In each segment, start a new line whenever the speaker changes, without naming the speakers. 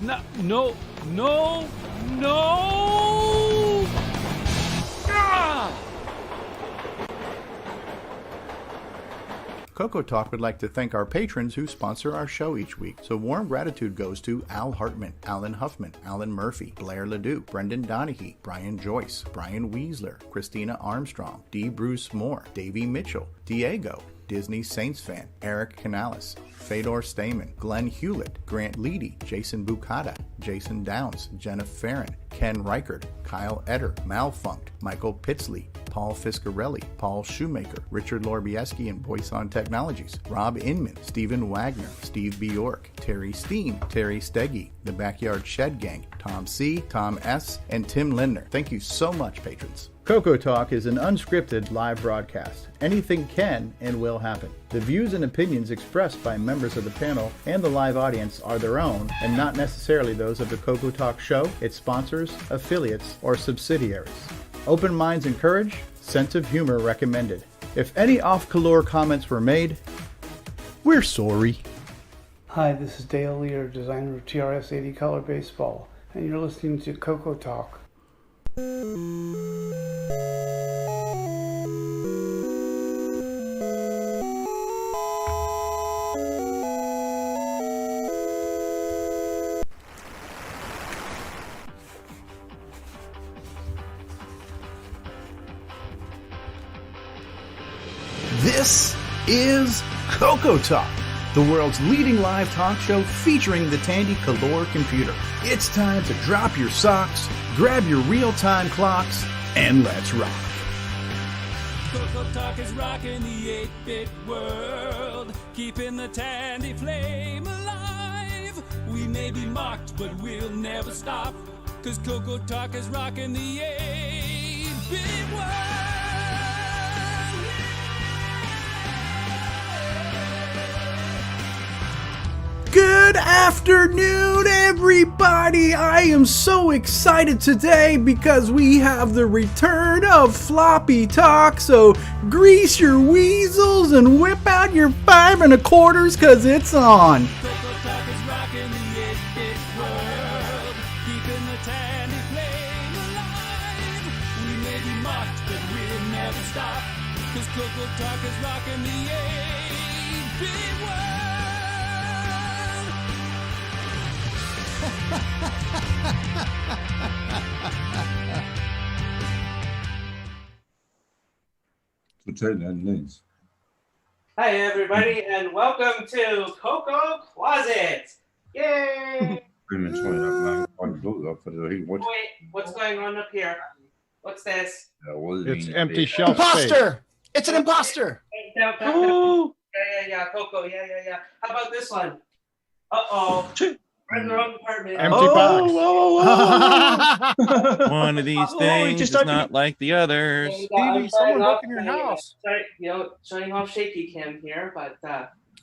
No, no, no, no! Ah!
CoCo Talk would like to thank our patrons who sponsor our show each week. So warm gratitude goes to Al Hartman, Alan Huffman, Alan Murphy, Blair Ledoux, Brendan Donahue, Brian Joyce, Brian Weasler, Christina Armstrong, D. Bruce Moore, Davey Mitchell, Diego, Disney Saints fan, Eric Canales, Fedor Stamen, Glenn Hewlett, Grant Leedy, Jason Bucata, Jason Downs, Jenna Farron, Ken Reichert, Kyle Etter, Malfunct, Michael Pitsley, Paul Fiscarelli, Paul Shoemaker, Richard Lorbieski and Boyson Technologies, Rob Inman, Stephen Wagner, Steve Bjork, Terry Steen, Terry Steggy, The Backyard Shed Gang, Tom C., Tom S., and Tim Lindner. Thank you so much, patrons. CoCo Talk is an unscripted live broadcast. Anything can and will happen. The views and opinions expressed by members of the panel and the live audience are their own and not necessarily those of the CoCo Talk show, its sponsors, affiliates, or subsidiaries. Open minds encouraged, sense of humor recommended. If any off-color comments were made, we're sorry.
Hi, this is Dale Lear, designer of TRS-80 Color Baseball, and you're listening to CoCo Talk.
This is CoCo Talk, the world's leading live talk show featuring the Tandy Color computer. It's time to drop your socks, grab your real-time clocks, and let's rock.
CoCo Talk is rocking the 8-bit world, keeping the Tandy flame alive. We may be mocked, but we'll never stop, 'cause CoCo Talk is rocking the 8-bit world.
Good afternoon, everybody! I am so excited today because we have the return of FloppyTALK, so grease your weasels and whip out your 5 1/4 because it's on!
CoCo Talk is rocking the 8-bit world, keeping the Tandy flame alive. We may be mocked, but we'll never stop, 'cause CoCo Talk is rocking the 8-bit world.
Hi everybody, and welcome to CoCo Closet. Yay! Wait, what's going on up here? What's this?
It's empty shelf space.
Imposter! It's an imposter!
Oh! Yeah, CoCo, yeah. How about this one? Uh-oh. We're in the wrong department.
Empty box.
Whoa.
One of these things is not like the others.
Stevie,
someone broke in your house.
Shutting off shaky cam here, but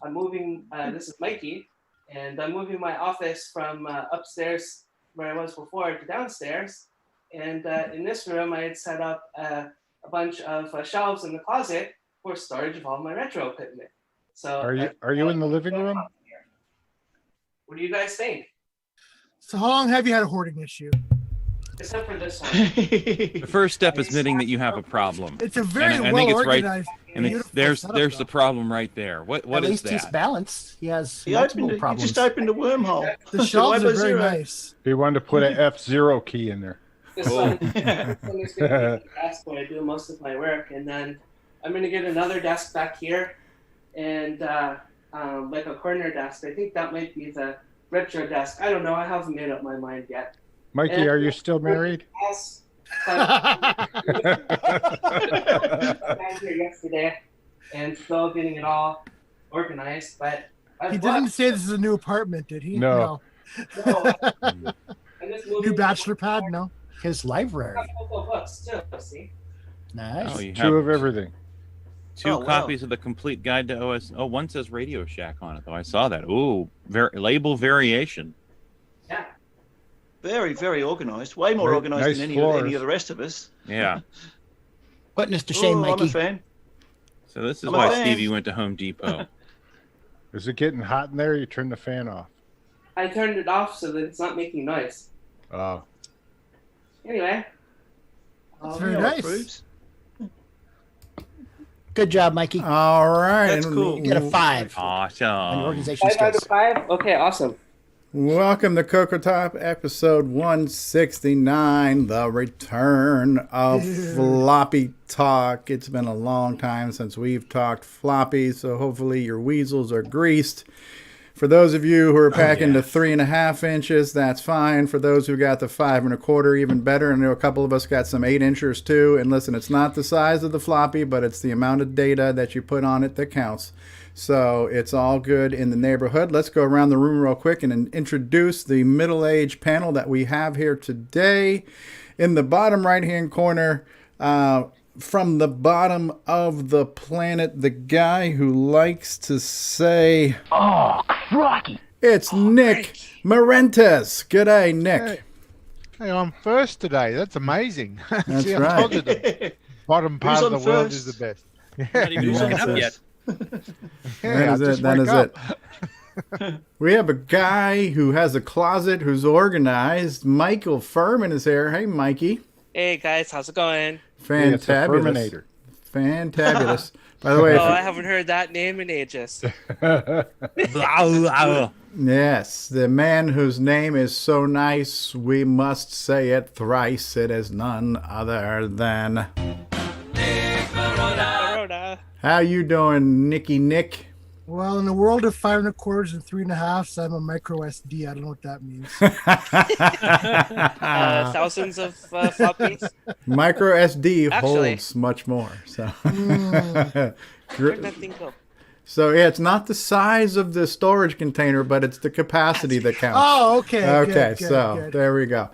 I'm moving. This is Mikey, and I'm moving my office from upstairs where I was before to downstairs. And in this room, I had set up a bunch of shelves in the closet for storage of all my retro equipment. So
Are you in the living room?
What do you guys think?
So how long have you had a hoarding issue?
Except for this one.
The first step is admitting that you have a problem.
It's a very
I
well
think it's right,
organized.
and there's the problem right there. What
At
is
least
that?
he's balanced. He has
He
multiple
opened
problems.
He just opened a wormhole.
The shelves are very nice.
He wanted to put an F0 key in there.
This one is going to be the desk where I do most of my work, and then I'm going to get another desk back here, and like a corner desk. I think that might be the retro desk. I don't know. I haven't made up my mind yet.
Mikey, are you still married?
Yes. I was here yesterday and still getting it all organized, but
He didn't say this is a new apartment, did he?
No.
No.
New bachelor pad? No.
His library.
Books too, see?
Nice.
Oh, you have
Two of everything.
two copies of the complete guide to OS. Oh, one says Radio Shack on it, though. I saw that. Ooh, label variation.
Yeah.
Very, very organized. Way more
Nice
organized than
floors.
any of the rest of us.
Yeah.
Putting us to shame,
I'm a
Mikey.
fan.
So this is
I'm a
why
fan.
Stevie went to Home Depot.
Is it getting hot in there? You turn the fan off.
I turned it off so that it's not making noise.
Oh.
Anyway.
That's very nice.
Good job, Mikey.
All right.
That's cool.
You get a 5 on your
Awesome.
organization
5 out
skills.
of 5? Okay, awesome.
Welcome to CoCoTALK, episode 169, the return of Floppy Talk. It's been a long time since we've talked floppy, so hopefully your weasels are greased. For those of you who are packing to 3.5 inches, that's fine. For those who got the 5 1/4, even better. I know a couple of us got some 8 inchers too. And listen, it's not the size of the floppy, but it's the amount of data that you put on it that counts. So it's all good in the neighborhood. Let's go around the room real quick and introduce the middle-aged panel that we have here today. In the bottom right-hand corner, from the bottom of the planet, the guy who likes to say, "Oh, crocky!" It's Nick Marentes. G'day, Nick.
Hey, I'm first today. That's amazing.
That's
See,
right.
I told you the bottom part of the
on
world
first?
is the best.
Not even
Yeah,
woken up
that's-
yet.
Yeah,
That is it. That is it. We have a guy who has a closet who's organized. Michael Furman is here. Hey, Mikey.
Hey guys, how's it going?
It's a
Fantabulous.
Furminator.
Fantabulous. By the way,
Oh, I haven't heard that name in ages.
yes, the man whose name is so nice we must say it thrice. It is none other than.
Corona.
How you doing, Nicky Nick?
Well, in the world of 5 1/4 and 3.5, I'm a micro SD. I don't know what that means.
Thousands of floppies.
Micro SD
Actually.
holds much more. So.
Where'd that thing go?
So yeah, it's not the size of the storage container, but it's the capacity that counts.
Oh, okay.
Okay,
good,
so
good.
there we go.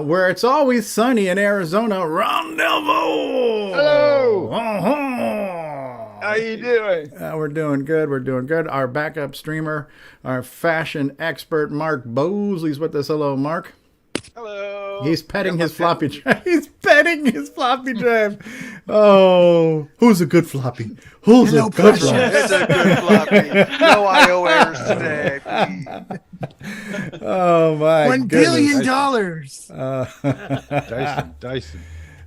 Where it's always sunny in Arizona, Ron Delvo.
Hello.
Uh-huh.
How you doing?
We're doing good. We're doing good. Our backup streamer, our fashion expert, Mark Bosley's with us. Hello, Mark.
Hello.
He's petting his floppy drive. He's petting his floppy drive. Oh, who's a good floppy? Who's a good floppy?
It's a good floppy. No IO errors today, please.
Oh my
$1
goodness.
billion.
Dyson.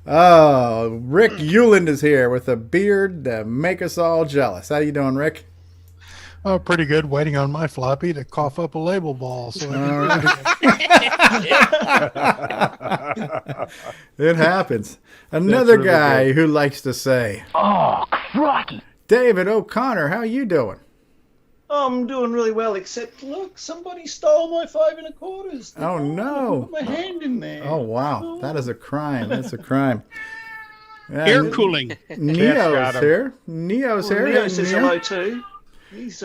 Oh, Rick Euland is here with a beard to make us all jealous. How you doing, Rick?
Oh, pretty good. Waiting on my floppy to cough up a label ball. So
It happens. Another
really
guy
good.
who likes to say, "Oh, crocky!" David O'Connor, how you doing?
I'm doing really well, except look, somebody stole my 5 1/4.
Oh no!
Put my hand in there.
Oh wow, that is a crime. That's a crime. Yeah,
air cooling.
Neo's
got him.
here. Neo's
Well,
here.
Leo
Hey,
says
Neo.
hello too. He's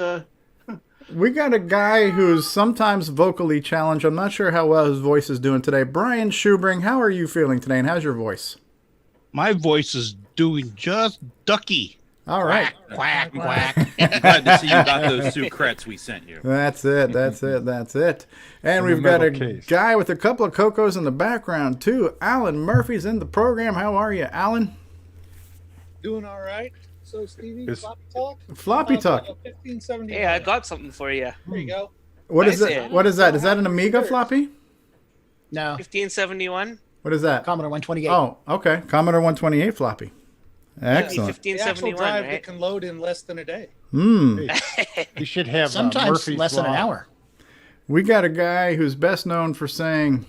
We got a guy who's sometimes vocally challenged. I'm not sure how well his voice is doing today. Brian Schubring, how are you feeling today, and how's your voice?
My voice is doing just ducky.
All right.
Quack, quack.
Glad to see you got those sucrets we sent you.
That's it. That's it. That's it. And
In
we've
the
got a
metal case.
guy with a couple of Cocos in the background, too. Alan Murphy's in the program. How are you, Alan?
Doing all right. So, Stevie,
Is-
Floppy Talk?
Floppy Talk.
1570.
Hey, I got something for you.
There you go.
What is
Nice
that?
it.
What is that? Is that an Amiga floppy?
No,
1571.
What is that?
Commodore 128.
Oh, okay. Commodore 128 floppy. Excellent.
The actual
1571,
drive
right?
that can load in less than a day.
You should have
Sometimes
Murphy's
less than an
Law.
hour.
We got a guy who's best known for saying,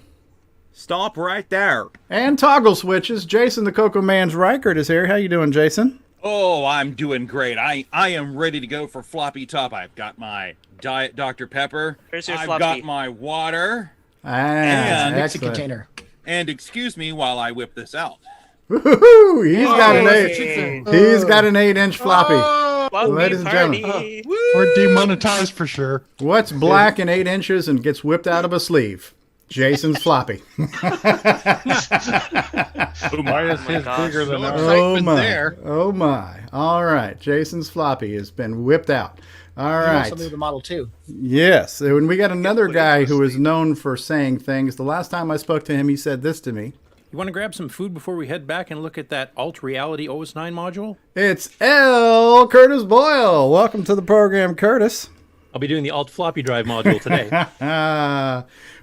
Stop right there.
and toggle switches. Jason, the Coco Man's Reichert is here. How you doing, Jason?
Oh, I'm doing great. I am ready to go for floppy top. I've got my Diet Dr. Pepper.
Where's your
I've
floppy?
got my water.
Ah,
Mix a
excellent.
container.
And excuse me while I whip this out.
Woo-hoo-hoo! He's got an
Hey.
8. He's got an 8-inch floppy.
Floppy
Ladies and
party.
gentlemen.
We're demonetized for sure.
What's black and 8 inches and gets whipped out of a sleeve? Jason's floppy.
Why is his
gosh.
bigger than
No
ours?
Oh
excitement
my!
there.
Oh my! All right, Jason's floppy has been whipped out. All
You
right.
also knew the Model 2.
Yes, and we got another guy who is known for saying things. The last time I spoke to him, he said this to me.
You want to grab some food before we head back and look at that Alt Reality OS9 module?
It's L. Curtis Boyle. Welcome to the program, Curtis.
I'll be doing the alt floppy drive module today.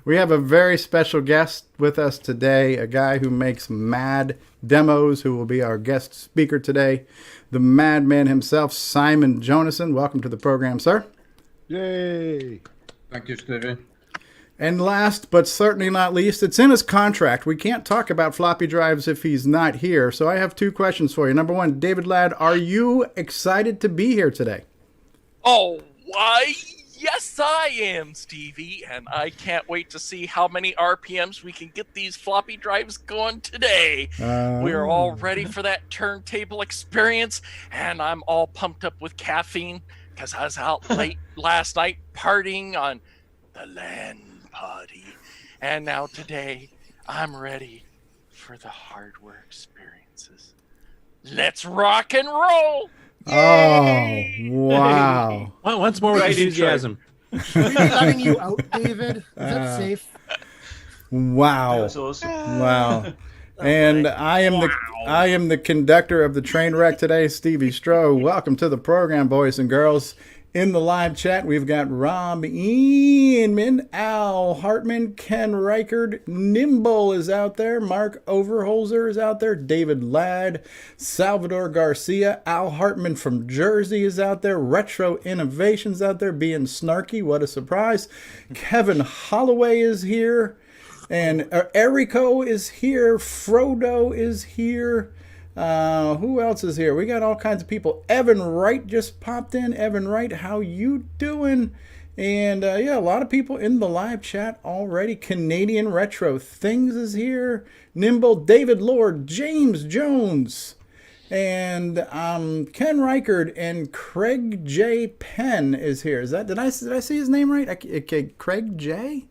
We have a very special guest with us today, a guy who makes mad demos, who will be our guest speaker today, the madman himself, Simon Jonassen. Welcome to the program, sir.
Yay!
Thank you, Stevie.
And last, but certainly not least, it's in his contract. We can't talk about floppy drives if he's not here. So I have two questions for you. Number one, David Ladd, are you excited to be here today?
Oh, why? Yes, I am, Stevie. And I can't wait to see how many RPMs we can get these floppy drives going today. We're all ready for that turntable experience. And I'm all pumped up with caffeine because I was out late last night partying on the LAN party, and now today I'm ready for the hardware experiences. Let's rock and roll!
Oh, wow.
Once more with enthusiasm.
Should we be letting you out, David? Is that safe?
Wow.
That's awesome.
Wow. And I am the conductor of the train wreck today, Stevie Stroh. Welcome to the program, boys and girls. In the live chat, we've got Rob Inman, Al Hartman, Ken Reichard, Nimble is out there, Mark Overholzer is out there, David Ladd, Salvador Garcia, Al Hartman from Jersey is out there, Retro Innovations out there, being snarky, what a surprise. Kevin Holloway is here, and Erico is here, Frodo is here. Who else is here? We got all kinds of people. Evan Wright just popped in. Evan Wright, how you doing? And yeah, a lot of people in the live chat already. Canadian Retro Things is here. Nimble, David Lord, James Jones, and Ken Reichard and Craig J. Penn is here. Is that did I see his name right? Okay, Craig J.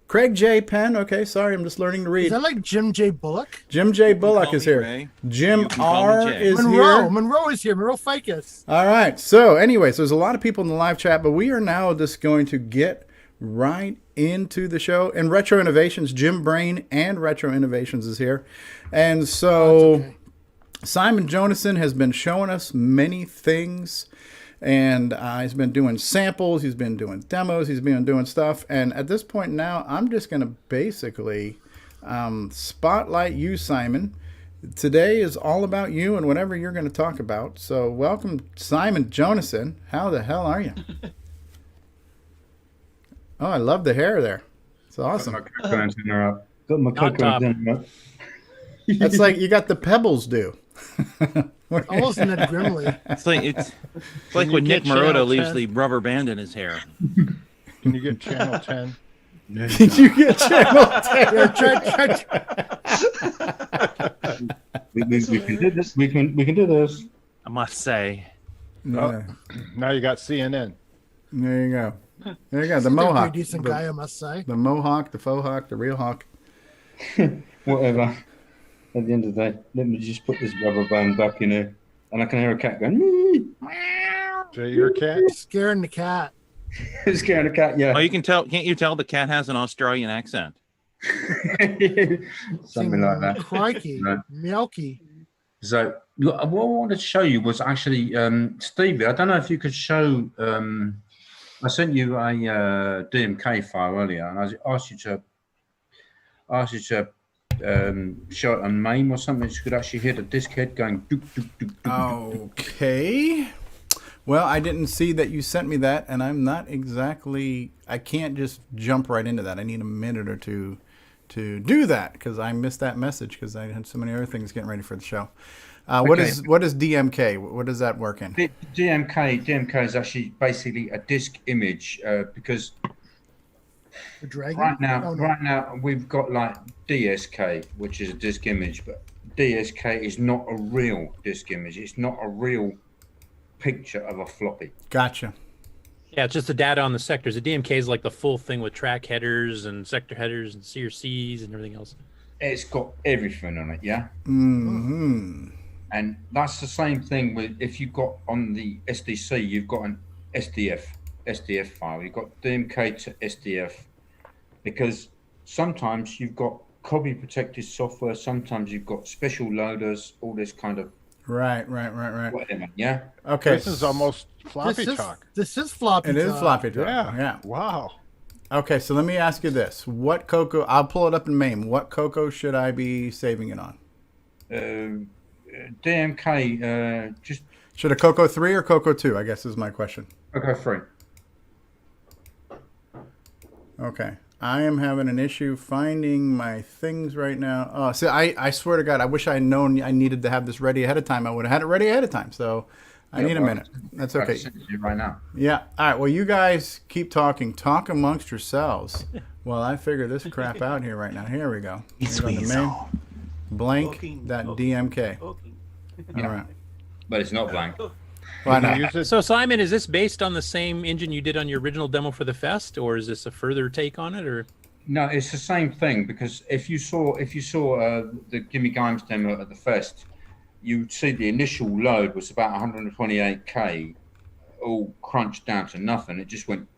Craig J. Penn. Okay, sorry, I'm just learning to read.
Is that like Jim J. Bullock?
Jim J. Bullock is here.
Ray.
Jim R. is
Monroe.
here.
Monroe is here. Monroe Ficus.
All right. So, anyways, there's a lot of people in the live chat, but we are now just going to get right into the show. And Retro Innovations, Jim Brain and Retro Innovations is here. And so, Simon Jonassen has been showing us many things. And he's been doing samples, he's been doing demos, he's been doing stuff. And at this point now, I'm just going to basically spotlight you, Simon. Today is all about you and whatever you're going to talk about. So welcome, Simon Jonassen. How the hell are you? Oh, I love the hair there. It's awesome.
Got my CoCo antenna up.
That's like you got the Pebbles do.
Almost Ned Grimley.
It's like when Nick Marotta leaves the rubber band in his hair.
Can you get channel 10?
Can you get channel 10?
We can do this. We can do this.
I must say.
Yeah.
Now you got CNN.
There you go. There you go. The
Seems like a
Mohawk.
pretty decent guy, I must say.
The Mohawk, the faux hawk, the real hawk.
Whatever. At the end of the day, let me just put this rubber band back in here, and I can hear a cat going.
Is that your cat?
Scaring the cat.
Scaring the cat, yeah.
Oh, you can tell. Can't you tell the cat has an Australian accent?
Something like that.
Crikey.
Right.
Meowky.
So what I wanted to show you was actually, Stevie, I don't know if you could show, I sent you a DMK file earlier, and I asked you to show it on MAME or something, so you could actually hear the disc head going doop, doop, doop, doop.
Okay. Well, I didn't see that you sent me that, and I'm not exactly, I can't just jump right into that. I need a minute or two to do that, because I missed that message, because I had so many other things getting ready for the show. What is DMK? What does that work in?
DMK is actually basically a disc image, because
The dragon?
right now we've got like DSK, which is a disc image, but DSK is not a real disc image. It's not a real picture of a floppy.
Gotcha.
Yeah, it's just the data on the sectors. The DMK is like the full thing with track headers and sector headers and CRCs and everything else.
It's got everything on it, yeah?
Mm-hmm.
And that's the same thing with, if you've got on the SDC, you've got an SDF file. You've got DMK to SDF, because sometimes you've got copy protected software, sometimes you've got special loaders, all this kind of
Right.
Whatever, yeah.
Okay.
This is almost floppy talk.
This is floppy
It
talk.
is floppy talk.
Yeah.
Yeah.
Wow.
Okay, so let me ask you this: what CoCo? I'll pull it up in MAME. What CoCo should I be saving it on?
DMK. Just
should a CoCo 3 or CoCo 2? I guess is my question.
CoCo 3.
Okay. I am having an issue finding my things right now. Oh, see, I swear to God, I wish I had known I needed to have this ready ahead of time. I would have had it ready ahead of time. So I need a minute. That's okay.
Right now.
Yeah. All right. Well, you guys keep talking. Talk amongst yourselves while I figure this crap out here right now. Here we go.
It's
Go to
weasel.
blank.dmk. All right.
But it's not blank.
Why not?
So Simon, is this based on the same engine you did on your original demo for the Fest, or is this a further take on it, or?
No, it's the same thing, because if you saw the Gimme Games demo at the Fest, you would see the initial load was about 128k, all crunched down to nothing. It just went.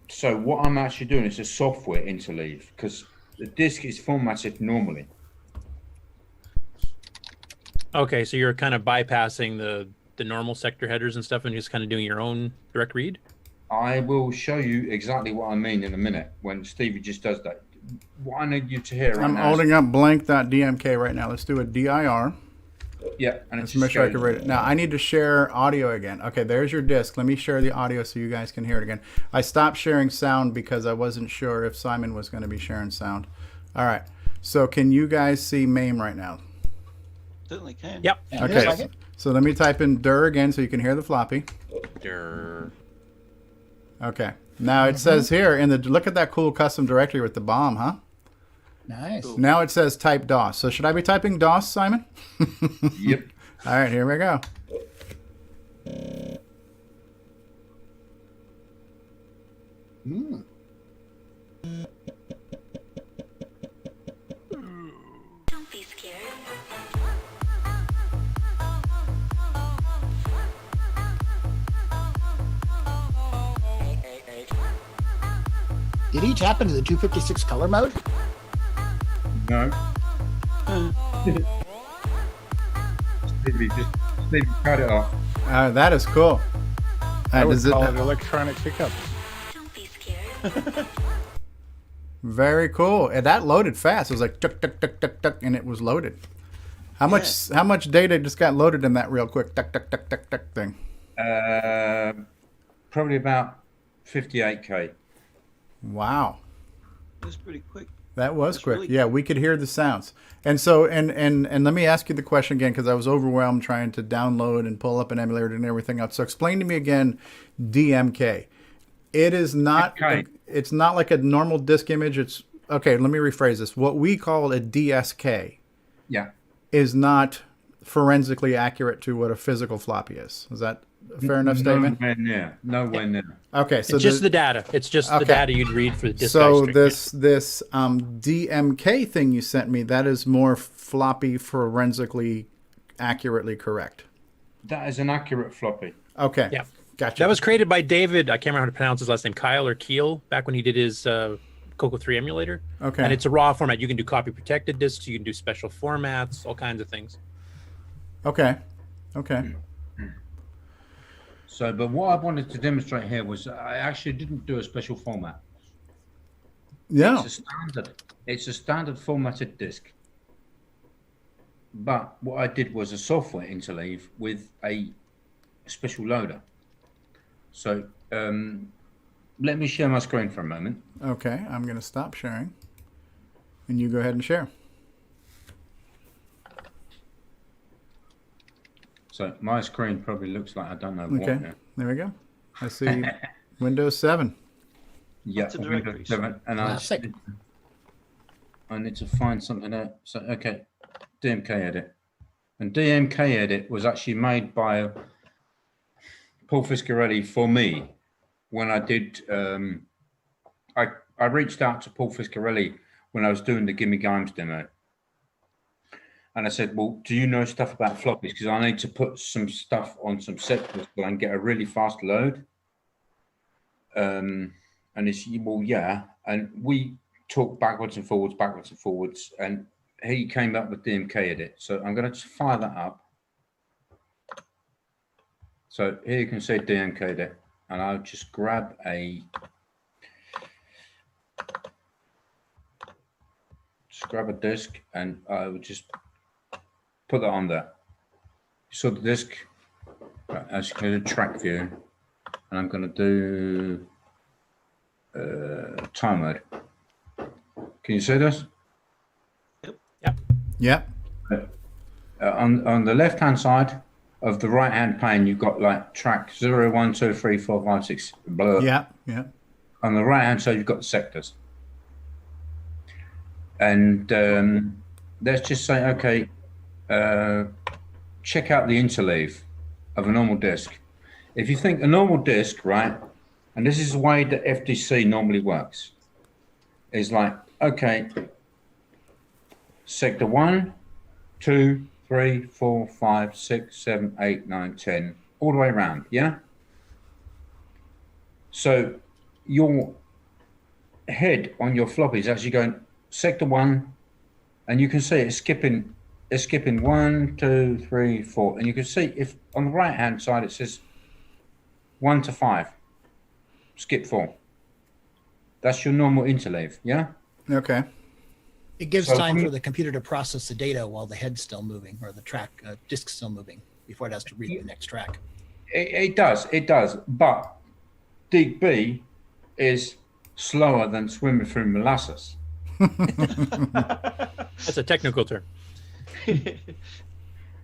So what I'm actually doing is a software interleave, because the disc is formatted normally.
Okay, so you're kind of bypassing the normal sector headers and stuff and just kind of doing your own direct read?
I will show you exactly what I mean in a minute when Stevie just does that. What I need you to hear right
I'm
now
holding up blank.dmk right now. Let's do a dir.
Yeah, and
let's make sure I can read it. Now, I need to share audio again. Okay, there's your disc. Let me share the audio so you guys can hear it again. I stopped sharing sound because I wasn't sure if Simon was going to be sharing sound. All right, so can you guys see MAME right now?
Certainly can.
Yep.
Okay, so let me type in dir again so you can hear the floppy.
Dir.
Okay, now it says here in the, look at that cool custom directory with the bomb, huh?
Nice.
Now it says type DOS. So should I be typing DOS, Simon?
Yep.
All right, here we go.
Don't be scared.
Did he tap into the 256 color mode?
No. Stevie, cut it off.
That is cool.
I would
does it
call
have-
it electronic pickup.
Very cool. And that loaded fast. It was like tuck, tuck, tuck, tuck, tuck, and it was loaded. How much data just got loaded in that real quick tuck, tuck, tuck, tuck, tuck thing?
Probably about 58k.
Wow.
That's pretty quick.
That was quick.
really
Yeah, we could hear the sounds. And so, and let me ask you the question again, because I was overwhelmed trying to download and pull up an emulator and everything else. So explain to me again, DMK. It is not, it's not like a normal disk image. It's, okay, let me rephrase this. What we call a DSK
Yeah.
is not forensically accurate to what a physical floppy is. Is that a fair enough statement?
Nowhere near. Nowhere near.
Okay, so
it's just the data. It's just the data you'd read for the disk.
So
drive string.
this DMK thing you sent me, that is more floppy forensically accurately correct.
That is an accurate floppy.
Okay.
Yeah.
Gotcha.
That was created by David. I can't remember how to pronounce his last name. Kyle or Keel, back when he did his CoCo 3 emulator.
Okay.
And it's a raw format. You can do copy protected disks. You can do special formats, all kinds of things.
Okay. Okay.
So, but what I wanted to demonstrate here was I actually didn't do a special format.
Yeah.
It's a standard formatted disk. But what I did was a software interleave with a special loader. So let me share my screen for a moment.
Okay. I'm going to stop sharing. And you go ahead and share.
So my screen probably looks like I don't know what.
Okay.
Now.
There we go. I see Windows 7.
Yeah, Windows 7. And I need to find something there. So, okay, DMK edit. And DMK edit was actually made by Paul Fiscarelli for me when I did. I reached out to Paul Fiscarelli when I was doing the Gimme Games demo. And I said, well, do you know stuff about floppies? Because I need to put some stuff on some sectors so I can get a really fast load. And he said, well, yeah. And we talked backwards and forwards. And he came up with DMK edit. So I'm going to fire that up. So here you can see DMK edit, and I'll just grab a disk, and I would just put that on there. So the disk, as you can do, track view, and I'm going to do time mode. Can you see this?
Yep.
On the left hand side of the right hand pane, you've got like track 0, 1, 2, 3, 4, 5, 6. Blah.
Yeah.
On the right hand side, you've got the sectors. And let's just say, okay, check out the interleave of a normal disk. If you think a normal disk, right, and this is the way that FDC normally works, is like, okay, sector 1, 2, 3, 4, 5, 6, 7, 8, 9, 10, all the way around, yeah? So your head on your floppy is actually going sector 1, and you can see it's skipping 1, 2, 3, 4, and you can see if on the right hand side it says 1 to 5, skip 4. That's your normal interleave, yeah?
Okay.
It gives
So
time
from-
for the computer to process the data while the head's still moving, or the track disk's still moving, before it has to read the next track.
It does. But Dig B is slower than swimming through molasses.
That's a technical term.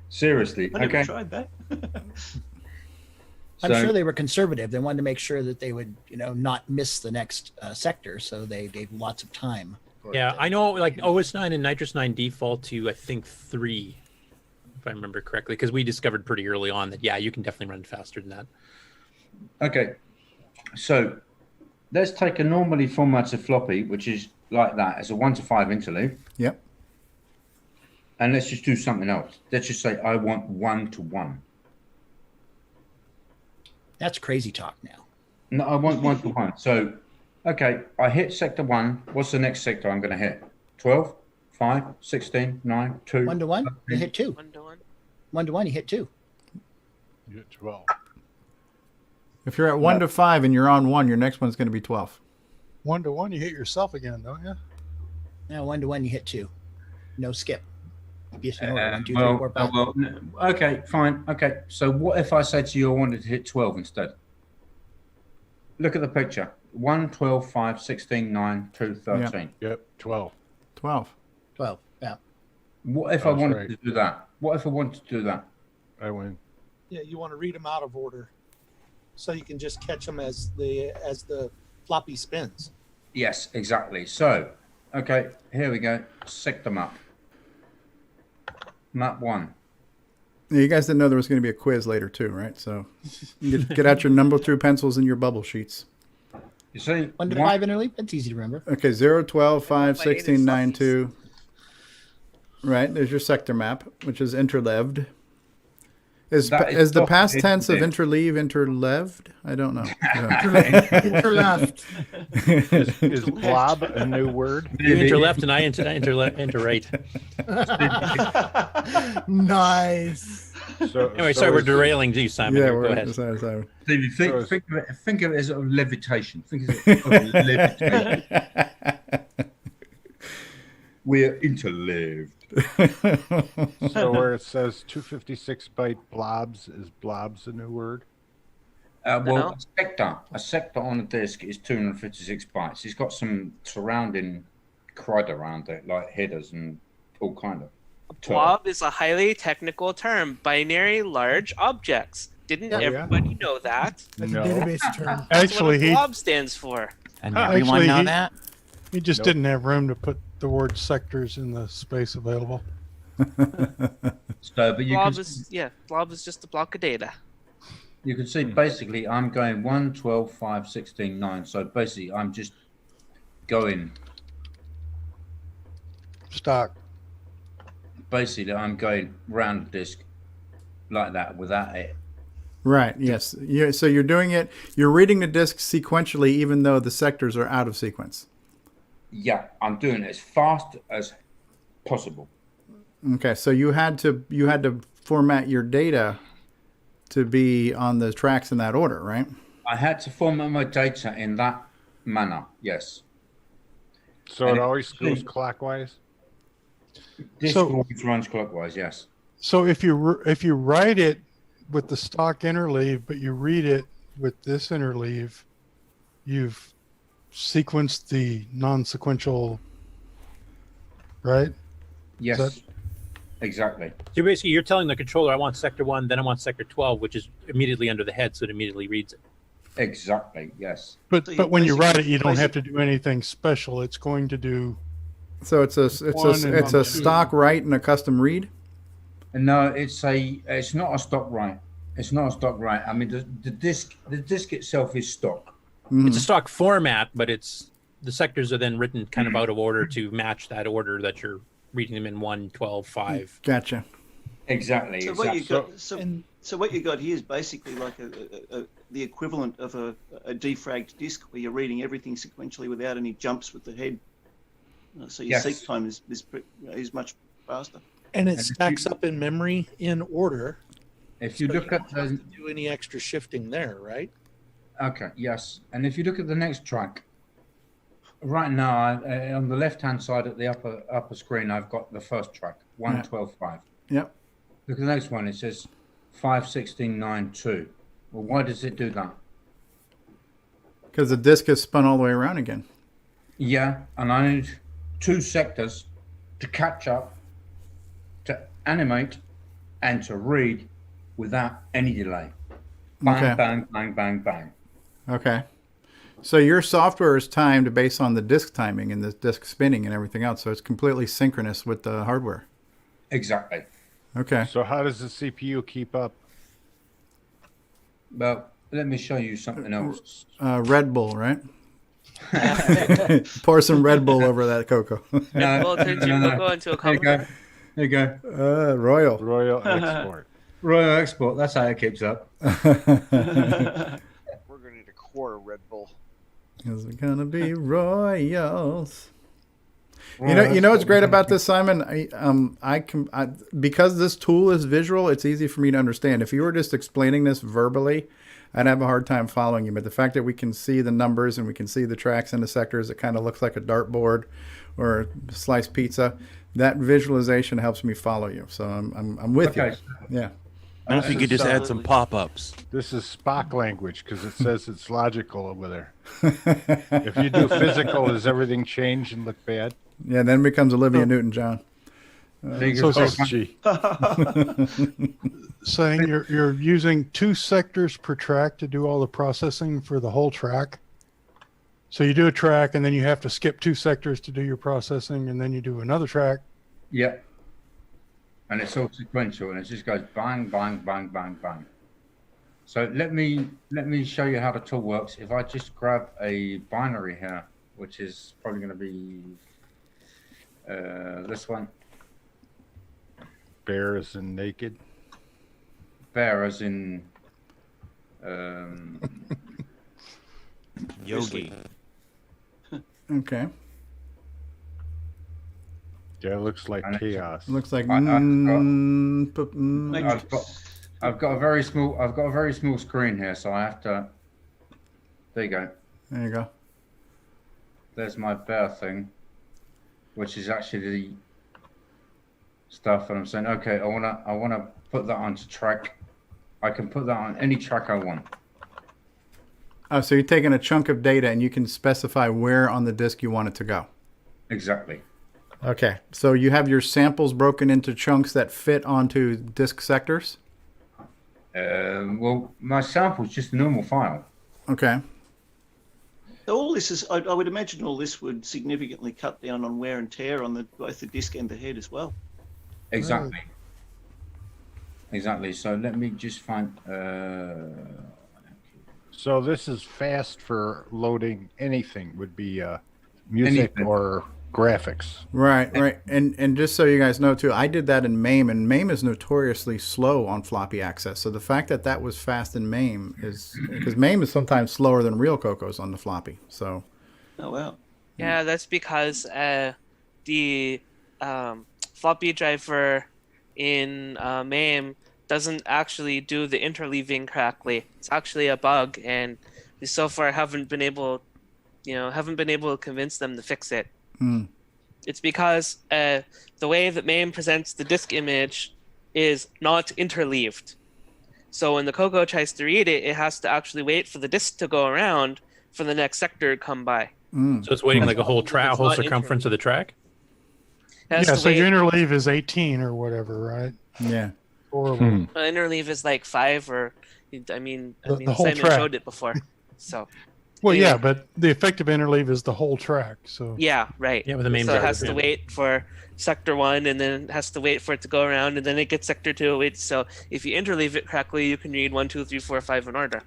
Seriously,
I never
okay.
tried that.
I'm
So-
sure they were conservative. They wanted to make sure that they would, not miss the next sector, so they gave lots of time.
Yeah, I know, like OS9 and Nitrous 9 default to, I think, 3, if I remember correctly, because we discovered pretty early on that, yeah, you can definitely run faster than that.
Okay, so let's take a normally formatted floppy, which is like that, as a 1 to 5 interleave.
Yep.
And let's just do something else. Let's just say I want 1 to 1.
That's crazy talk now.
No, I want 1 to 1. So, okay, I hit sector 1. What's the next sector I'm going to hit? 12, 5, 16, 9, 2.
1 to 1, you hit 2.
1 to 1.
1 to 1, you hit 2.
You get 12.
If you're at 1 to 5 and you're on 1, your next one's going to be 12.
1 to 1, you hit yourself again, don't you?
Now 1 to 1, you hit 2. No skip. Yes, in order. 1, 2, 3, 4, 5.
Okay, fine. Okay, so what if I said to you I wanted to hit 12 instead? Look at the picture. 1, 12, 5, 16, 9, 2, 13.
Yep, 12.
12.
12, yeah.
What if I wanted to do that? What if I wanted to do that?
I win.
Yeah, you want to read them out of order, so you can just catch them as the floppy spins.
Yes, exactly. So, okay, here we go. Sector map. Map 1.
You guys didn't know there was going to be a quiz later too, right? So get out your number 2 pencils and your bubble sheets.
You see?
1 to 5 interleave, that's easy to remember.
Okay, 0, 12, 5,
my 8 is
16, 9,
floppies.
2. Right, there's your sector map, which is interleaved. Is
That is
the
not
past tense of
interleaved.
interleaved? I don't know.
Interleft.
Is blob a new word?
You enter left and I enter right.
Nice.
So,
Anyway,
so
sorry, we're
is-
derailing you, Simon.
Yeah,
Go
we're
ahead.
sorry.
Stevie,
So
think of it as sort of levitation. Think of it as levitation. We're interleaved.
So where it says 256 byte blobs, is blobs a new word?
Well,
No.
a sector on a disk is 256 bytes. It's got some surrounding crud around it, like headers and all kind of.
Blob is a highly technical term. Binary large objects. Didn't
Oh, yeah?
everybody know that?
That's
No.
a database term.
That's
Actually,
what a
he
blob stands for.
And
Actually,
everyone know
he-
that?
just
Nope.
didn't have room to put the word sectors in the space available.
So, but you
Blob
can,
blob is just a block of data.
you can see basically I'm going 1, 12, 5, 16, 9. So basically I'm just going,
Stock.
basically I'm going round the disk like that without it.
Right, yes. So you're doing it, you're reading the disk sequentially even though the sectors are out of sequence.
Yeah, I'm doing it as fast as possible.
Okay, so you had to format your data to be on the tracks in that order, right?
I had to format my data in that manner, yes.
So it always goes clockwise?
This always runs clockwise, yes.
So if you write it with the stock interleave, but you read it with this interleave, you've sequenced the non-sequential, right?
Yes, exactly.
So basically, you're telling the controller, I want sector 1, then I want sector 12, which is immediately under the head, so it immediately reads it.
Exactly, yes.
But when you write it, you don't have to do anything special. It's going to do.
So it's a stock write and a custom read.
No, it's not a stock write. It's not a stock write. I mean, the disc itself is stock.
It's a stock format, but the sectors are then written kind of out of order to match that order that you're reading them in 1, 12, 5.
Gotcha.
Exactly.
So what you got? So what you got here is basically like the equivalent of a defragged disk, where you're reading everything sequentially without any jumps with the head. So your seek time is much faster.
And it stacks up in memory in order.
If you look at
don't have to do any extra shifting there, right?
Okay. Yes. And if you look at the next track, right now on the left-hand side at the upper screen, I've got the first track 112.5.
Yep.
Look at the next one. It says 5:16.9.2. Well, why does it do that?
Because the disk is spun all the way around again.
Yeah, and I need 2 sectors to catch up, to animate, and to read without any delay. Bang,
Okay.
bang, bang, bang, bang.
Okay. So your software is timed based on the disk timing and the disk spinning and everything else. So it's completely synchronous with the hardware.
Exactly.
Okay.
So how does the CPU keep up?
Well, let me show you something else.
Red Bull, right? Pour some Red Bull over that CoCo.
Red Bull turns your CoCo into a cover.
There you go.
Royal.
Royal Export.
Royal Export. That's how it keeps up.
We're going to need a quart of Red Bull.
It's gonna be Royals. You know what's great about this, Simon? Because this tool is visual, it's easy for me to understand. If you were just explaining this verbally, I'd have a hard time following you. But the fact that we can see the numbers and we can see the tracks and the sectors, it kind of looks like a dartboard or a sliced pizza. That visualization helps me follow you. So I'm with you. Yeah.
I don't think you just add some pop-ups.
This is Spock language because it says it's logical over there. If you do physical, does everything change and look bad?
Yeah, then it becomes Olivia Newton-John.
Saying you're using 2 sectors per track to do all the processing for the whole track. So you do a track and then you have to skip 2 sectors to do your processing, and then you do another track.
Yeah. And it's all sequential, and it just goes bang, bang, bang, bang, bang. So let me show you how the tool works. If I just grab a binary here, which is probably going to be this one.
Bear as in naked.
Bear as in
Yogi.
Okay.
Yeah, it looks like chaos.
Looks like.
I've got a very small screen here, so I have to. There you go.
There you go.
There's my bear thing, which is actually the stuff, and I'm saying, okay, I wanna put that onto track. I can put that on any track I want.
Oh, so you're taking a chunk of data and you can specify where on the disk you want it to go.
Exactly.
Okay, so you have your samples broken into chunks that fit onto disk sectors?
Well, my sample is just a normal file.
Okay.
So all this is, I would imagine all this would significantly cut down on wear and tear on both the disk and the head as well.
Exactly. Exactly. So let me just find.
So this is fast for loading anything. Would be music or graphics.
Right. And just so you guys know too, I did that in MAME, and MAME is notoriously slow on floppy access. So the fact that that was fast in MAME is because MAME is sometimes slower than real CoCo's on the floppy. So.
Oh wow.
Yeah, that's because the floppy driver in MAME doesn't actually do the interleaving correctly. It's actually a bug, and we so far haven't been able to convince them to fix it. It's because the way that MAME presents the disk image is not interleaved. So when the CoCo tries to read it, it has to actually wait for the disk to go around for the next sector to come by.
So it's waiting like a whole whole circumference of the track?
Yeah, so your interleave is 18 or whatever, right?
Yeah.
Horrible.
Interleave is like 5 or,
The whole
Simon
track.
showed it before. So.
Well,
anyway.
yeah, but the effective interleave is the whole track. So
Yeah, right.
Yeah, with the main
so it
driver,
has to wait for sector 1, and then it has to wait for it to go around, and then it gets sector 2. So if you interleave it correctly, you can read 1, 2, 3, 4, 5 in order.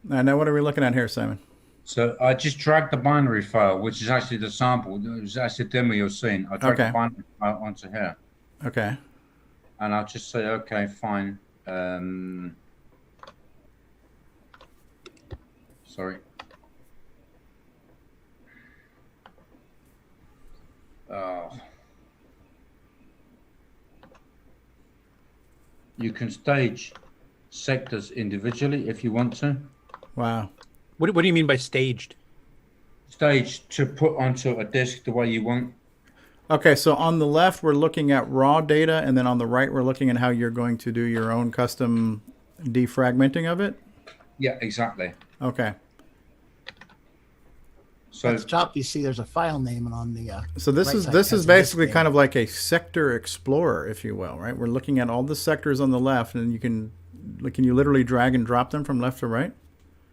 Now, what are we looking at here, Simon?
So I just dragged the binary file, which is actually the sample. It was actually the demo you're seeing. I dragged the binary file onto here.
Okay.
And I'll just say, okay, fine. Sorry. You can stage sectors individually if you want to.
Wow.
What do you mean by staged?
Staged to put onto a disk the way you want.
Okay, so on the left, we're looking at raw data, and then on the right, we're looking at how you're going to do your own custom defragmenting of it?
Yeah, exactly.
Okay.
So
at the top, you see there's a file name, and on the
so this is basically kind of like a sector explorer, if you will, right? We're looking at all the sectors on the left, and can you literally drag and drop them from left to right?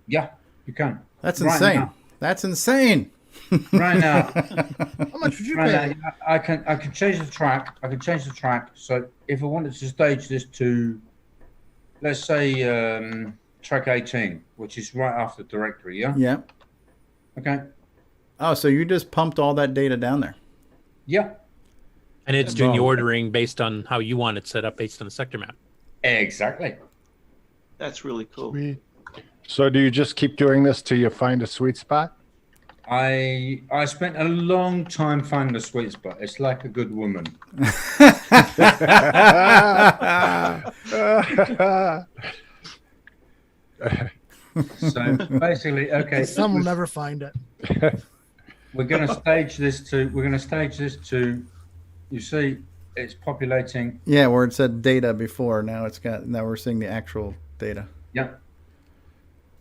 Yeah, you can.
That's
Right
insane.
now.
That's insane.
Right now.
How much would you
Right
pay?
now, I can change the track. I can change the track. So if I wanted to stage this to, let's say, track 18, which is right after the directory, yeah?
Yeah.
Okay.
Oh, so you just pumped all that data down there?
Yeah.
And it's doing the ordering based on how you want it set up based on the sector map.
Exactly.
That's really cool.
Sweet.
So do you just keep doing this till you find a sweet spot?
I spent a long time finding a sweet spot. It's like a good woman. So basically, okay.
Some will never find it.
We're going to stage this to. You see, it's populating.
Yeah, where it said data before, now we're seeing the actual data.
Yeah.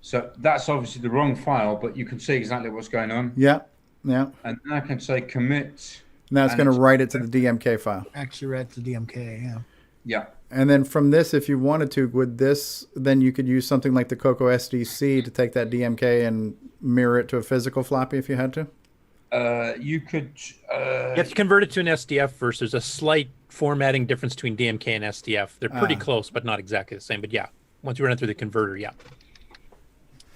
So that's obviously the wrong file, but you can see exactly what's going on.
Yeah, yeah.
And then I can say commit.
Now it's going to write it to the DMK file.
Actually, write to DMK. Yeah.
Yeah.
And then from this, if you wanted to, with this, then you could use something like the CoCo SDC to take that DMK and mirror it to a physical floppy if you had to?
You could...
you have to convert it to an SDF first. There's a slight formatting difference between DMK and SDF. They're pretty close, but not exactly the same. But yeah, once you run it through the converter, yeah.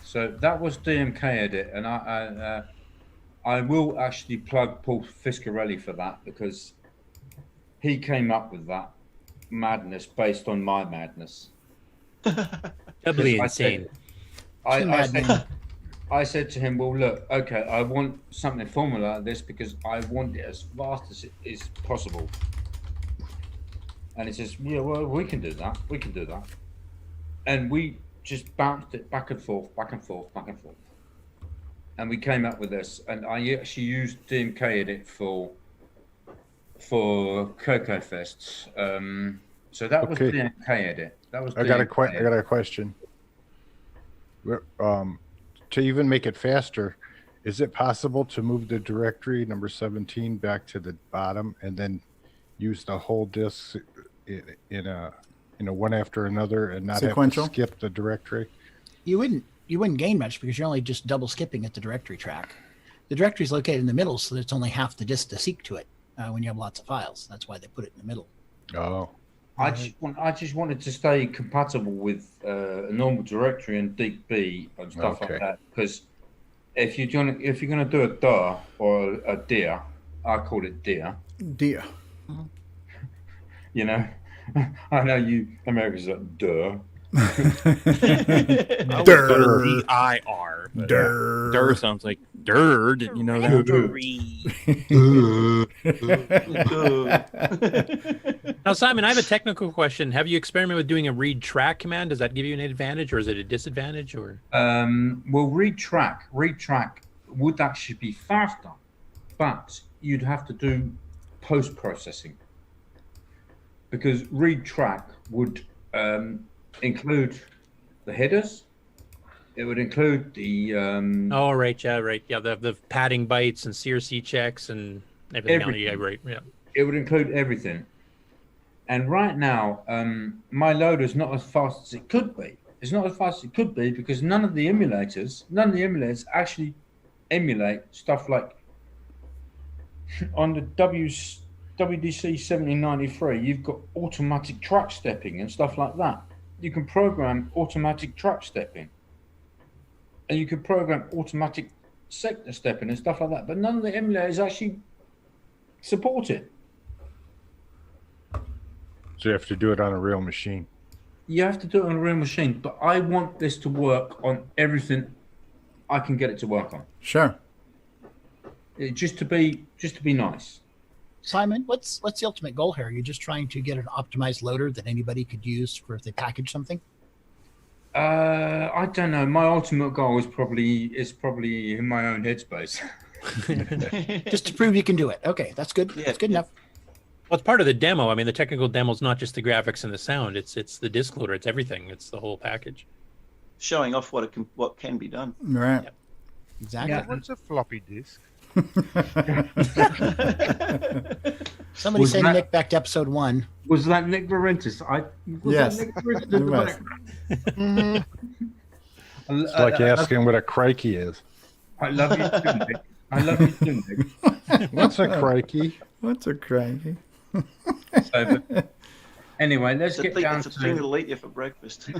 So that was DMK edit, and I will actually plug Paul Fiscarelli for that, because he came up with that madness based on my madness.
Doubly insane.
I said to him, well, look, okay, I want something formula like this because I want it as fast as it is possible. And he says, yeah, well, we can do that. We can do that. And we just bounced it back and forth, back and forth, back and forth. And we came up with this. And I actually used DMK edit for CoCo Fests. So that was DMK edit. That was.
I got a question. To even make it faster, is it possible to move the directory number 17 back to the bottom and then use the whole disk in a one after another and not
Sequential?
have to skip the directory?
You wouldn't gain much because you're only just double skipping at the directory track. The directory is located in the middle, so there's only half the disk to seek to it when you have lots of files. That's why they put it in the middle.
Oh.
I just wanted to stay compatible with a normal directory and DB and stuff like that. Because if you're gonna do a DIR or a DIR, I call it DIR.
DIR.
You know, I know you Americans are like DIR.
Durr. D-I-R.
Durr.
Durr sounds like dirt. You know that?
Now, Simon, I have a technical question. Have you experimented with doing a read track command? Does that give you an advantage, or is it a disadvantage? Or
well, read track would actually be faster, but you'd have to do post processing, because read track would include the headers. It would include the
oh, right, yeah, the padding bytes and CRC checks and everything.
Everything.
Yeah, right, yeah.
It would include everything. And right now, my loader is not as fast as it could be. It's not as fast as it could be because none of the emulators actually emulate stuff like on the WDC 7093. You've got automatic track stepping and stuff like that. You can program automatic track stepping, and you can program automatic sector stepping and stuff like that. But none of the emulators actually support it.
So you have to do it on a real machine.
You have to do it on a real machine, but I want this to work on everything I can get it to work on.
Sure.
Just to be nice.
Simon, what's the ultimate goal here? Are you just trying to get an optimized loader that anybody could use for if they package something?
I don't know. My ultimate goal is probably in my own headspace.
Just to prove you can do it. Okay, that's good.
Yeah,
that's good enough.
Well, it's part of the demo. I mean, the technical demo is not just the graphics and the sound. It's the disk loader. It's everything. It's the whole package.
Showing off what can be done.
Right.
Yep.
Exactly.
Yeah. What's a floppy disk?
Somebody send Nick back to episode 1.
Was that Nick Varentis?
Yes.
That Nick Varentis?
It's like asking what a crikey is.
I love you too, Nick. I love you too, Nick.
What's a crikey?
What's a crikey?
Anyway, let's get down
to... It's a thing that'll eat you for breakfast.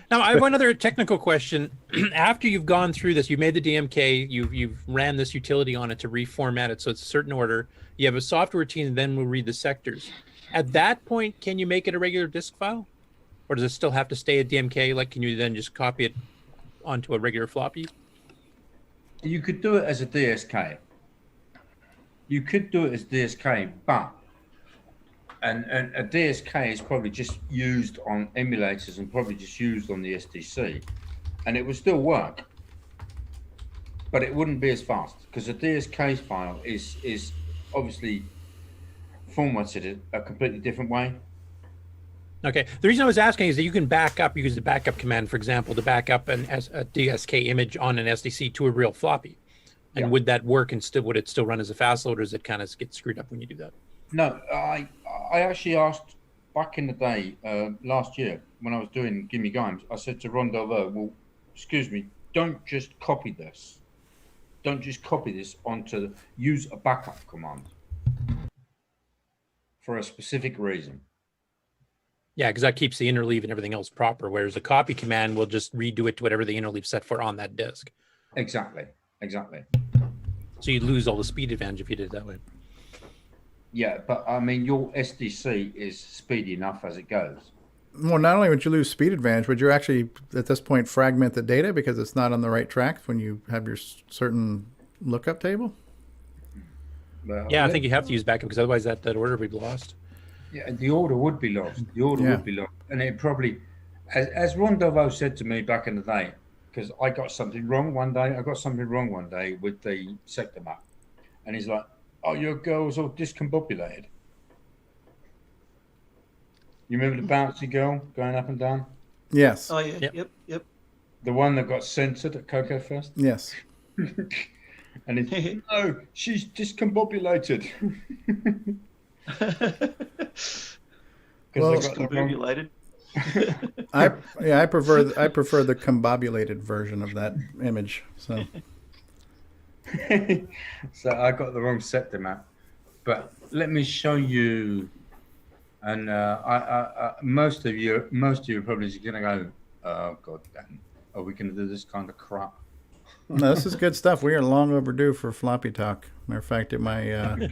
Now, I have one other technical question. After you've gone through this, you made the DMK, you've ran this utility on it to reformat it so it's a certain order. You have a software routine, and then we'll read the sectors. At that point, can you make it a regular disk file? Or does it still have to stay a DMK? Like, can you then just copy it onto a regular floppy?
You could do it as a DSK. You could do it as DSK, but and a DSK is probably just used on emulators and probably just used on the SDC, and it would still work, but it wouldn't be as fast because a DSK file is obviously formatted a completely different way.
Okay. The reason I was asking is that you can back up, use the backup command, for example, to back up a DSK image on an SDC to a real floppy. And would that work and would it still run as a fast load, or does it kind of get screwed up when you do that?
No, I actually asked back in the day, last year, when I was doing Gimme Games, I said to Ron Delvaux, well, excuse me, don't just copy this. Don't just copy this onto, use a backup command for a specific reason.
Yeah, because that keeps the interleave and everything else proper, whereas the copy command will just redo it to whatever the interleave set for on that disk.
Exactly.
So you'd lose all the speed advantage if you did it that way.
Yeah, but I mean, your SDC is speedy enough as it goes.
Well, not only would you lose speed advantage, would you actually, at this point, fragment the data because it's not on the right tracks when you have your certain lookup table?
Well,
yeah, I think you have to use backup because otherwise that order would be lost.
Yeah, the order would be lost. The order would be lost. And it probably, as Ron Delvaux said to me back in the day, because I got something wrong one day with the sector map. And he's like, oh, your girl's all discombobulated. You remember the bouncy girl going up and down?
Yes.
Oh, yeah. Yep.
The one that got censored at CoCo Fest?
Yes.
And it's, no, she's discombobulated.
Well,
discombobulated.
I prefer the combobulated version of that image. So
so I got the wrong sector map, but let me show you. And most of you are probably going to go, oh god damn, are we going to do this kind of crap?
No, this is good stuff. We are long overdue for floppy talk. Matter of fact, at my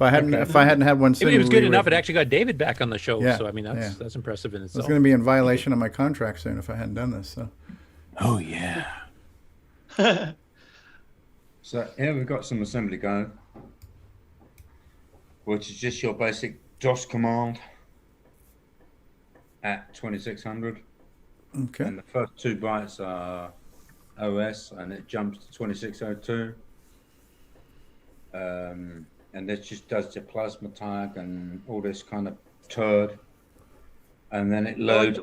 If I hadn't had one sooner,
It was good enough. It
rewritten.
actually got David back on the show.
Yeah,
So I mean,
yeah.
that's impressive in
I was
itself.
going to be in violation of my contract soon if I hadn't done this. So.
Oh yeah.
So here we've got some assembly code, which is just your basic DOS command at 2600.
Okay.
And the first 2 bytes are OS, and it jumps to 2602. And this just does the plasma tag and all this kind of turd. And then it loads.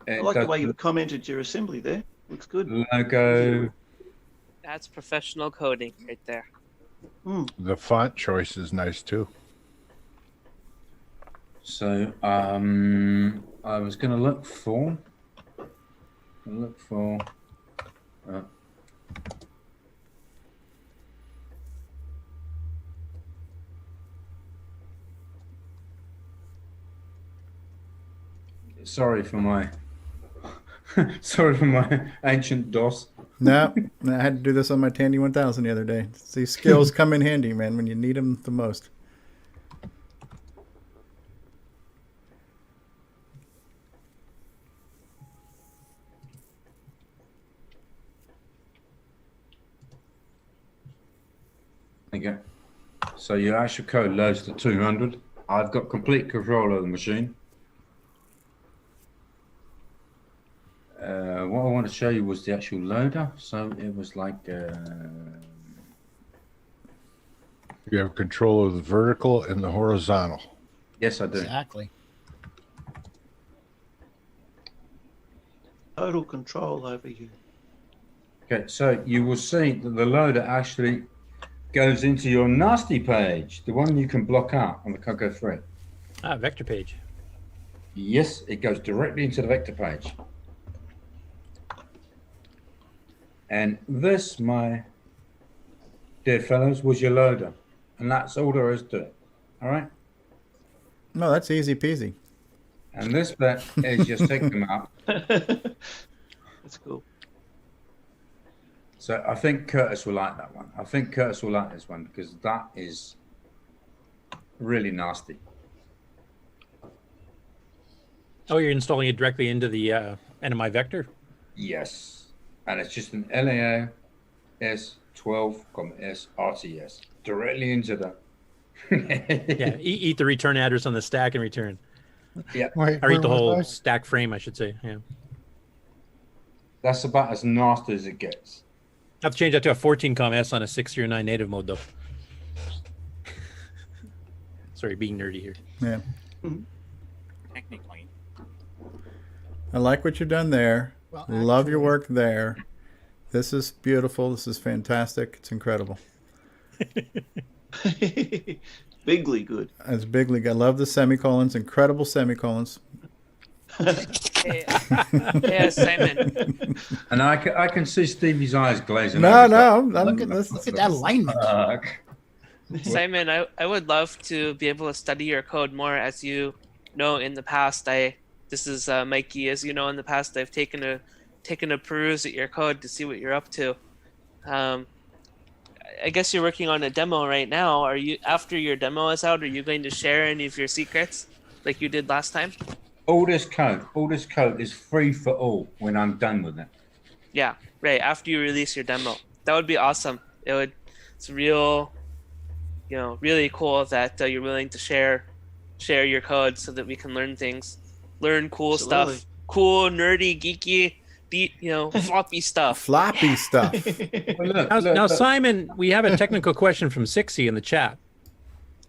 I like the way you've commented your assembly there. Looks good.
Logo.
That's professional coding right there.
The font choice is nice too.
So I was going to look for. Sorry for my ancient DOS.
No, I had to do this on my Tandy 1000 the other day. These skills come in handy, man, when you need them the most.
Okay. So your actual code loads to 200. I've got complete control of the machine. What I want to show you was the actual loader. So it was like...
You have control of the vertical and the horizontal.
Yes, I do.
Exactly.
Total control over you.
Okay, so you will see that the loader actually goes into your nasty page, the one you can block out on the CoCo 3.
Vector page.
Yes, it goes directly into the vector page. And this, my dear fellows, was your loader. And that's all there is to it. All right?
No, that's easy peasy.
And this bit is just take them out.
That's cool.
So I think Curtis will like that one. I think Curtis will like this one because that is really nasty.
Oh, you're installing it directly into the NMI vector?
Yes. And it's just an LAO S12, S RTS directly into the.
Yeah, eat the return address on the stack and return.
Yeah.
Wait,
Or eat the
where
whole
was I?
stack frame, I should say. Yeah.
That's about as nasty as it gets.
I have to change that to a 14.com/S on a 609 native mode, though. Sorry, being nerdy here.
Yeah.
Technically.
I like what you've done there.
Well,
Love your work there. This is beautiful. This is fantastic. It's incredible.
Bigly good.
It's bigly good. I love the semicolons. Incredible semicolons.
Yeah, Simon.
And I can see Stevie's eyes glazing.
No,
over.
no.
Look at that alignment.
Simon, I would love to be able to study your code more. As you know, in the past, this is Mikey. As you know, in the past, I've taken a peruse at your code to see what you're up to. I guess you're working on a demo right now. Are you, after your demo is out, are you going to share any of your secrets like you did last time?
All this code is free for all when I'm done with it.
Yeah, right. After you release your demo, that would be awesome. It's real, really cool that you're willing to share your code so that we can learn things, learn cool
Absolutely.
stuff, cool, nerdy, geeky, floppy stuff.
Floppy stuff.
Now, Simon, we have a technical question from Sixy in the chat.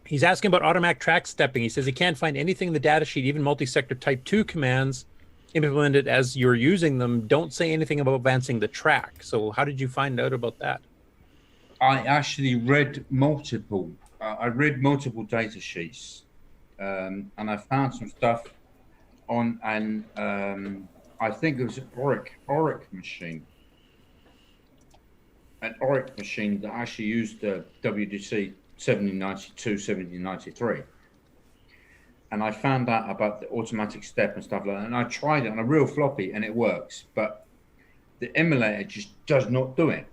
He's asking about automatic track stepping. He says he can't find anything in the datasheet, even multi-sector type 2 commands implemented as you're using them don't say anything about advancing the track. So how did you find out about that?
I actually read multiple. I read multiple data sheets, and I found some stuff on an I think it was an Oric machine. An Oric machine that actually used the WDC 7092, 7093. And I found out about the automatic step and stuff like that. And I tried it on a real floppy and it works, but the emulator just does not do it.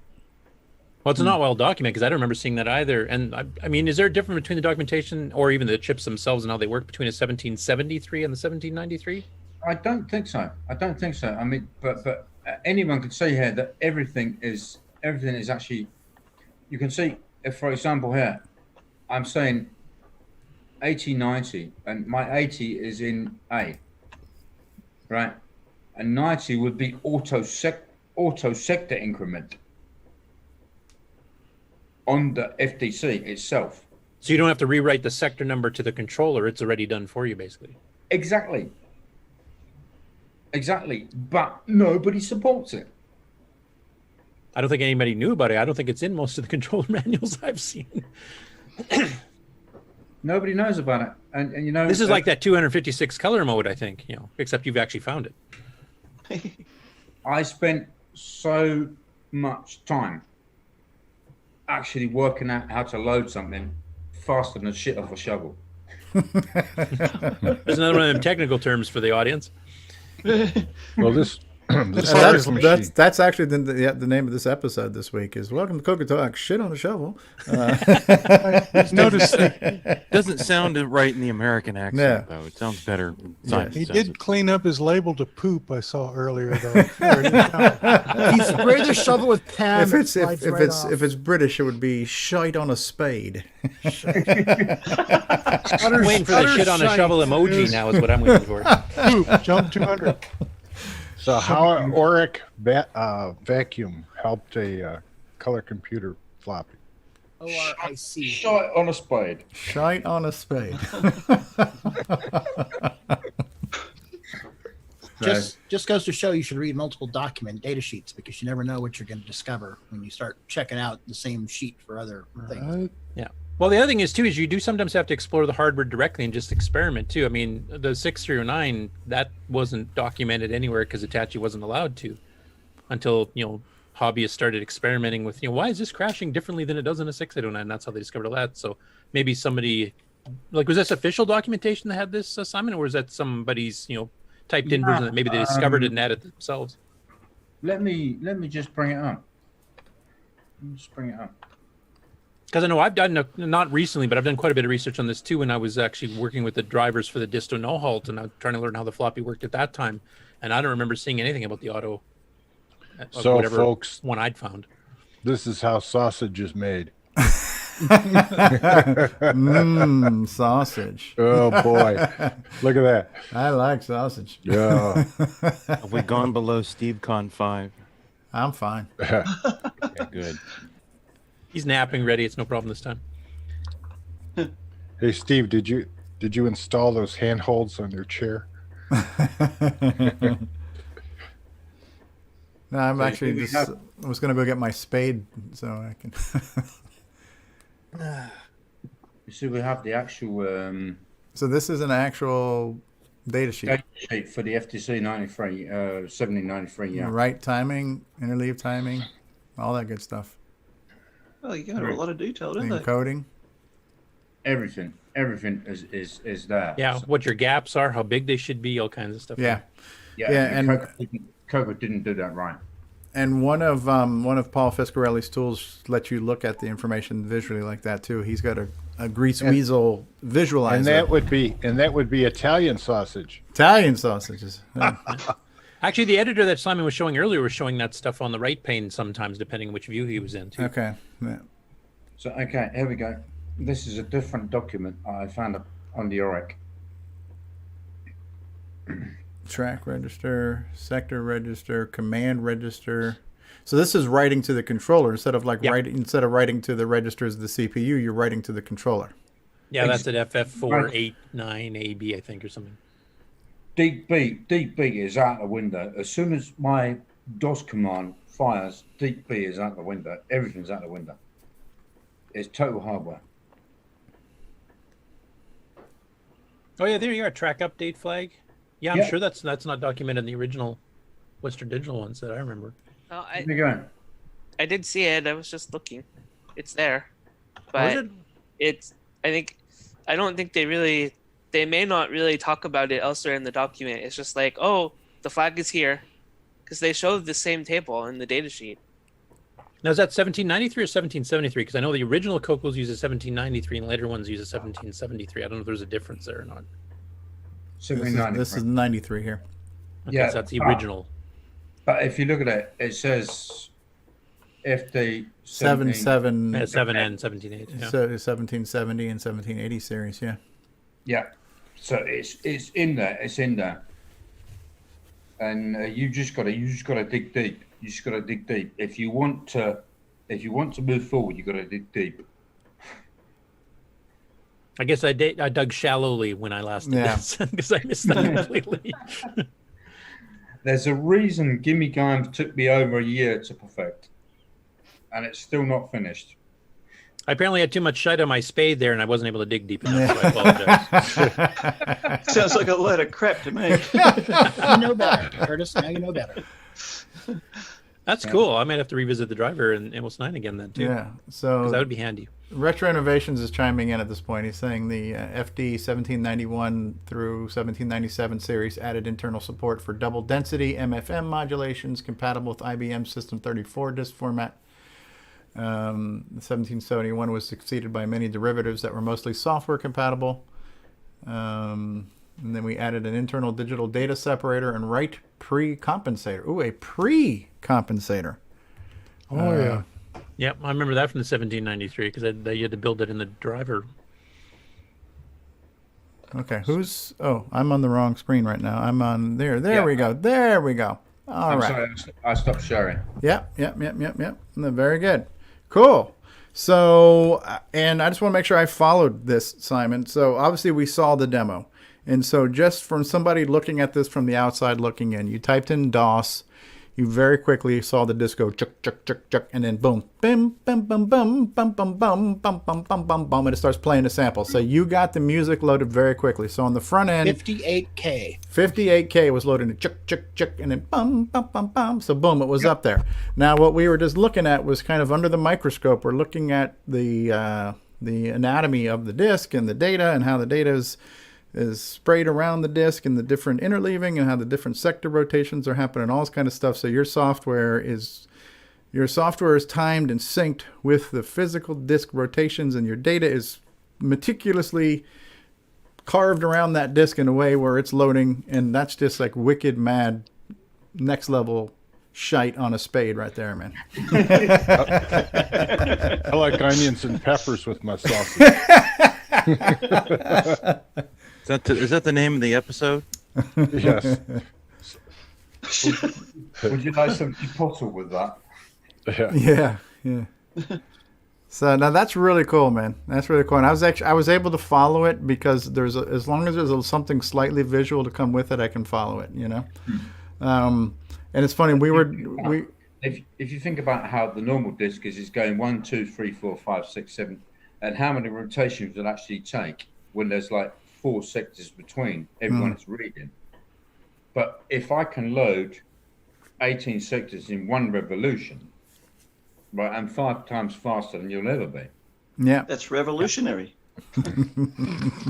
Well, it's not well documented because I don't remember seeing that either. And I mean, is there a difference between the documentation or even the chips themselves and how they work between a 1773 and the 1793?
I don't think so. I don't think so. I mean, but anyone can see here that everything is actually. You can see, if for example here, I'm saying 8090, and my 80 is in A, right? And 90 would be auto sector increment on the FDC itself.
So you don't have to rewrite the sector number to the controller. It's already done for you, basically.
Exactly. But nobody supports it.
I don't think anybody knew about it. I don't think it's in most of the controller manuals I've seen.
Nobody knows about it. And you know,
this is like that 256 color mode, I think, you know, except you've actually found it.
I spent so much time actually working out how to load something faster than shit off a shovel.
There's another one of them technical terms for the audience.
Well,
that's actually the name of this episode this week is Welcome to CoCoTALK, shit on a shovel.
Notice it doesn't sound right in the American accent, though. It sounds better.
He did clean up his label to poop, I saw earlier, though.
He sprayed the shovel with Pam.
If it's British, it would be shite on a spade.
I'm waiting for the shit on a shovel emoji now is what I'm waiting for.
Poop, jump 200.
So how an Oric vacuum helped a color computer floppy?
ORIC.
Shite on a spade.
Shite on a spade.
Just goes to show you should read multiple document data sheets because you never know what you're going to discover when you start checking out the same sheet for other things.
Yeah. Well, the other thing is too is you do sometimes have to explore the hardware directly and just experiment too. I mean, the 6309 that wasn't documented anywhere because Hitachi wasn't allowed to until hobbyists started experimenting with why is this crashing differently than it does in a 6809? That's how they discovered all that. So maybe somebody was this official documentation that had this, Simon, or was that somebody's typed in version that maybe they discovered it and added themselves?
Let me just bring it up.
Because I know I've done, not recently, but I've done quite a bit of research on this too when I was actually working with the drivers for the disto no halt, and I was trying to learn how the floppy worked at that time. And I don't remember seeing anything about the auto.
So,
whatever
folks,
one I'd found.
This is how sausage is made.
Sausage.
Oh, boy. Look at that.
I like sausage.
Yeah.
Have we gone below SteveCon 5?
I'm fine.
Okay, good.
He's napping ready. It's no problem this time.
Hey, Steve, did you install those handholds on your chair?
No, I'm actually just. I was going to go get my spade so I can.
You see, we have the actual.
So this is an actual data sheet.
Data sheet for the FTC 93, 1793. Yeah.
Right timing, interleave timing, all that good stuff.
Well, you go into a lot of detail, don't they?
Encoding.
Everything is there.
Yeah,
So,
what your gaps are, how big they should be, all kinds of stuff.
Yeah.
and CoCo didn't do that right.
And one of Paul Fiscarelli's tools lets you look at the information visually like that too. He's got a grease weasel visualizer.
And that would be Italian sausage.
Italian sausages. Yeah.
Actually, the editor that Simon was showing earlier was showing that stuff on the right pane sometimes, depending on which view he was in. Too.
Okay. Yeah.
So okay, here we go. This is a different document I found on the OREC.
Track register, sector register, command register. So this is writing to the controller instead of writing to the registers of the CPU. You're writing to the controller.
Yeah, that's at FF489AB, I think, or something.
Deep B is out the window. As soon as my DOS command fires, Deep B is out the window. Everything's out the window. It's total hardware.
Oh yeah, there you are. Track update flag. Yeah, I'm sure that's not documented in the original Western Digital ones that I remember.
Oh,
There you go.
I did see it. I was just looking. It's there, but I don't think they may not really talk about it elsewhere in the document. It's just like, oh, the flag is here, because they showed the same table in the datasheet.
Now, is that 1793 or 1773? Because I know the original CoCos uses 1793 and later ones use 1773. I don't know if there's a difference there or not.
This is 93 here.
Okay,
Yeah,
so that's the original.
But if you look at it, it says FD
7 7
Yeah, 7 and 1780. Yeah.
So 1770 and 1780 series, yeah.
Yeah, so it's in there. It's in there, and you just gotta dig deep. You just gotta dig deep if you want to move forward. You gotta dig deep.
I guess I dug shallowly when I last did this because I missed that completely.
There's a reason Gimme Gime took me over a year to perfect, and it's still not finished.
I apparently had too much shite on my spade there, and I wasn't able to dig deep enough. So I apologize.
Sounds like a load of crap to me.
You know better, Curtis. Now you know better.
That's cool. I might have to revisit the driver in Amos 9 again then, too.
Yeah, so
that would be handy.
Retro Innovations is chiming in at this point. He's saying the FD 1791 through 1797 series added internal support for double density MFM modulations compatible with IBM System 34 disk format. The 1771 was succeeded by many derivatives that were mostly software compatible. And then we added an internal digital data separator and write pre-compensator. Ooh, a pre-compensator.
Oh, yeah.
Yep, I remember that from the 1793 because you had to build it in the driver.
Okay, I'm on the wrong screen right now. I'm on there. There we go. There we go. All right.
Sorry, I stopped sharing.
Yep. Very good. Cool. So, and I just want to make sure I followed this, Simon. So obviously we saw the demo. And so just from somebody looking at this from the outside looking in, you typed in DOS, you very quickly saw the disc go chuck, chuck, chuck, chuck, and then boom, bim, bim, bum, bum, bum, bum, bum, bum, bum, bum, bum, bum, and it starts playing a sample. So you got the music loaded very quickly. So on the front end, 58K was loaded in chuck, chuck, chuck, and then bum, bum, bum, bum. So boom, it was up there. Now what we were just looking at was kind of under the microscope. We're looking at the anatomy of the disc and the data and how the data is sprayed around the disk and the different interleaving and how the different sector rotations are happening, all this kind of stuff. So your software is timed and synced with the physical disk rotations, and your data is meticulously carved around that disk in a way where it's loading, and that's just like wicked mad next level shite on a spade right there, man.
I like onions and peppers with my sausage.
Is that the name of the episode?
Yes.
Would you like some chipotle with that?
Yeah. So now that's really cool, man. That's really cool. And I was able to follow it because as long as there's something slightly visual to come with it, I can follow it. You know. And it's funny.
If you think about how the normal disc is going 1, 2, 3, 4, 5, 6, 7, and how many rotations it'll actually take when there's like 4 sectors between everyone it's reading. But if I can load 18 sectors in one revolution, right, I'm 5 times faster than you'll ever be.
Yeah,
that's revolutionary.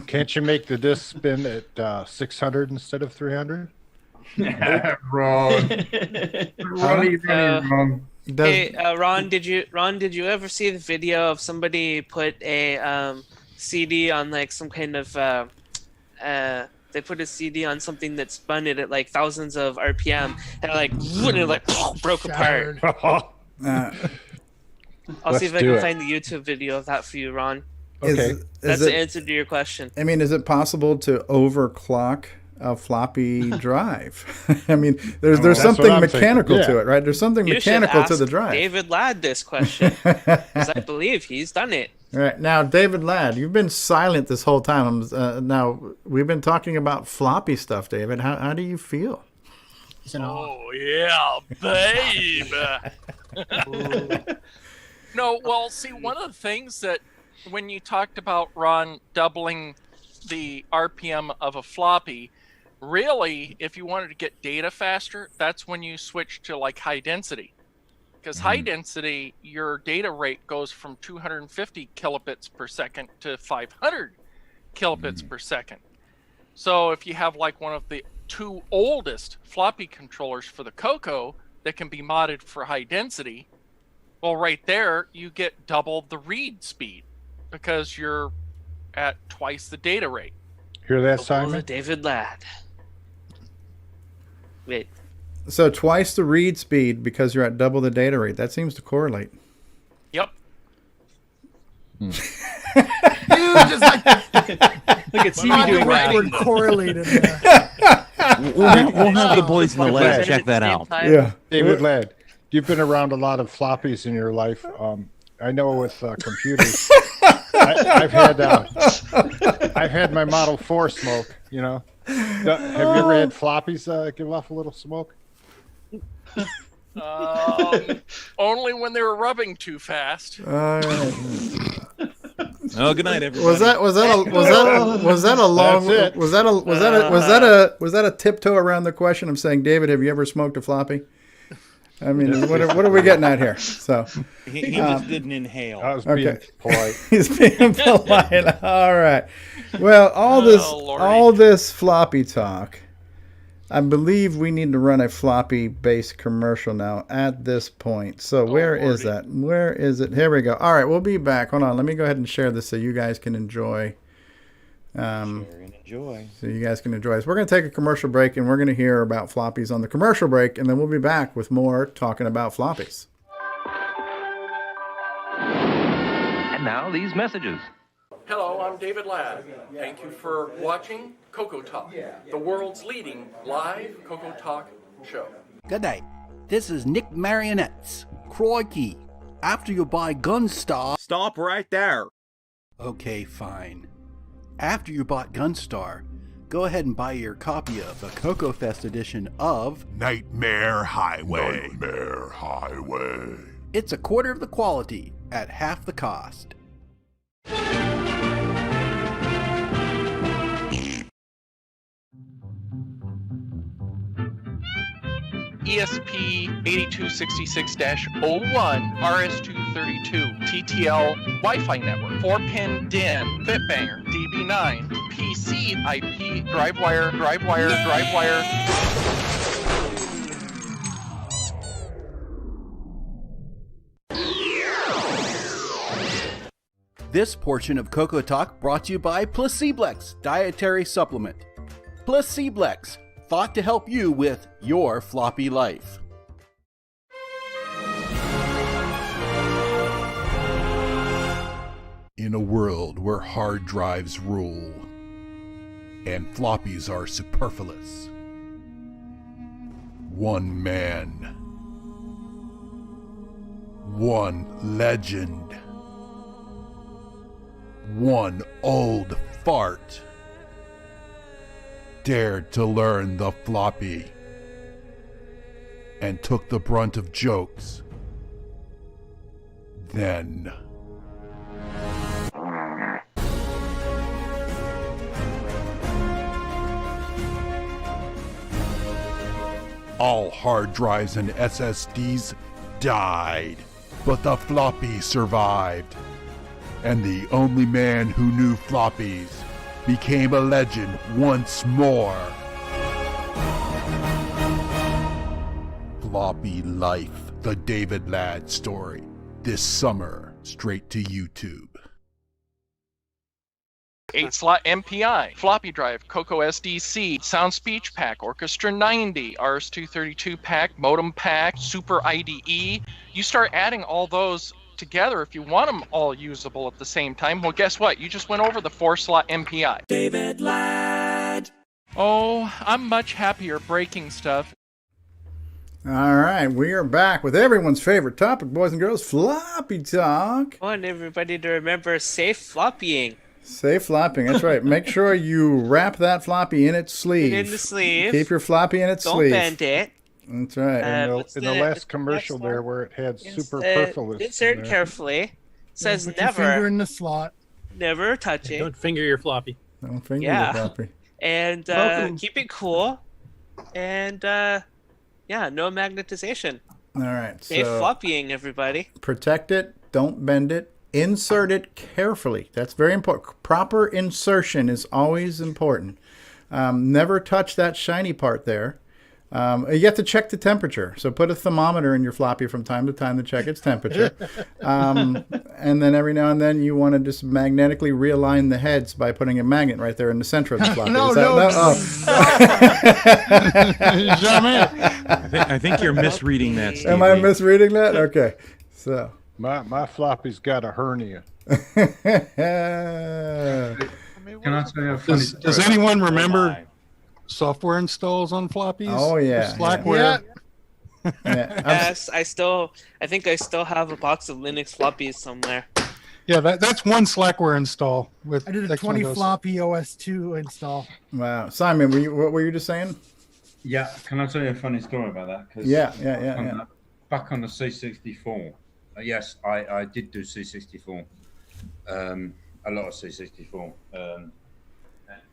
Can't you make the disc spin at 600 instead of 300?
Ron.
Hey, Ron, did you ever see the video of somebody put a CD on like some kind of they put a CD on something that spun it at like thousands of RPM and it broke apart. I'll see if I can find the YouTube video of that for you, Ron.
Okay,
that's the answer to your question.
I mean, is it possible to overclock a floppy drive? I mean, there's something mechanical to it, right? There's something mechanical to the drive.
David Ladd this question, because I believe he's done it.
All right, now David Ladd, you've been silent this whole time. Now we've been talking about floppy stuff, David. How do you feel?
Oh yeah, babe. No, well, see, one of the things that when you talked about, Ron, doubling the RPM of a floppy, really, if you wanted to get data faster, that's when you switch to like high density. Because high density, your data rate goes from 250 kilobits per second to 500 kilobits per second. So if you have like one of the 2 oldest floppy controllers for the CoCo that can be modded for high density, Well, right there, you get double the read speed because you're at twice the data rate.
Hear that,
Oh,
Simon?
the David Ladd. Wait.
So twice the read speed because you're at double the data rate. That seems to correlate.
Yep.
Just like
Look at Stevie doing
word
that.
correlated there.
We'll have the boys in the lab check that out.
Yeah.
David Ladd, you've been around a lot of floppies in your life. I know with computers, I've had my Model 4 smoke. You know, have you ever had floppies give off a little smoke?
Only when they were rubbing too fast.
All right.
Oh, good night, everybody.
Was that a long?
That's it.
Was that a tiptoe around the question of saying, David, have you ever smoked a floppy? I mean, what are we getting at here? So
He just didn't inhale.
I was being polite.
He's being polite. All right. Well, all this floppy talk. I believe we need to run a floppy-based commercial now at this point. So where is that? Where is it? Here we go. All right, we'll be back. Hold on. Let me go ahead and share this so you guys can enjoy.
Share and enjoy.
So you guys can enjoy this. We're going to take a commercial break, and we're going to hear about floppies on the commercial break, and then we'll be back with more talking about floppies.
And now these messages.
Hello, I'm David Ladd. Thank you for watching CoCoTALK, the world's leading live CoCoTALK show.
Good day. This is Nick Marionettes. Crikey. After you buy Gunstar...
Stop right there.
Okay, fine. After you bought Gunstar, go ahead and buy your copy of the Coco Fest edition of
Nightmare Highway. Nightmare Highway.
It's a quarter of the quality at half the cost.
ESP 8266-01 RS232 TTL Wi-Fi network, 4-pin DIN, Bitbanger, DB9, PC IP, DriveWire.
This portion of CoCoTALK brought to you by Placeblex Dietary Supplement. Placeblex, thought to help you with your floppy life.
In a world where hard drives rule and floppies are superfluous, one man, one legend, one old fart dared to learn the floppy and took the brunt of jokes. Then all hard drives and SSDs died, but the floppy survived. And the only man who knew floppies became a legend once more. Floppy Life, the David Ladd story. This summer, straight to YouTube.
8-slot MPI, floppy drive, CoCo SDC, Sound Speech Pack, Orchestra 90, RS232 pack, modem pack, Super IDE. You start adding all those together if you want them all usable at the same time. Well, guess what? You just went over the 4-slot MPI.
David Ladd.
Oh, I'm much happier breaking stuff.
All right, we are back with everyone's favorite topic, boys and girls, floppy talk.
I want everybody to remember safe floppying.
Safe flopping, that's right. Make sure you wrap that floppy in its sleeve.
In the sleeve.
Keep your floppy in its
Don't
sleeve.
bend it.
That's right.
In the last commercial there where it had superfluous.
Insert carefully. It says
Put
never.
your finger in the slot.
Never touching.
Don't finger your floppy.
Don't finger
Yeah.
your floppy.
And keep it cool. And no magnetization.
All right.
Safe
so
floppying, everybody.
protect it. Don't bend it. Insert it carefully. That's very important. Proper insertion is always important. Never touch that shiny part there. You have to check the temperature. So put a thermometer in your floppy from time to time to check its temperature. And then every now and then you want to just magnetically realign the heads by putting a magnet right there in the center of the floppy.
I think you're misreading that, Steve.
Am I misreading that? Okay. So
my floppy's got a hernia.
Can I tell you a funny story?
Does anyone remember software installs on floppies?
Oh yeah,
Slackware.
Yes, I think I still have a box of Linux floppies somewhere.
Yeah, that's one Slackware install.
I did a 20 floppy OS2 install.
Wow, Simon, what were you just saying?
Yeah, can I tell you a funny story about that? 'Cause
Yeah.
Back on the C64, yes, I did do C64. A lot of C64.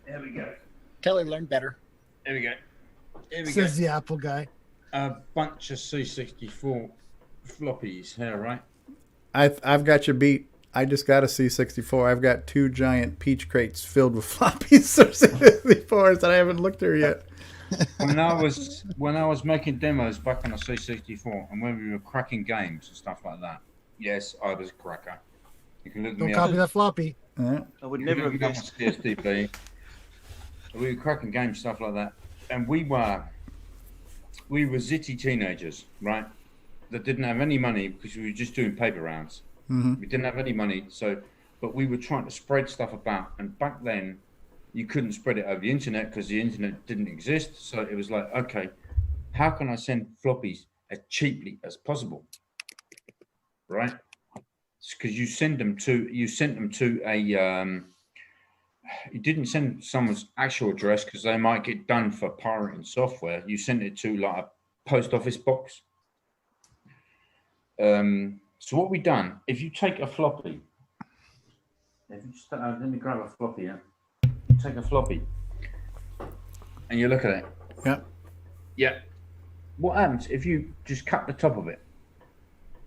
Here we go.
Kelly learned better.
Here we go.
Says the Apple guy.
A bunch of C64 floppies here, right?
I've got you beat. I just got a C64. I've got 2 giant peach crates filled with floppies or C64s that I haven't looked through yet.
When I was making demos back on the C64, and when we were cracking games and stuff like that, yes, I was a cracker. You can look
Don't
me
copy
up.
that floppy.
I would never have
got
guessed.
CSDB. We were cracking games, stuff like that, and we were zitty teenagers, right? That didn't have any money because we were just doing paper rounds.
Mm-hmm.
We didn't have any money, but we were trying to spread stuff about. And back then, you couldn't spread it over the internet because the internet didn't exist. So it was like, okay, how can I send floppies as cheaply as possible, right? Because you sent them to a you didn't send someone's actual address because they might get done for pirating software. You sent it to like a post office box. So what we done, if you take a floppy, let me grab a floppy. Yeah, you take a floppy and you look at it.
Yeah.
Yeah. What happens if you just cut the top of it?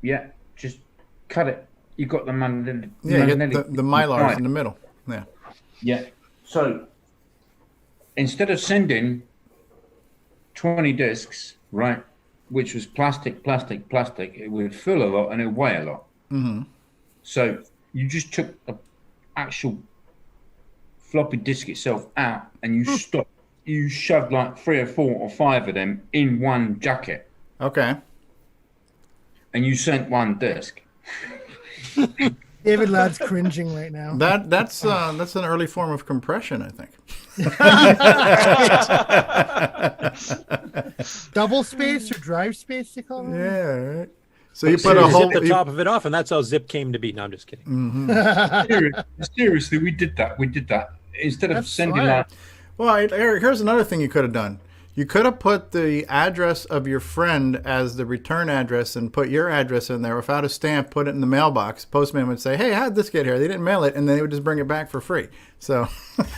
Yeah, just cut it. You got the magnetic.
Yeah, you get the mylars in the middle. Yeah.
Yeah. So instead of sending 20 discs, right, which was plastic, it would fill a lot and it would weigh a lot.
Mm-hmm.
So you just took the actual floppy disk itself out and you stopped. You shoved like 3 or 4 or 5 of them in one jacket.
Okay.
And you sent one disc.
David Ladd's cringing right now.
That's an early form of compression, I think.
Double space or drive space, they call it?
Yeah, right. So you put a whole
zip the top of it off, and that's how zip came to be. No, I'm just kidding.
Mm-hmm.
Seriously, we did that. Instead of sending
smart. Well, Eric, here's another thing you could have done. You could have put the address of your friend as the return address and put your address in there without a stamp, put it in the mailbox. Postman would say, hey, how'd this get here? They didn't mail it, and then they would just bring it back for free. So,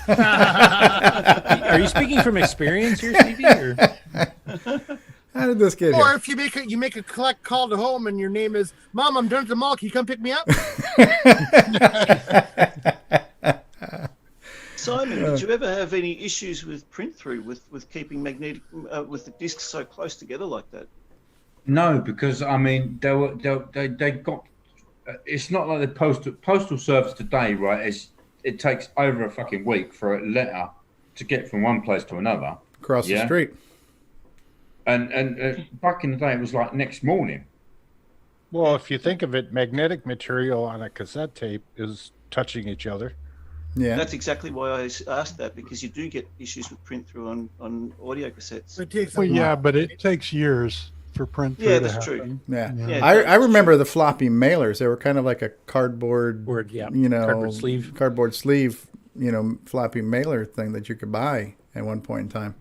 are you speaking from experience here, Stevie? Or?
How did this get here?
Or if you make a collect call to home and your name is, Mom, I'm done at the mall. Can you come pick me up?
Simon, did you ever have any issues with print through with keeping magnetic with the discs so close together like that?
No, because I mean they got. It's not like the postal service today, right? It takes over a fucking week for a letter to get from one place to another.
Across the street.
And back in the day, it was like next morning.
Well, if you think of it, magnetic material on a cassette tape is touching each other.
Yeah,
that's exactly why I asked that, because you do get issues with print through on audio cassettes.
It takes
but it takes years for print through.
Yeah,
to
that's
happen.
true.
Yeah,
Yeah,
I remember the floppy mailers. They were kind of like a cardboard, cardboard sleeve, floppy mailer thing that you could buy at one point in time.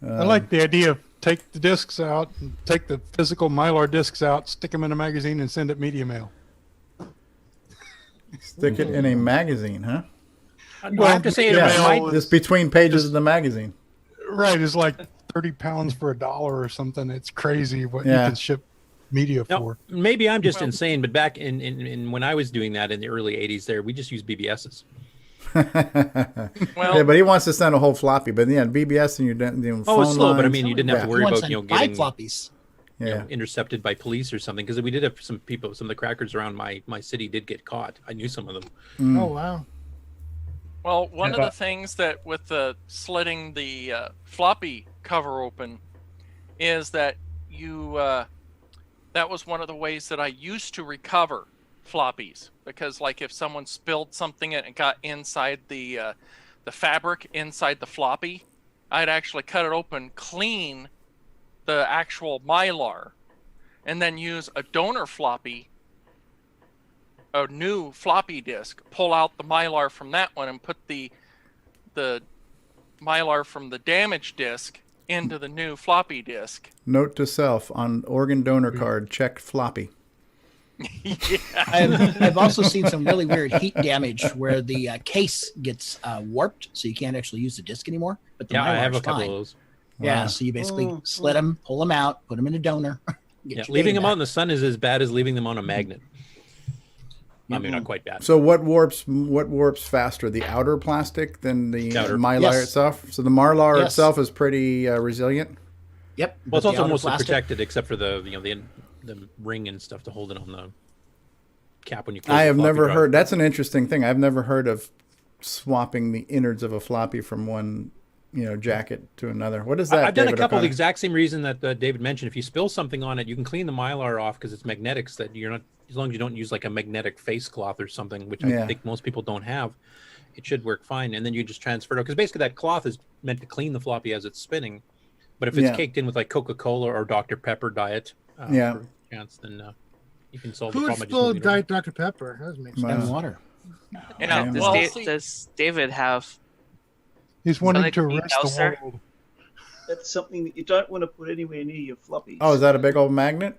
I like the idea of take the discs out, and take the physical Mylar discs out, stick them in a magazine, and send it media mail.
Stick it in a magazine, huh?
Well, I have to say,
just between pages of the magazine.
Right, it's like 30 pounds for $1 or something. It's crazy what you can ship media for.
Maybe I'm just insane, but back in when I was doing that in the early 80s, we just used BBSs.
Yeah, but he wants to send a whole floppy. But yeah, BBS and you didn't.
Oh, it's slow, but I mean, you didn't have to worry about getting
floppies.
Intercepted by police or something, because we did have some people, some of the crackers around my city did get caught. I knew some of them.
Oh wow.
Well, one of the things that with the slitting the floppy cover open is that you that was one of the ways that I used to recover floppies, because like if someone spilled something and it got inside the fabric inside the floppy, I'd actually cut it open, clean the actual mylar, and then use a donor floppy, a new floppy disk, pull out the mylar from that one and put the mylar from the damaged disk into the new floppy disk.
Note to self: on organ donor card, check floppy.
I've also seen some really weird heat damage where the case gets warped, so you can't actually use the disc anymore. But the
I have a
Mylar's
couple
fine.
of those.
Yeah, so you basically slit them, pull them out, put them in a donor.
Leaving them out in the sun is as bad as leaving them on a magnet. I mean, not quite bad.
So what warps faster, the outer plastic than the mylar itself? So the mylar itself is pretty resilient.
Yep.
Well, it's also mostly protected, except for the the ring and stuff to hold it on the cap when you.
I have never heard. That's an interesting thing. I've never heard of swapping the innards of a floppy from one jacket to another. What is that?
I've done a couple. The exact same reason that David mentioned. If you spill something on it, you can clean the mylar off because it's magnetics. That you're not, as long as you don't use like a magnetic face cloth or something, which I think most people don't have, it should work fine. And then you just transfer it because basically that cloth is meant to clean the floppy as it's spinning. But if it's caked in with like Coca-Cola or Dr. Pepper diet, for chance, then you can solve the
Who would
Oh,
spill
problem.
Diet Dr. Pepper? That makes sense.
And water.
Does David have?
He's wanting to arrest the world.
That's something that you don't want to put anywhere near your floppies.
Oh, is that a big old magnet?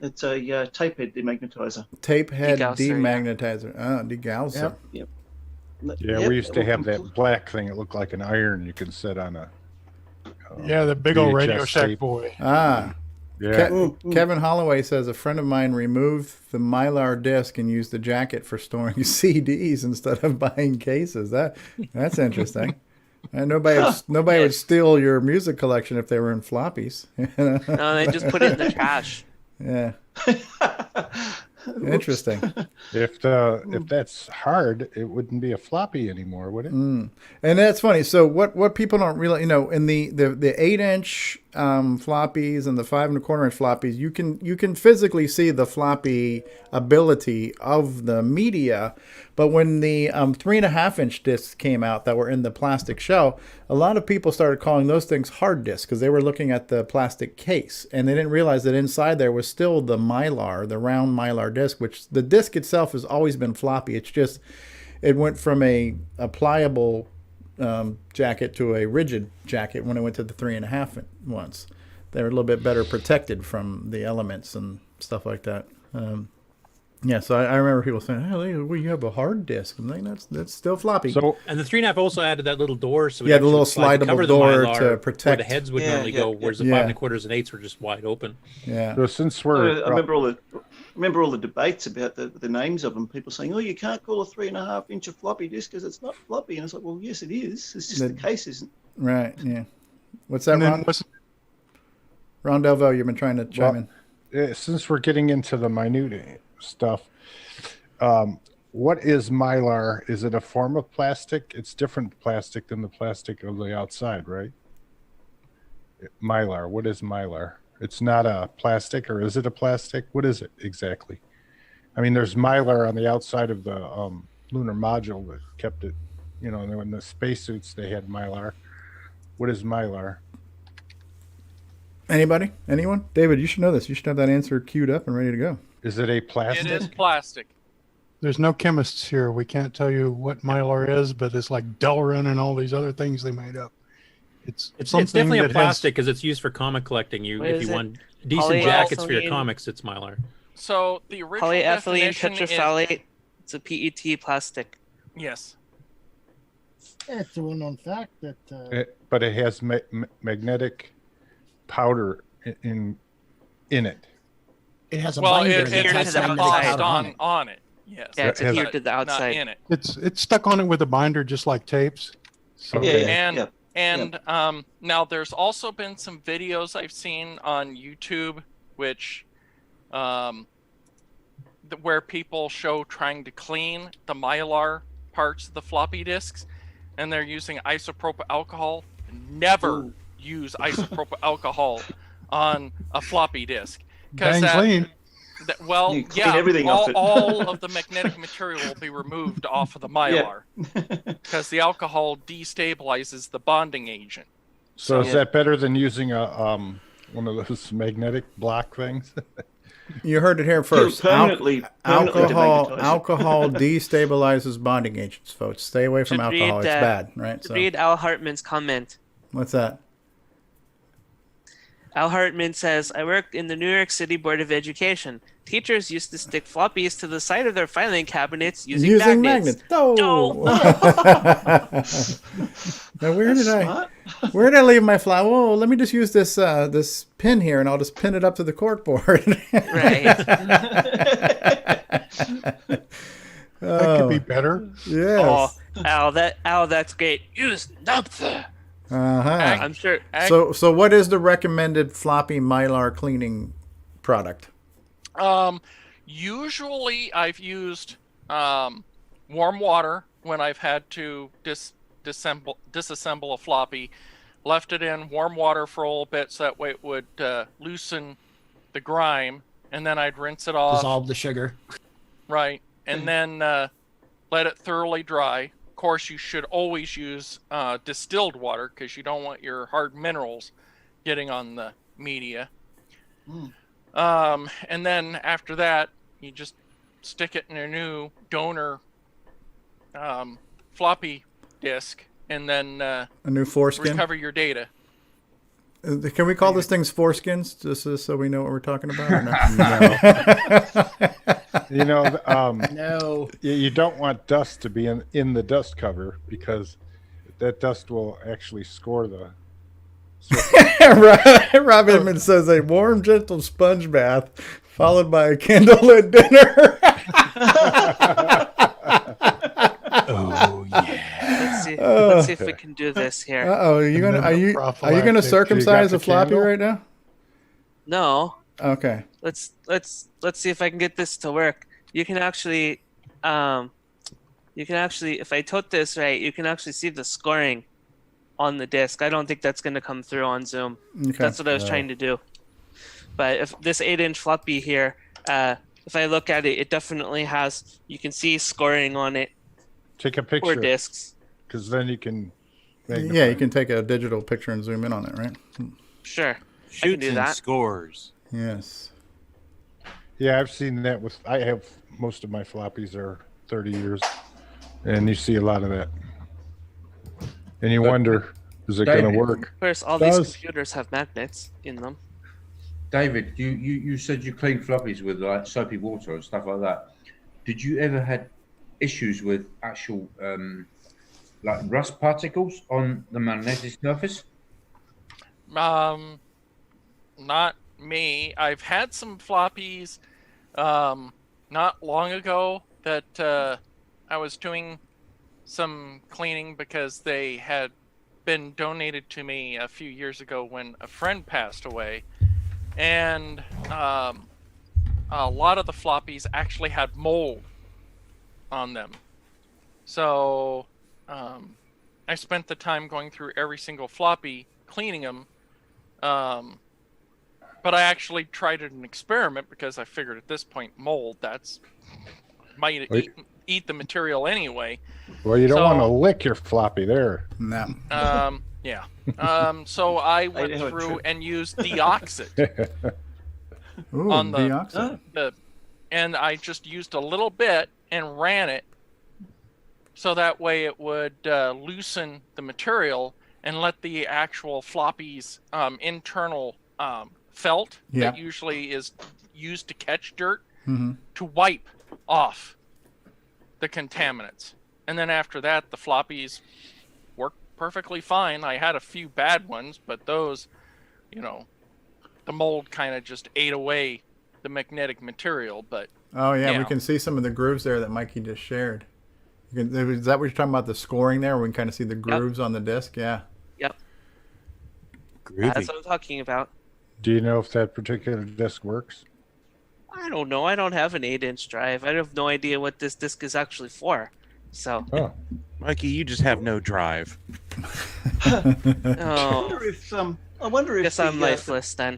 It's a tape head demagnetizer.
Tape head
Degausser,
demagnetizer. Oh, degausser.
Yep.
Yeah, we used to have that black thing. It looked like an iron you could set on a.
Yeah, the big old
VHS
Radio Shack
tape.
boy.
Ah.
Yeah.
Kevin Holloway says a friend of mine removed the mylar disc and used the jacket for storing CDs instead of buying cases. That's interesting. And nobody would steal your music collection if they were in floppies.
No, they just put it in the trash.
Yeah. Interesting.
If that's hard, it wouldn't be a floppy anymore, would it?
And that's funny. So what people don't realize, in the 8-inch floppies and the 5 1/4-inch floppies, you can physically see the floppy ability of the media. But when the 3 1/2-inch discs came out that were in the plastic shell, a lot of people started calling those things hard discs because they were looking at the plastic case and they didn't realize that inside there was still the mylar, the round mylar disc, which the disc itself has always been floppy. It's just it went from a pliable jacket to a rigid jacket when it went to the 3 1/2 ones. They were a little bit better protected from the elements and stuff like that. So I remember people saying, "Hey, well, you have a hard disk." I'm like, that's still floppy.
So, and the 3 1/2 also added that little door, so
the little slidable door to protect
where the heads would normally go, whereas the 5 1/4s and 8s were just wide open.
Yeah.
So since we're,
I remember all the debates about the names of them. People saying, "Oh, you can't call a 3 1/2-inch a floppy disk because it's not floppy," and it's like, "Well, yes, it is. It's just the case isn't."
Right. Yeah. What's that, Ron? Ron Delvaux, you've been trying to chime in.
Since we're getting into the minute stuff, what is mylar? Is it a form of plastic? It's different plastic than the plastic of the outside, right? Mylar. What is mylar? It's not a plastic, or is it a plastic? What is it exactly? I mean, there's mylar on the outside of the lunar module that kept it, in the spacesuits they had mylar. What is mylar?
Anybody? Anyone? David, you should know this. You should have that answer queued up and ready to go.
Is it a plastic?
It is plastic.
There's no chemists here. We can't tell you what mylar is, but it's like Delrin and all these other things they made up. It's
definitely a plastic because it's used for comic collecting. If you want decent jackets for your comics, it's mylar.
So the original
Polyethylene
definition
tetraphthalate. It's a PET plastic.
Yes.
It's a well-known fact that.
But it has magnetic powder in it.
It has a
well,
binder
it
that
has
has
a
magnetic
bond
powder on it.
on it. Yes.
Yeah, it's
It has-
adhered to the outside.
Not in it.
It's stuck on it with a binder, just like tapes. So
And now there's also been some videos I've seen on YouTube, which where people show trying to clean the mylar parts of the floppy disks, and they're using isopropyl alcohol. Never use isopropyl alcohol on a floppy disk,
Dang clean.
Well,
You clean
yeah,
everything off it.
all of the magnetic material will be removed off of the mylar because the alcohol destabilizes the bonding agent.
So is that better than using a one of those magnetic block things?
You heard it here first.
permanently
alcohol
demagnetize it.
destabilizes bonding agents, folks. Stay away from alcohol. It's bad, right? So,
Read Al Hartman's comment.
what's that?
Al Hartman says, I worked in the New York City Board of Education. Teachers used to stick floppies to the side of their filing cabinets using magnets.
Oh. Now where did I leave my fly? Oh, let me just use this this pin here, and I'll just pin it up to the corkboard.
Right.
That could be better.
Yes.
Oh, Al, that's great. Use naphtha. I'm sure.
So what is the recommended floppy mylar cleaning product?
Usually I've used warm water when I've had to disassemble a floppy. Left it in warm water for a little bit so that way it would loosen the grime, and then I'd rinse it off.
Dissolve the sugar.
Right, and then let it thoroughly dry. Of course, you should always use distilled water because you don't want your hard minerals getting on the media. And then after that, you just stick it in a new donor floppy disk, and then
a new foreskin.
Recover your data.
Can we call this things foreskins, just so we know what we're talking about? Or
No.
No.
You don't want dust to be in the dust cover, because that dust will actually score the.
Rob Edmonds says a warm, gentle sponge bath followed by a candlelit dinner.
Oh yeah. Let's see if we can do this here.
Are you gonna circumcise a floppy right now?
No.
Okay.
Let's see if I can get this to work. You can actually if I tote this right, you can actually see the scoring on the disc. I don't think that's going to come through on Zoom.
Okay.
That's what I was trying to do. But if this 8-inch floppy here, if I look at it, it definitely has, you can see scoring on it.
Take a picture.
Or discs.
Because then you can.
Yeah, you can take a digital picture and zoom in on it, right?
Sure.
Shoots
I can do
and
that.
scores.
Yes.
Yeah, I've seen that with. I have most of my floppies are 30 years, and you see a lot of that. And you wonder, is it going to work?
Of course, all these computers have magnets in them.
David, you said you clean floppies with like soapy water and stuff like that. Did you ever had issues with actual like rust particles on the magnetic surface?
Not me. I've had some floppies not long ago that I was doing some cleaning because they had been donated to me a few years ago when a friend passed away, and a lot of the floppies actually had mold on them. So I spent the time going through every single floppy, cleaning them. But I actually tried an experiment because I figured at this point mold might eat the material anyway.
Well, you don't want to lick your floppy there.
No.
Yeah. So I went through and used deoxit on the and I just used a little bit and ran it so that way it would loosen the material and let the actual floppy's internal felt that usually is used to catch dirt to wipe off the contaminants. And then after that, the floppies worked perfectly fine. I had a few bad ones, but those, the mold kind of just ate away the magnetic material. But
Oh yeah, we
Yeah.
can see some of the grooves there that Mikey just shared. Is that what you're talking about? The scoring there, where we can kind of see the grooves on the disc. Yeah.
Yep.
Groovy.
That's what I'm talking about.
Do you know if that particular disc works?
I don't know. I don't have an 8-inch drive. I have no idea what this disc is actually for. So.
Oh.
Mikey, you just have no drive.
Oh.
I wonder if
Guess I'm lifeless then.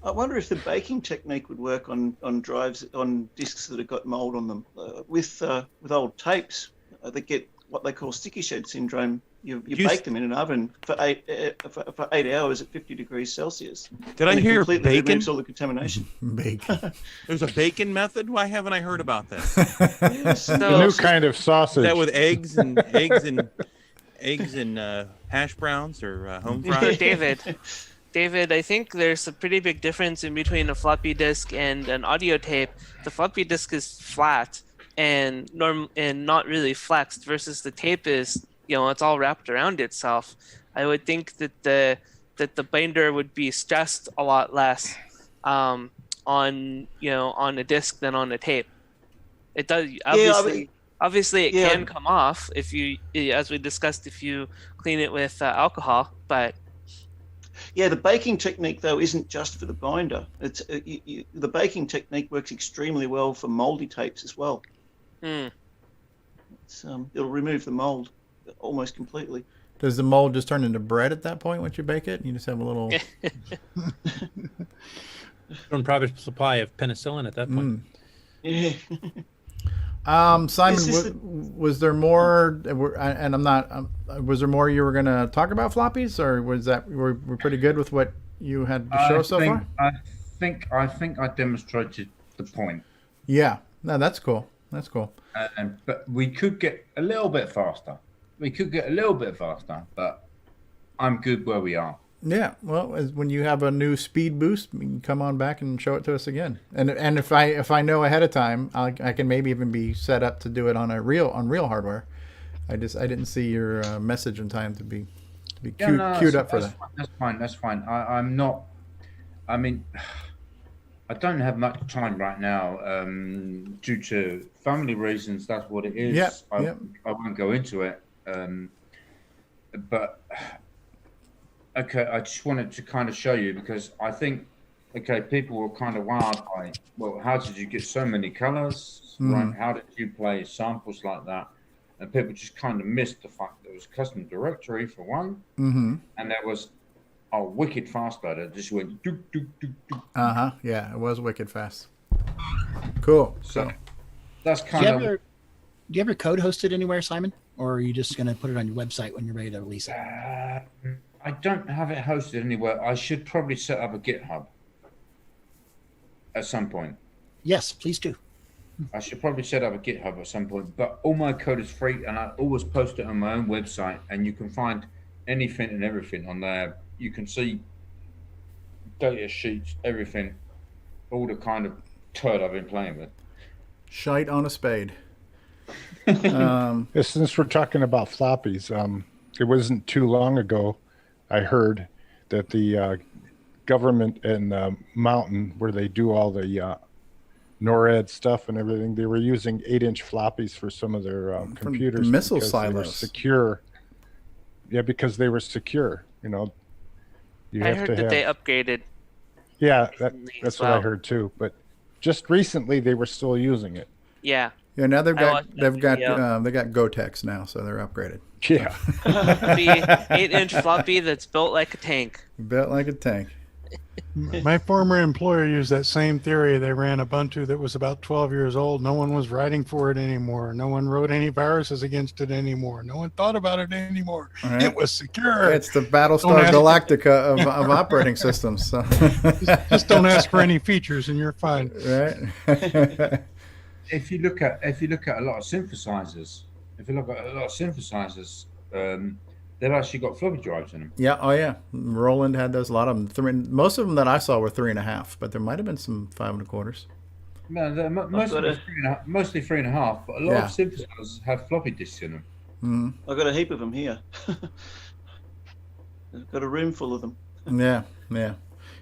I wonder if the baking technique would work on drives, on discs that have got mold on them. With old tapes that get what they call sticky shed syndrome. You bake them in an oven for 8 hours at 50 degrees Celsius.
Did I hear
completely
bacon?
removes all the contamination.
Bacon.
There's a bacon method. Why haven't I heard about that?
A new kind of sausage.
Is that with eggs and hash browns or home fries?
David, I think there's a pretty big difference in between a floppy disk and an audio tape. The floppy disk is flat and not really flexed, versus the tape is, it's all wrapped around itself. I would think that the binder would be stressed a lot less on a disc than on a tape. It does obviously it can come off if you, as we discussed, if you clean it with alcohol, but.
Yeah, the baking technique though isn't just for the binder. It's the baking technique works extremely well for moldy tapes as well. It'll remove the mold almost completely.
Does the mold just turn into bread at that point once you bake it? You just have a little.
From proper supply of penicillin at that point.
Yeah.
Simon, was there more? And I'm not. Was there more you were going to talk about floppies, or was that we're pretty good with what you had to show so far?
I think I demonstrated the point.
Yeah. No, that's cool. That's cool.
But we could get a little bit faster. But I'm good where we are.
Yeah, well, when you have a new speed boost, you can come on back and show it to us again. And if I know ahead of time, I can maybe even be set up to do it on real hardware. I didn't see your message in time to be queued up for that.
That's fine. I'm not. I mean, I don't have much time right now due to family reasons. That's what it is.
Yeah.
I won't go into it. But. Okay, I just wanted to kind of show you because I think, people were kind of wild by, well, how did you get so many colors? Right? How did you play samples like that? And people just kind of missed the fact there was a custom directory for one, and there was a wicked fast that just went dook, dook, dook, dook.
Yeah, it was wicked fast. Cool. So
that's kind of.
Do you ever code host it anywhere, Simon? Or are you just going to put it on your website when you're ready to release it?
I don't have it hosted anywhere. I should probably set up a GitHub at some point.
Yes, please do.
I should probably set up a GitHub at some point, but all my code is free and I always post it on my own website, and you can find anything and everything on there. You can see data sheets, everything, all the kind of turd I've been playing with.
Shite on a spade.
Since we're talking about floppies, it wasn't too long ago I heard that the government in the mountain where they do all the NORAD stuff and everything, they were using 8-inch floppies for some of their computers.
Missile
because
silos.
They were secure. Yeah, because they were secure. You
I heard that they upgraded.
Yeah, that's what I heard too. But just recently, they were still using it.
Yeah.
Yeah, now they got GoTex now, so they're upgraded.
Yeah.
8-inch floppy that's built like a tank.
Built like a tank.
My former employer used that same theory. They ran Ubuntu that was about 12 years old. No one was writing for it anymore. No one wrote any viruses against it anymore. No one thought about it anymore.
Right.
It was secure.
It's the Battlestar Galactica of operating systems. So.
just don't ask for any features and you're fine.
Right.
If you look at a lot of synthesizers, they've actually got floppy drives in them.
Yeah. Oh, yeah. Roland had those. A lot of them. Most of them that I saw were 3.5, but there might have been some 5 1/4.
No, they're mostly 3.5, but a lot of synthesizers have floppy disks in them.
Mm-hmm.
I've got a heap of them here. I've got a room full of them.
Yeah.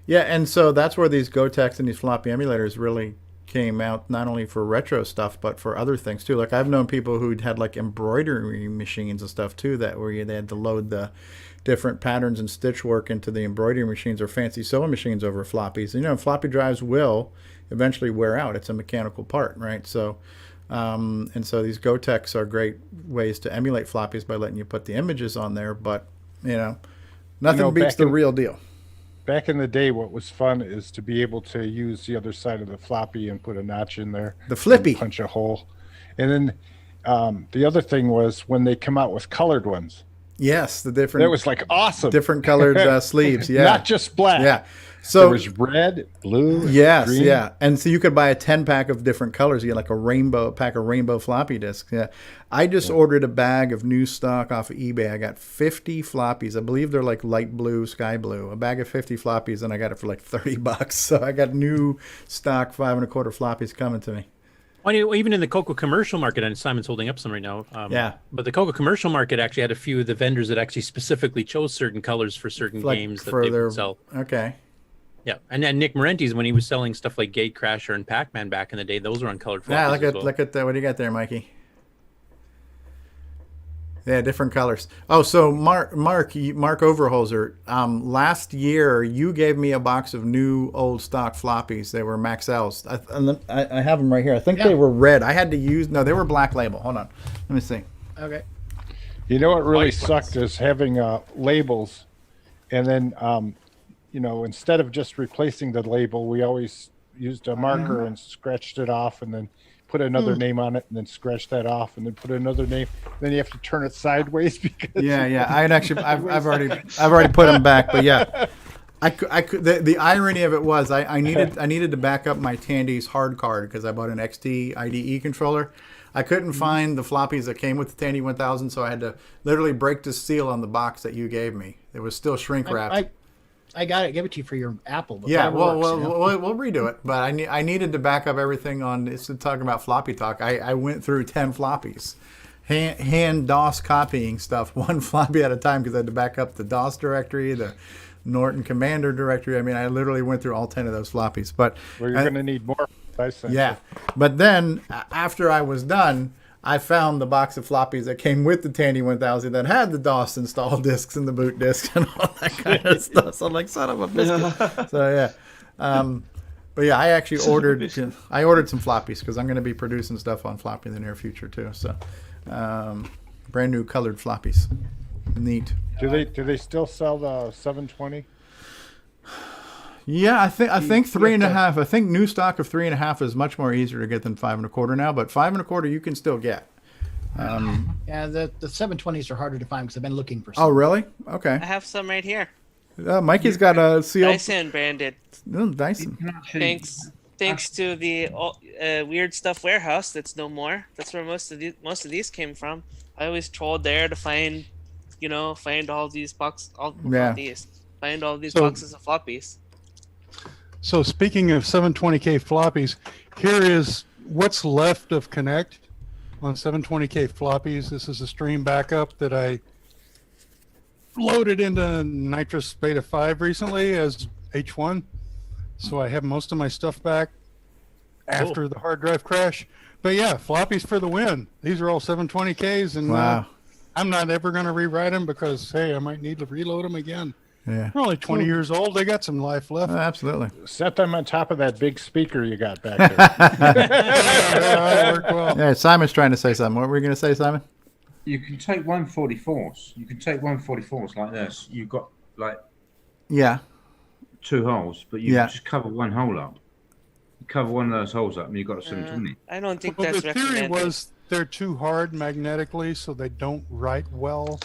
And so that's where these GoTex and these floppy emulators really came out not only for retro stuff but for other things too. Like I've known people who'd had like embroidery machines and stuff too, that where they had to load the different patterns and stitch work into the embroidery machines or fancy sewing machines over floppies. And, floppy drives will eventually wear out. It's a mechanical part, right? So and so these GoTechs are great ways to emulate floppies by letting you put the images on there, but nothing beats the real deal.
Back in the day, what was fun is to be able to use the other side of the floppy and put a notch in there.
The flippy.
Punch a hole. And then the other thing was when they come out with colored ones.
Yes, the different.
That was like awesome.
Different colored sleeves. Yeah.
Not just black.
Yeah. So
there was red, blue,
yes,
green.
Yeah. And so you could buy a 10-pack of different colors. You get like a pack of rainbow floppy disks. Yeah. I just ordered a bag of new stock off of eBay. I got 50 floppies. I believe they're like light blue, sky blue. A bag of 50 floppies, and I got it for like $30. So I got new stock 5 1/4 floppies coming to me.
Well, even in the CoCo commercial market, and Simon's holding up some right now.
Yeah.
But the CoCo commercial market actually had a few of the vendors that actually specifically chose certain colors for certain games that they would sell.
Okay.
Yeah, and then Nick Marenti's, when he was selling stuff like Gate Crasher and Pac-Man back in the day, those were uncolored floppies.
Yeah,
look
at that. What do you got there, Mikey? Yeah, different colors. Oh, so Mark Overholzer, last year you gave me a box of new old stock floppies. They were Max L's. I have them right here. I think they were red. I had to use they were Black Label. Hold on, let me see.
Okay.
You know what really sucked is having labels, and then instead of just replacing the label, we always used a marker and scratched it off, and then put another name on it, and then scratch that off, and then put another name. Then you have to turn it sideways because
I've already put them back, but yeah, I could. The irony of it was I needed to back up my Tandy's hard card because I bought an XT IDE controller. I couldn't find the floppies that came with the Tandy 1000, so I had to literally break the seal on the box that you gave me. It was still shrink wrapped.
I got it. Give it to you for your Apple. But
yeah, we'll redo it. But I needed to back up everything on. It's talking about FloppyTALK. I went through 10 floppies, hand DOS copying stuff one floppy at a time because I had to back up the DOS directory, the Norton Commander directory. I mean, I literally went through all 10 of those floppies. But
you're going to need more.
Yeah, but then after I was done, I found the box of floppies that came with the Tandy 1000 that had the DOS installed discs and the boot discs and all that kind of stuff. So I'm like, son of a biscuit. So yeah, but yeah, I actually ordered some floppies because I'm going to be producing stuff on floppy in the near future too. So brand new colored floppies, neat.
Do they still sell the 720?
Yeah, I think 3.5. I think new stock of 3.5 is much more easier to get than 5 1/4 now. But 5 1/4 you can still get.
Yeah, the 720s are harder to find because I've been looking for some.
Oh, really? Okay.
I have some right here.
Mikey's got a seal.
Dyson branded.
Dyson.
Thanks to the Weird Stuff Warehouse that's no more. That's where most of these came from. I always trolled there to find all these boxes of floppies.
So speaking of 720K floppies, here is what's left of Connect on 720K floppies. This is a stream backup that I loaded into Nitrous Beta 5 recently as H1. So I have most of my stuff back after the hard drive crash. But yeah, floppies for the win. These are all 720Ks, and I'm not ever going to rewrite them because, hey, I might need to reload them again.
Yeah.
They're only 20 years old. They got some life left.
Absolutely.
Set them on top of that big speaker you got back there.
Yeah, Simon's trying to say something. What were you going to say, Simon?
You can take 144s. You can take 144s like this. You've got like 2 holes, but you just cover one hole up. You cover one of those holes up, and you've got a 720.
I don't think
well,
that's
the theory
recommended.
was they're too hard magnetically, so they don't write well.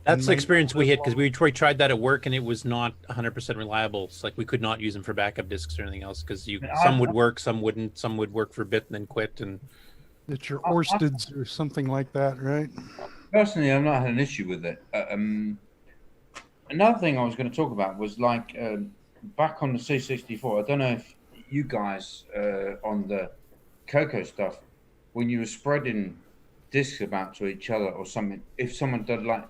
That's the experience we had because we tried that at work and it was not 100% reliable. It's like we could not use them for backup discs or anything else because some would work, some wouldn't. Some would work for a bit and then quit. And
it's your Orsteds or something like that, right?
Personally, I've not had an issue with it. Another thing I was going to talk about was like back on the C64. I don't know if you guys on the CoCo stuff, when you were spreading discs about to each other or something, if someone did like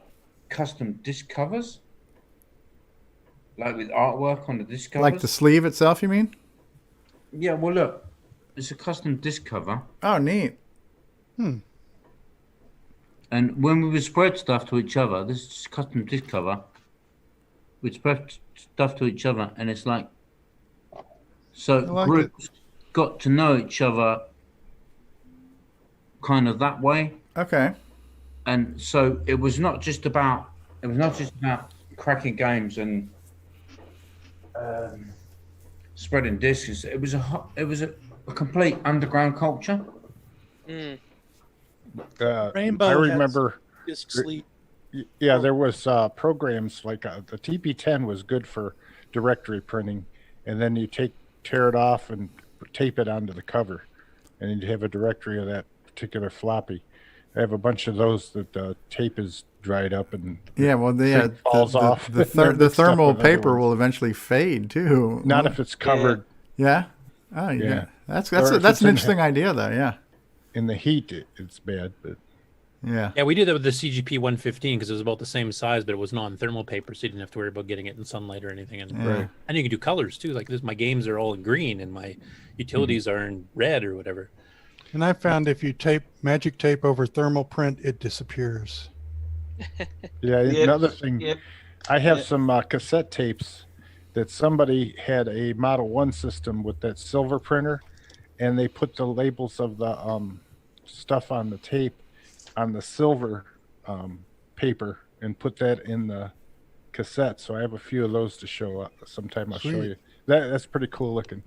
custom disc covers, like with artwork on the disc covers,
like the sleeve itself, you mean?
Yeah. Well, look, it's a custom disc cover.
Oh, neat.
Hmm.
And when we would spread stuff to each other, this is custom disc cover. We'd spread stuff to each other, and it's like so
like
groups got to know each other kind of that way.
Okay.
And so it was not just about cracking games and spreading discs. It was a complete underground culture.
Rainbow
I remember.
Disc sleep.
Yeah, there was programs like the TP10 was good for directory printing, and then you tear it off and tape it onto the cover, and you'd have a directory of that particular floppy. I have a bunch of those that the tape is dried up and falls off.
The thermal paper will eventually fade too.
Not if it's covered.
Yeah. Oh yeah. That's an interesting idea though. Yeah.
In the heat, it's bad, but.
Yeah.
We did that with the CGP 115 because it was about the same size, but it was non-thermal paper, so you didn't have to worry about getting it in sunlight or anything. And and you can do colors too. Like this, my games are all in green, and my utilities are in red or whatever.
And I found if you magic tape over thermal print, it disappears.
Yeah. Another thing, I have some cassette tapes that somebody had a Model 1 system with that silver printer, and they put the labels of the stuff on the tape on the silver paper and put that in the cassette. So I have a few of those to show up. Sometime I'll show you. That's pretty cool looking.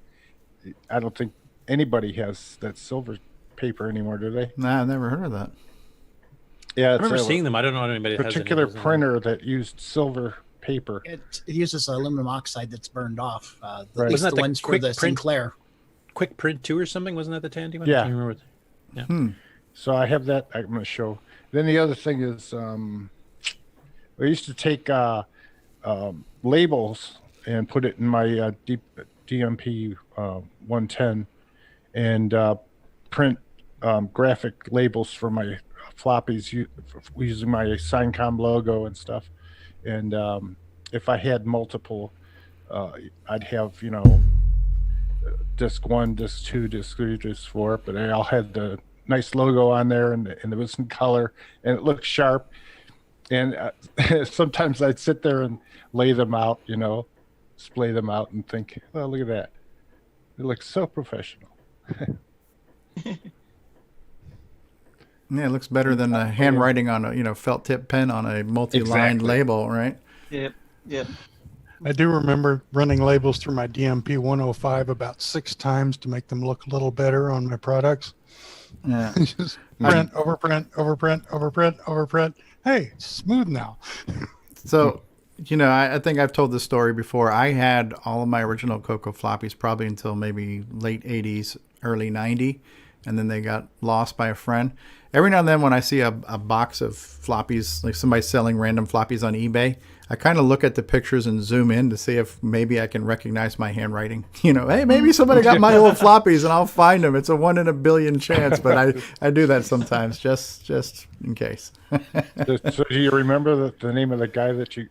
I don't think anybody has that silver paper anymore, do they?
Nah, I've never heard of that.
Yeah,
I remember seeing them. I don't know if anybody has
particular printer that used silver paper.
It uses aluminum oxide that's burned off.
Right.
Wasn't that the
ones
quick
for the
print?
Sinclair?
Quick Print 2 or something? Wasn't that the Tandy one?
Yeah.
I can't remember. Yeah.
So I have that I'm going to show. Then the other thing is I used to take labels and put it in my DMP 110 and print graphic labels for my floppies using my Signcom logo and stuff. And if I had multiple, I'd have, disc 1, disc 2, disc 3, disc 4, but they all had the nice logo on there, and it was in color, and it looked sharp. And sometimes I'd sit there and lay them out, splay them out and think, well, look at that. It looks so professional.
Yeah, it looks better than the handwriting on a felt tip pen on a multi-lined label, right?
Yep.
I do remember running labels through my DMP 105 about 6 times to make them look a little better on my products.
Yeah.
Just print, overprint. Hey, it's smooth now.
So, I think I've told this story before. I had all of my original CoCo floppies probably until maybe late 80s, early 90, and then they got lost by a friend. Every now and then when I see a box of floppies, like somebody selling random floppies on eBay, I kind of look at the pictures and zoom in to see if maybe I can recognize my handwriting. Hey, maybe somebody got my old floppies and I'll find them. It's a 1 in a billion chance, but I do that sometimes just in case.
So do you remember the name of the guy that you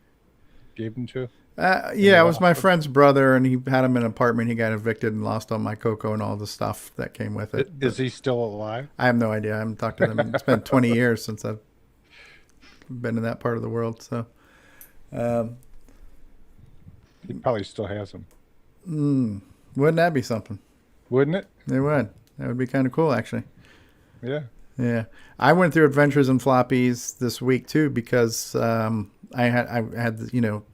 gave them to?
Yeah, it was my friend's brother, and he had him in an apartment. He got evicted and lost all my CoCo and all the stuff that came with it.
Is he still alive?
I have no idea. I haven't talked to him. It's been 20 years since I've been in that part of the world. So,
he probably still has them.
Wouldn't that be something?
Wouldn't it?
It would. That would be kind of cool, actually.
Yeah.
Yeah. I went through Adventures in Floppies this week too because I had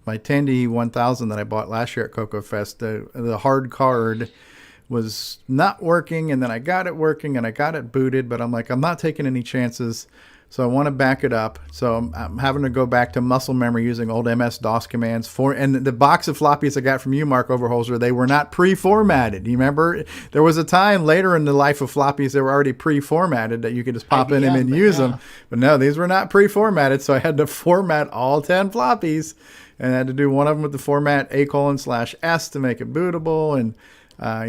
my Tandy 1000 that I bought last year at CoCo Fest. The hard card was not working, and then I got it working and I got it booted, but I'm like, I'm not taking any chances. So I want to back it up. So I'm having to go back to muscle memory using old MS-DOS commands. And the box of floppies I got from you, Mark Overholzer, they were not pre-formatted. You remember? There was a time later in the life of floppies they were already pre-formatted that you could just pop in them and use them. But no, these were not pre-formatted. So I had to format all 10 floppies. And I had to do one of them with the format A:/S to make it bootable. And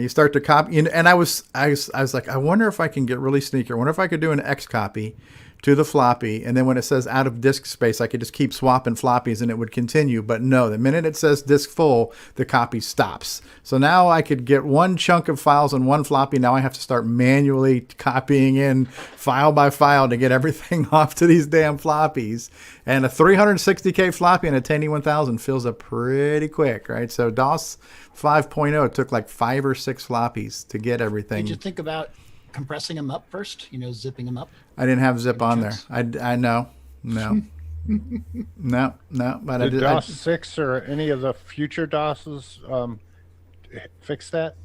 you start to copy. And I was like, I wonder if I can get really sneaky. I wonder if I could do an X copy, to the floppy, and then when it says out of disk space, I could just keep swapping floppies and it would continue. But no, the minute it says disk full, the copy stops. So now I could get one chunk of files on one floppy. Now I have to start manually copying in file by file to get everything off to these damn floppies. And a 360K floppy and a 10E1000 fills up pretty quick, right? So DOS 5.0 took like 5 or 6 floppies to get everything.
Did you think about compressing them up first? Zipping them up?
I didn't have zip on there. I know. No. No. But
did DOS 6 or any of the future DOSes fix that?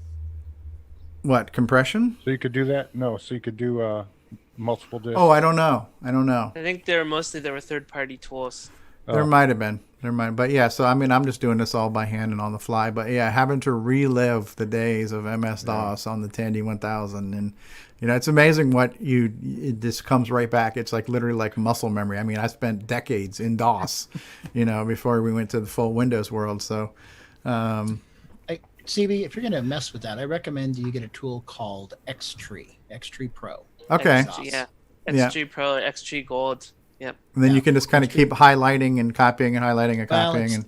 What, compression?
So you could do that? No, so you could do multiple disks.
Oh, I don't know.
I think there were third-party tools.
There might have been. But yeah, so I mean, I'm just doing this all by hand and on the fly. But yeah, having to relive the days of MS-DOS on the Tandy 1000, and it's amazing what it just comes right back. It's like literally like muscle memory. I mean, I spent decades in DOS, before we went to the full Windows world. So,
CB, if you're going to mess with that, I recommend you get a tool called Xtree Pro.
Okay.
Xtree Pro, Xtree Gold. Yep.
And then you can just kind of keep highlighting and copying and highlighting and copying.
And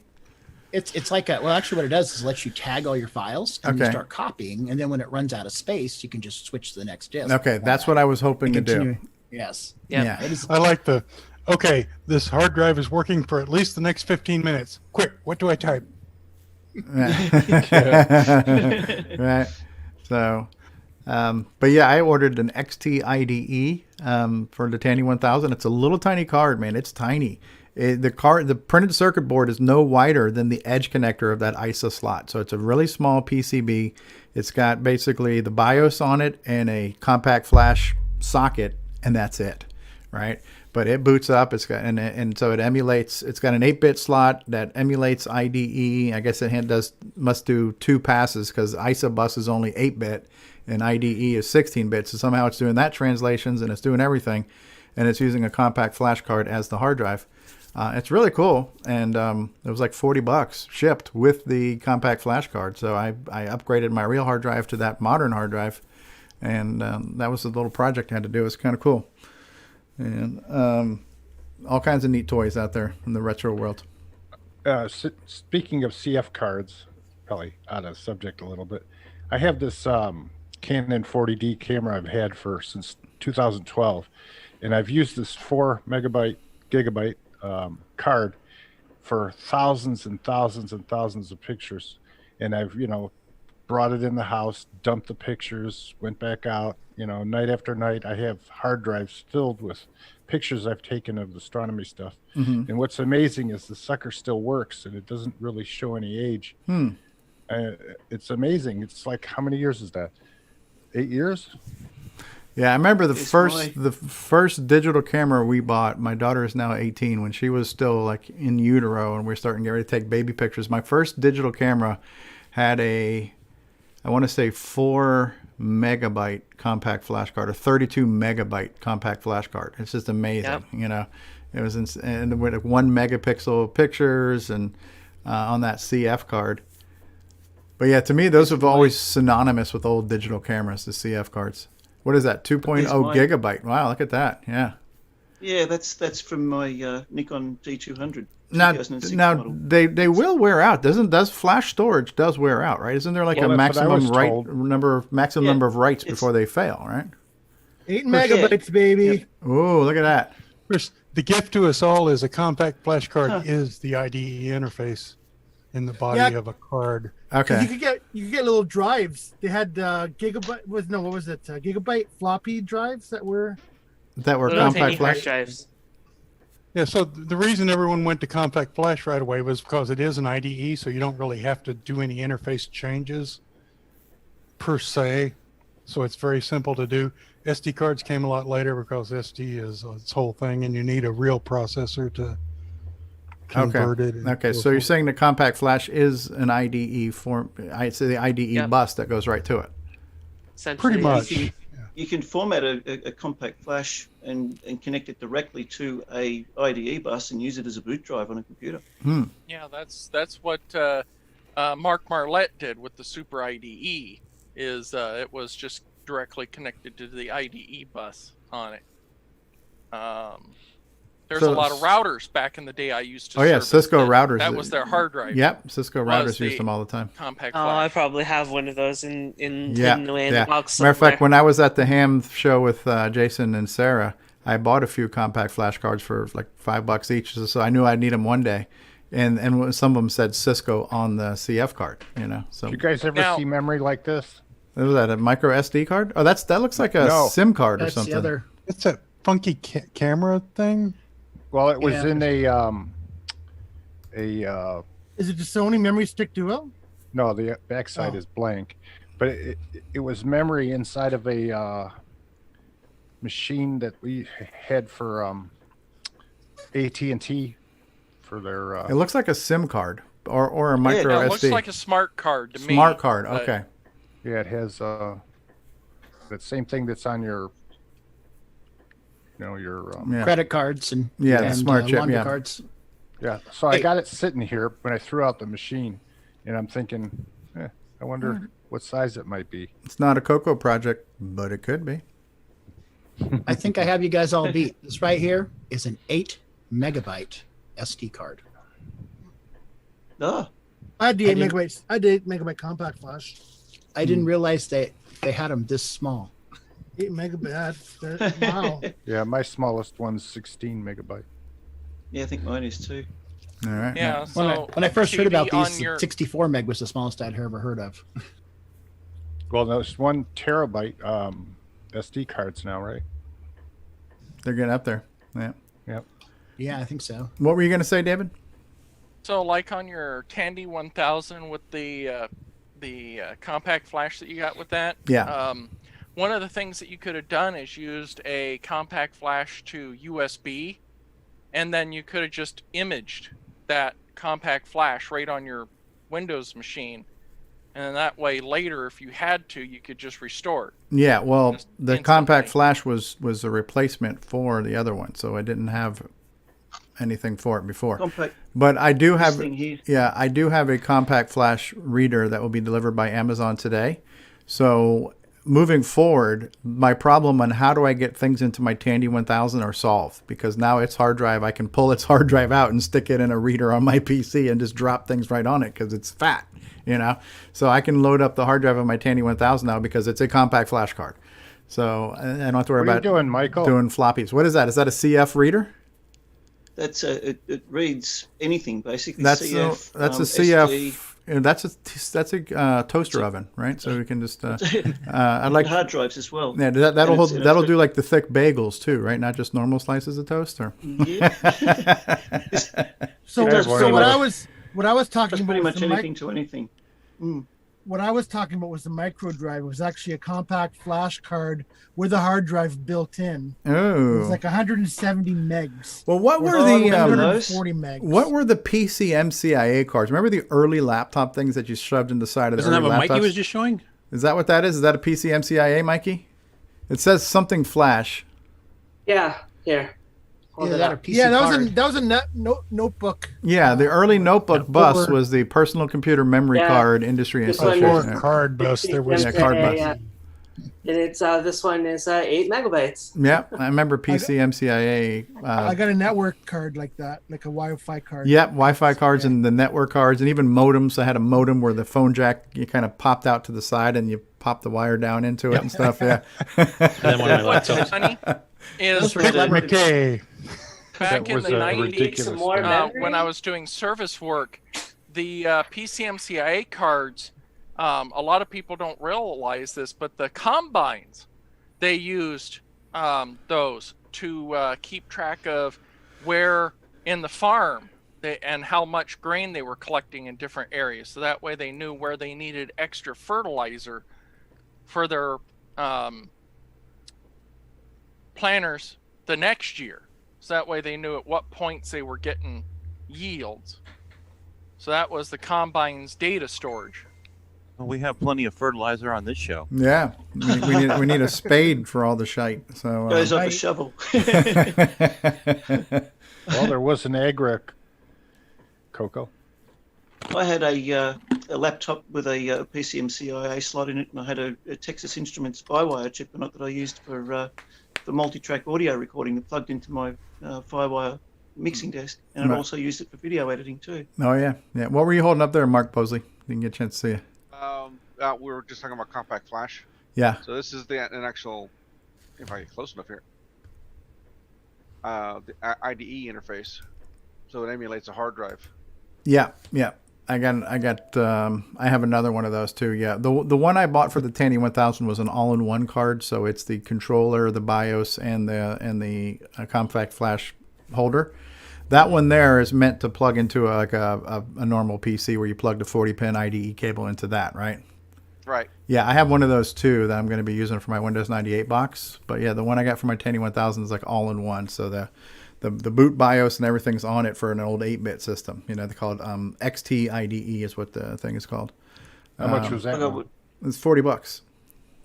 it's like actually what it does is lets you tag all your files and you start copying, and then when it runs out of space, you can just switch to the next disk.
Okay, that's what I was hoping to do.
Yes.
Yeah.
I like this hard drive is working for at least the next 15 minutes. Quick, what do I type?
Right. So, but yeah, I ordered an XT IDE for the Tandy 1000. It's a little tiny card, man. It's tiny. The printed circuit board is no wider than the edge connector of that ISA slot. So it's a really small PCB. It's got basically the BIOS on it and a compact flash socket, and that's it, right? But it boots up. It's got and so it emulates. It's got an 8-bit slot that emulates IDE. I guess it must do 2 passes because ISA bus is only 8-bit and IDE is 16-bit. So somehow it's doing that translations and it's doing everything, and it's using a compact flash card as the hard drive. It's really cool, and it was like $40 shipped with the compact flash card. So I upgraded my real hard drive to that modern hard drive, and that was the little project I had to do. It's kind of cool. And all kinds of neat toys out there in the retro world.
Speaking of CF cards, probably out of subject a little bit, I have this Canon 40D camera I've had since 2012, and I've used this 4 gigabyte card for thousands and thousands and thousands of pictures, and I've brought it in the house, dumped the pictures, went back out, night after night. I have hard drives filled with pictures I've taken of astronomy stuff.
Mm-hmm.
And what's amazing is the sucker still works, and it doesn't really show any age. It's amazing. It's like, how many years is that? 8 years?
Yeah, I remember the first digital camera we bought. My daughter is now 18. When she was still like in utero, and we're starting to get ready to take baby pictures. My first digital camera had I want to say 4 megabyte compact flash card, or 32 megabyte compact flash card. It's just amazing. Yep. It was and with 1 megapixel pictures and on that CF card. But yeah, to me, those have always synonymous with old digital cameras, the CF cards. What is that? 2.0 gigabyte. Wow, look at that. Yeah.
Yeah, that's from my Nikon D200.
Now they will wear out. Does flash storage does wear out, right? Isn't there like a maximum number of writes before they fail, right?
8 megabytes, baby.
Yep. Oh, look at that.
Chris, the gift to us all is a compact flash card is the IDE interface in the body of a card.
Okay.
You could get little drives. They had gigabyte floppy drives that were
compact flash
drives.
Yeah, so the reason everyone went to compact flash right away was because it is an IDE, so you don't really have to do any interface changes per se. So it's very simple to do. SD cards came a lot later because SD is its whole thing, and you need a real processor to convert it.
Okay, so you're saying the compact flash is an IDE form? I'd say the IDE bus that goes right to it.
Pretty much.
You can format a compact flash and connect it directly to a IDE bus and use it as a boot drive on a computer.
Yeah, that's what Mark Marlette did with the Super IDE. It was just directly connected to the IDE bus on it. There's a lot of routers back in the day I used to.
Oh yeah, Cisco routers.
That was their hard drive.
Yep, Cisco routers used them all the time.
Compact
Oh,
flash.
I probably have one of those in
Yeah,
hidden away in
yeah.
the box
Matter of
somewhere.
fact, when I was at the ham show with Jason and Sarah, I bought a few compact flash cards for like $5 each, so I knew I'd need them one day. And some of them said Cisco on the CF card, you know. So
You guys ever see memory like this?
what was that, a micro SD card? Oh, that looks like a SIM card or
That's
something.
the other. It's a funky camera thing.
Well, it was
Yeah.
in
Is it the Sony Memory Stick Duo?
no, the backside is blank, but it was memory inside of a machine that we had for AT&T for their.
It looks like a SIM card or a micro
Yeah, it
SD.
looks like a smart card to me.
Smart card,
but-
okay.
Yeah, it has that same thing that's on your, your
Credit cards and
the smart chip,
laundry
yeah.
cards.
Yeah, so I got it sitting here when I threw out the machine, and I'm thinking, I wonder what size it might be.
It's not a CoCo project, but it could be.
I think I have you guys all beat. This right here is an 8 megabyte SD card.
Oh.
I had the 8
didn't-
megabytes. I did 8 megabyte compact flash.
I didn't realize they had them this small.
8 megabyte. Wow.
Yeah, my smallest one's 16 megabyte.
Yeah, I think mine is too.
All right.
Yeah.
When I first heard about
TV
these,
on your-
64 meg was the smallest I'd ever heard of.
Well, there's 1 terabyte SD cards now, right?
They're getting up there. Yeah.
Yep.
Yeah, I think so.
What were you going to say, David?
So, like on your Tandy 1000 with the compact flash that you got with that.
Yeah.
One of the things that you could have done is used a compact flash to USB, and then you could have just imaged that compact flash right on your Windows machine, and then that way later, if you had to, you could just restore it.
Yeah, well,
Just
the compact flash was a replacement for the other one, so I didn't have anything for it before.
Compact.
But I do
This
have,
thing here.
yeah, I do have a compact flash reader that will be delivered by Amazon today. So moving forward, my problem on how do I get things into my Tandy 1000 are solved, because now its hard drive, I can pull its hard drive out and stick it in a reader on my PC and just drop things right on it because it's fat, you know. So I can load up the hard drive of my Tandy 1000 now because it's a compact flash card. So I don't have to worry
What are you
about
doing, Michael?
doing floppies. What is that? Is that a CF reader?
That's it reads anything basically.
That's
CF,
that's a
SD.
CF. That's a toaster oven, right? So we can just. I like
hard drives as well.
Yeah, that'll
And
hold,
it's
that'll do like the thick bagels too, right? Not just normal slices of toast, or.
So what I was talking
That's
about
pretty
was
much
the
anything to anything. Mm.
what I was talking about was the micro drive. It was actually a compact flash card with a hard drive built in. It was
Oh.
like 170 megs.
Well, what
Or
were the
140 megs.
what were the PC MCIA cards? Remember the early laptop things that you shoved in the side of the
Isn't that
early
what Mikey
laptops?
was just showing?
Is that what that is? Is that a PC MCIA, Mikey? It says something flash.
Yeah, here. Hold it up.
Yeah, that was a notebook.
Yeah, the early notebook bus
over-
was the Personal Computer Memory
Yeah.
Card Industry
This one
Association.
is-
Card bus. There was
Yeah, card bus.
Yeah. And it's this one is 8 megabytes.
Yeah, I remember PC MCIA.
I got a network card like that, like a Wi-Fi card.
Yep, Wi-Fi cards and the network cards, and even modems. I had a modem where the phone jack you kind of popped out to the side and you popped the wire down into it and stuff. Yeah.
then one of my
What's
laptops.
funny is
McKay.
back
That
in
was
the
a
90s,
ridiculous
more
thing.
memory?
when I was doing service work, the PCMCIA cards, a lot of people don't realize this, but the combines, they used those to keep track of where in the farm and how much grain they were collecting in different areas. So that way they knew where they needed extra fertilizer for their planters the next year. So that way they knew at what points they were getting yields. So that was the combine's data storage.
Well, we have plenty of fertilizer on this show.
Yeah, we need a spade for all the shite. So
Goes off a shovel.
Well, there was an Agra CoCo.
I had a laptop with a PCMCIA slot in it, and I had a Texas Instruments by-wire chip in it that I used for for multi-track audio recording that plugged into my Firewire mixing desk, and I'd
Right.
also used it for video editing too.
Oh yeah, yeah. What were you holding up there, Mark Posley? Didn't get a chance to see you.
We were just talking about compact flash.
Yeah.
So this is an actual, if I get close enough here, the IDE interface. So it emulates a hard drive.
Yeah, yeah. I have another one of those too. Yeah. The one I bought for the Tandy 1000 was an all-in-one card, so it's the controller, the BIOS, and the compact flash holder. That one there is meant to plug into a normal PC where you plug the 40-pin IDE cable into that, right?
Right.
Yeah, I have one of those too that I'm going to be using for my Windows 98 box. But yeah, the one I got for my Tandy 1000 is like all-in-one, so the boot BIOS and everything's on it for an old 8-bit system. You know, they call it XT IDE is what the thing is called.
How much was that one?
It's $40.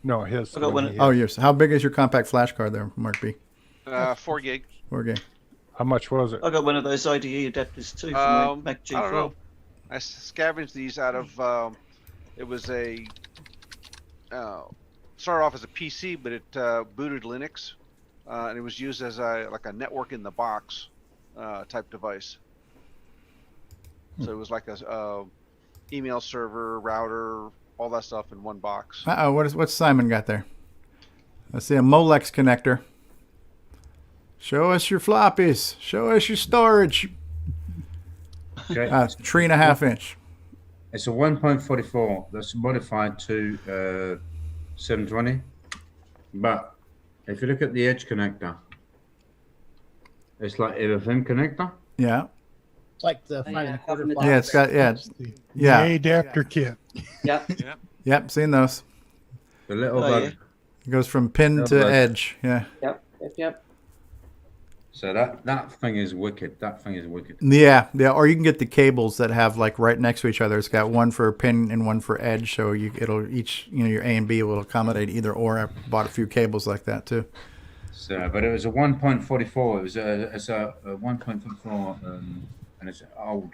No, his.
Oh, yours. How big is your compact flash card there, Mark B?
4 gig.
4 gig.
How much was it?
I got one of those IDE adapters too for my Mac G4.
I don't know. I scavenged these out of. It was a. Started off as a PC, but it booted Linux, and it was used as a network in the box type device. So it was like a email server, router, all that stuff in one box.
What's Simon got there? I see a Molex connector. Show us your floppies. Show us your storage.
Okay.
3.5 inch.
It's a 1.44 that's modified to 720. But if you look at the edge connector, it's like a FIM connector.
Yeah.
It's like the 5 1/4.
Yeah, it's got
The adapter kit.
Yep.
Yep, seen those.
The little
Oh,
bug.
yeah.
It goes from pin
Little
to
bug.
edge. Yeah.
Yep.
So that thing is wicked. That thing is wicked.
Yeah, yeah. Or you can get the cables that have like right next to each other. It's got one for pin and one for edge, so it'll each your A and B will accommodate either or. I bought a few cables like that too.
So, but it was a 1.44. It was a 1.44, and it's old,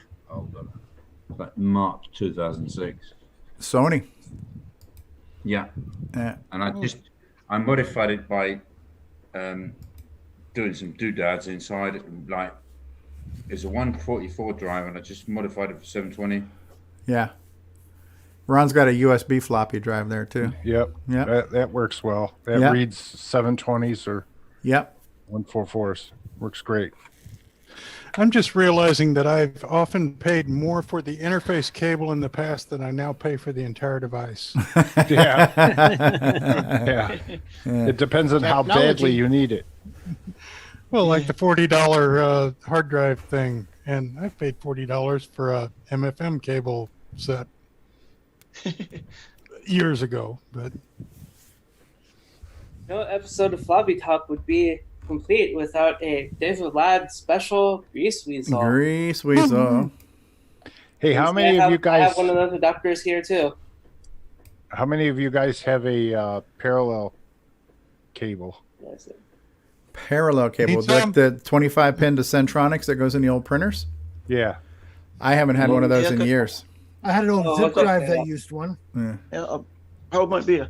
like March 2006.
Sony.
Yeah.
Yeah.
And I modified it by doing some doodads inside it, like it's a 144 drive, and I just modified it for 720.
Yeah. Ron's got a USB floppy drive there too.
Yep.
Yep.
That works well. That
Yep.
reads 720s or
Yep.
144s. Works great.
I'm just realizing that I've often paid more for the interface cable in the past than I now pay for the entire device.
Yeah. Yeah. It depends on how badly you need it.
Well, like the $40 hard drive thing, and I've paid $40 for a MFM cable set years ago. But
No episode of FloppyTALK would be complete without a David Ladd special Grease Weasel.
Grease Weasel.
Hey, how many of you
I have
guys?
one of those adapters here too.
How many of you guys have a parallel cable?
Parallel cable,
Needs
like
some.
the 25 pin to Centronics that goes in the old printers.
Yeah.
I haven't had one of those
Yeah,
in
good.
years.
I had an old
Oh,
zip
okay.
drive that used one.
Yeah.
Yeah, I'll hold my beer.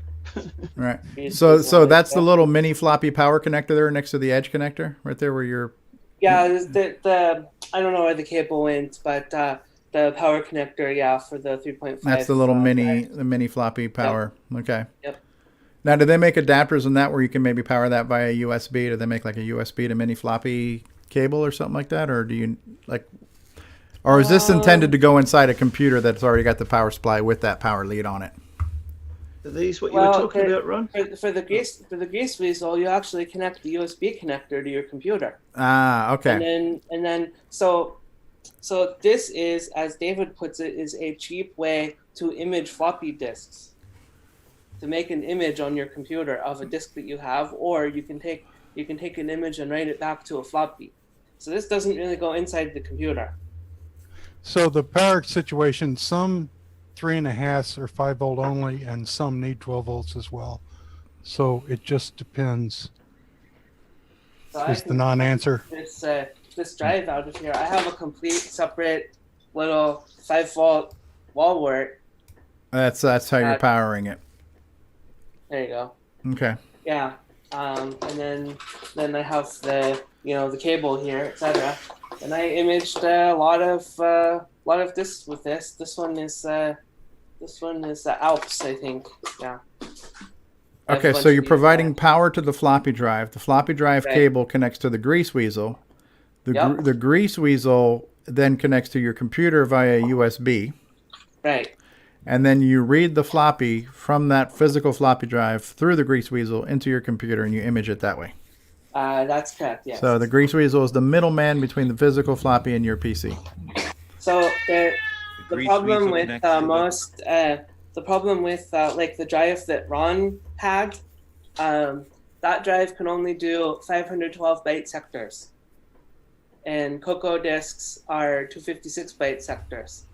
Right. So that's the little mini floppy power connector there next to the edge connector, right there where you're.
Yeah, the I don't know where the cable went, but the power connector, yeah, for the 3.5.
That's the little
drive.
the mini floppy power. Okay.
Yep.
Now, do they make adapters in that where you can maybe power that via USB? Do they make like a USB to mini floppy cable or something like that, or do you like? Or is this intended to go inside a computer that's already got the power supply with that power lead on it?
Are these what you were talking about, Ron?
For the Grease Weasel, you actually connect the USB connector to your computer.
Ah, okay.
And then so this is, as David puts it, is a cheap way to image floppy disks. To make an image on your computer of a disk that you have, or you can take an image and write it back to a floppy. So this doesn't really go inside the computer.
so the power situation, some 3.5 or 5 volt only, and some need 12 volts as well. So it just depends.
So I
Is the
can
non-answer.
this drive out of here. I have a complete separate little 5 volt wall wart.
That's how you're powering it.
There you go.
Okay.
Yeah. and then I have the the cable here, etc. And I imaged a lot of discs with this. This one is Alps, I think. Yeah.
Okay, so you're providing power to the floppy drive. The floppy drive cable connects to the grease weasel. The grease weasel then connects to your computer via USB.
Right.
And then you read the floppy from that physical floppy drive through the grease weasel into your computer, and you image it that way.
That's correct, yes.
So the grease weasel is the middleman between the physical floppy and your PC.
So the problem with the problem with like the drive that Ron had, that drive can only do 512 byte sectors, and CoCo disks are 256 byte sectors.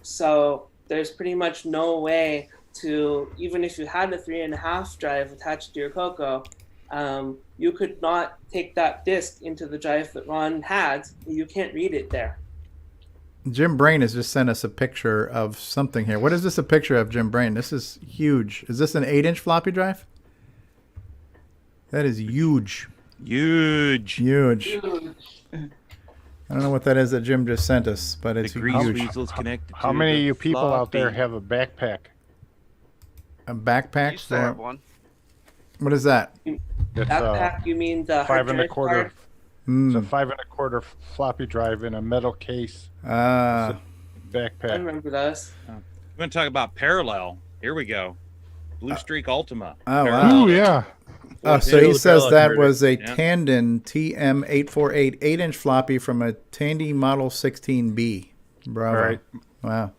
So there's pretty much no way to, even if you had a 3.5 drive attached to your CoCo, you could not take that disk into the drive that Ron had. You can't read it there.
Jim Brain has just sent us a picture of something here. What is this a picture of, Jim Brain? This is huge. Is this an 8-inch floppy drive? That is huge.
Huge.
I don't know what that is that Jim just sent us, but it's
the grease
huge.
weasel's connected.
How many of you people out there have a backpack?
A backpack?
I used to have one.
What is that?
Backpack? You mean the
5
hard drive1/4? card?
It's a 5 1/4 floppy drive in a metal case. Backpack.
I remember those.
We're going to talk about parallel. Here we go. Blue Streak Ultima.
Oh, wow.
Ooh, yeah.
Oh, so he says that was a
Yeah.
Tandon TM848 8-inch floppy from a Tandy Model 16B. Bravo.
All right.
Wow.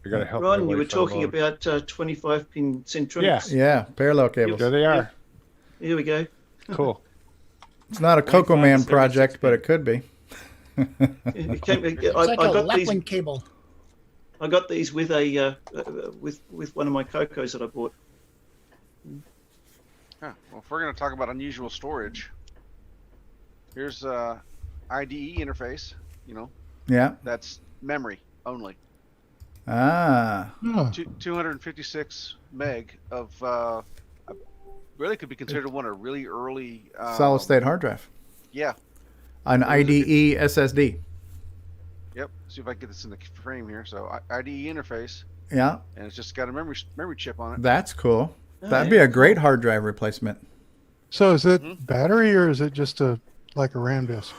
I got to help.
Ron, you were talking about 25-pin centronics.
Yeah, parallel cables.
There they are.
Here we go.
Cool.
It's not a CoCo Man project, but it could be.
It's like a Lapland cable.
I got these with a with one of my CoCos that I bought.
Huh. Well, if we're going to talk about unusual storage, here's IDE interface.
Yeah.
That's memory only.
Ah.
256 meg of really could be considered one of really early
Solid state hard drive.
Yeah.
An IDE SSD.
Yep. See if I can get this in the frame here. So IDE interface.
Yeah.
And it's just got a memory chip on it.
That's cool. That'd be a great hard drive replacement.
So is it battery or is it just like a RAM disk?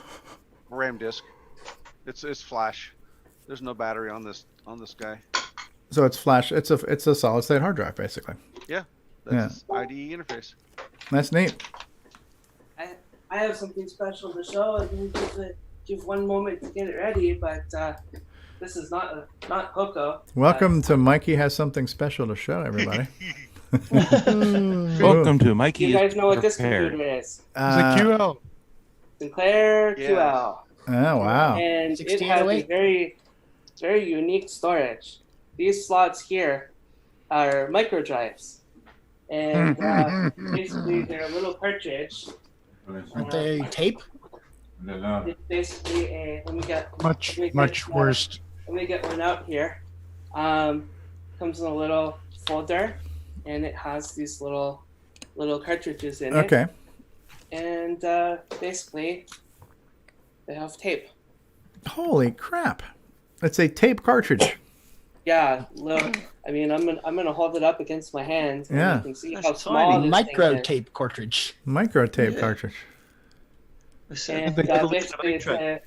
RAM disk. It's flash. There's no battery on this guy.
So it's flash. It's a solid state hard drive basically.
Yeah. That's IDE interface.
That's neat.
I have something special to show. I'm going to give one moment to get it ready, but this is not CoCo.
Welcome to Mikey Has Something Special to Show, everybody.
Welcome to Mikey.
You guys know what this
Prepared.
computer is?
It's a QL.
Sinclair QL.
Oh, wow.
And it has a very unique storage. These slots here are micro drives. And basically they're a little cartridge.
Aren't they tape?
It's basically a, let me get
worse.
Let me get one out here. Comes in a little folder, and it has these little cartridges in it.
Okay.
And basically, they have tape.
Holy crap! It's a tape cartridge.
Yeah, look. I mean, I'm gonna hold it up against my hand. And
Yeah.
you can see how small this
micro
thing is.
tape cartridge.
Micro tape cartridge.
And basically,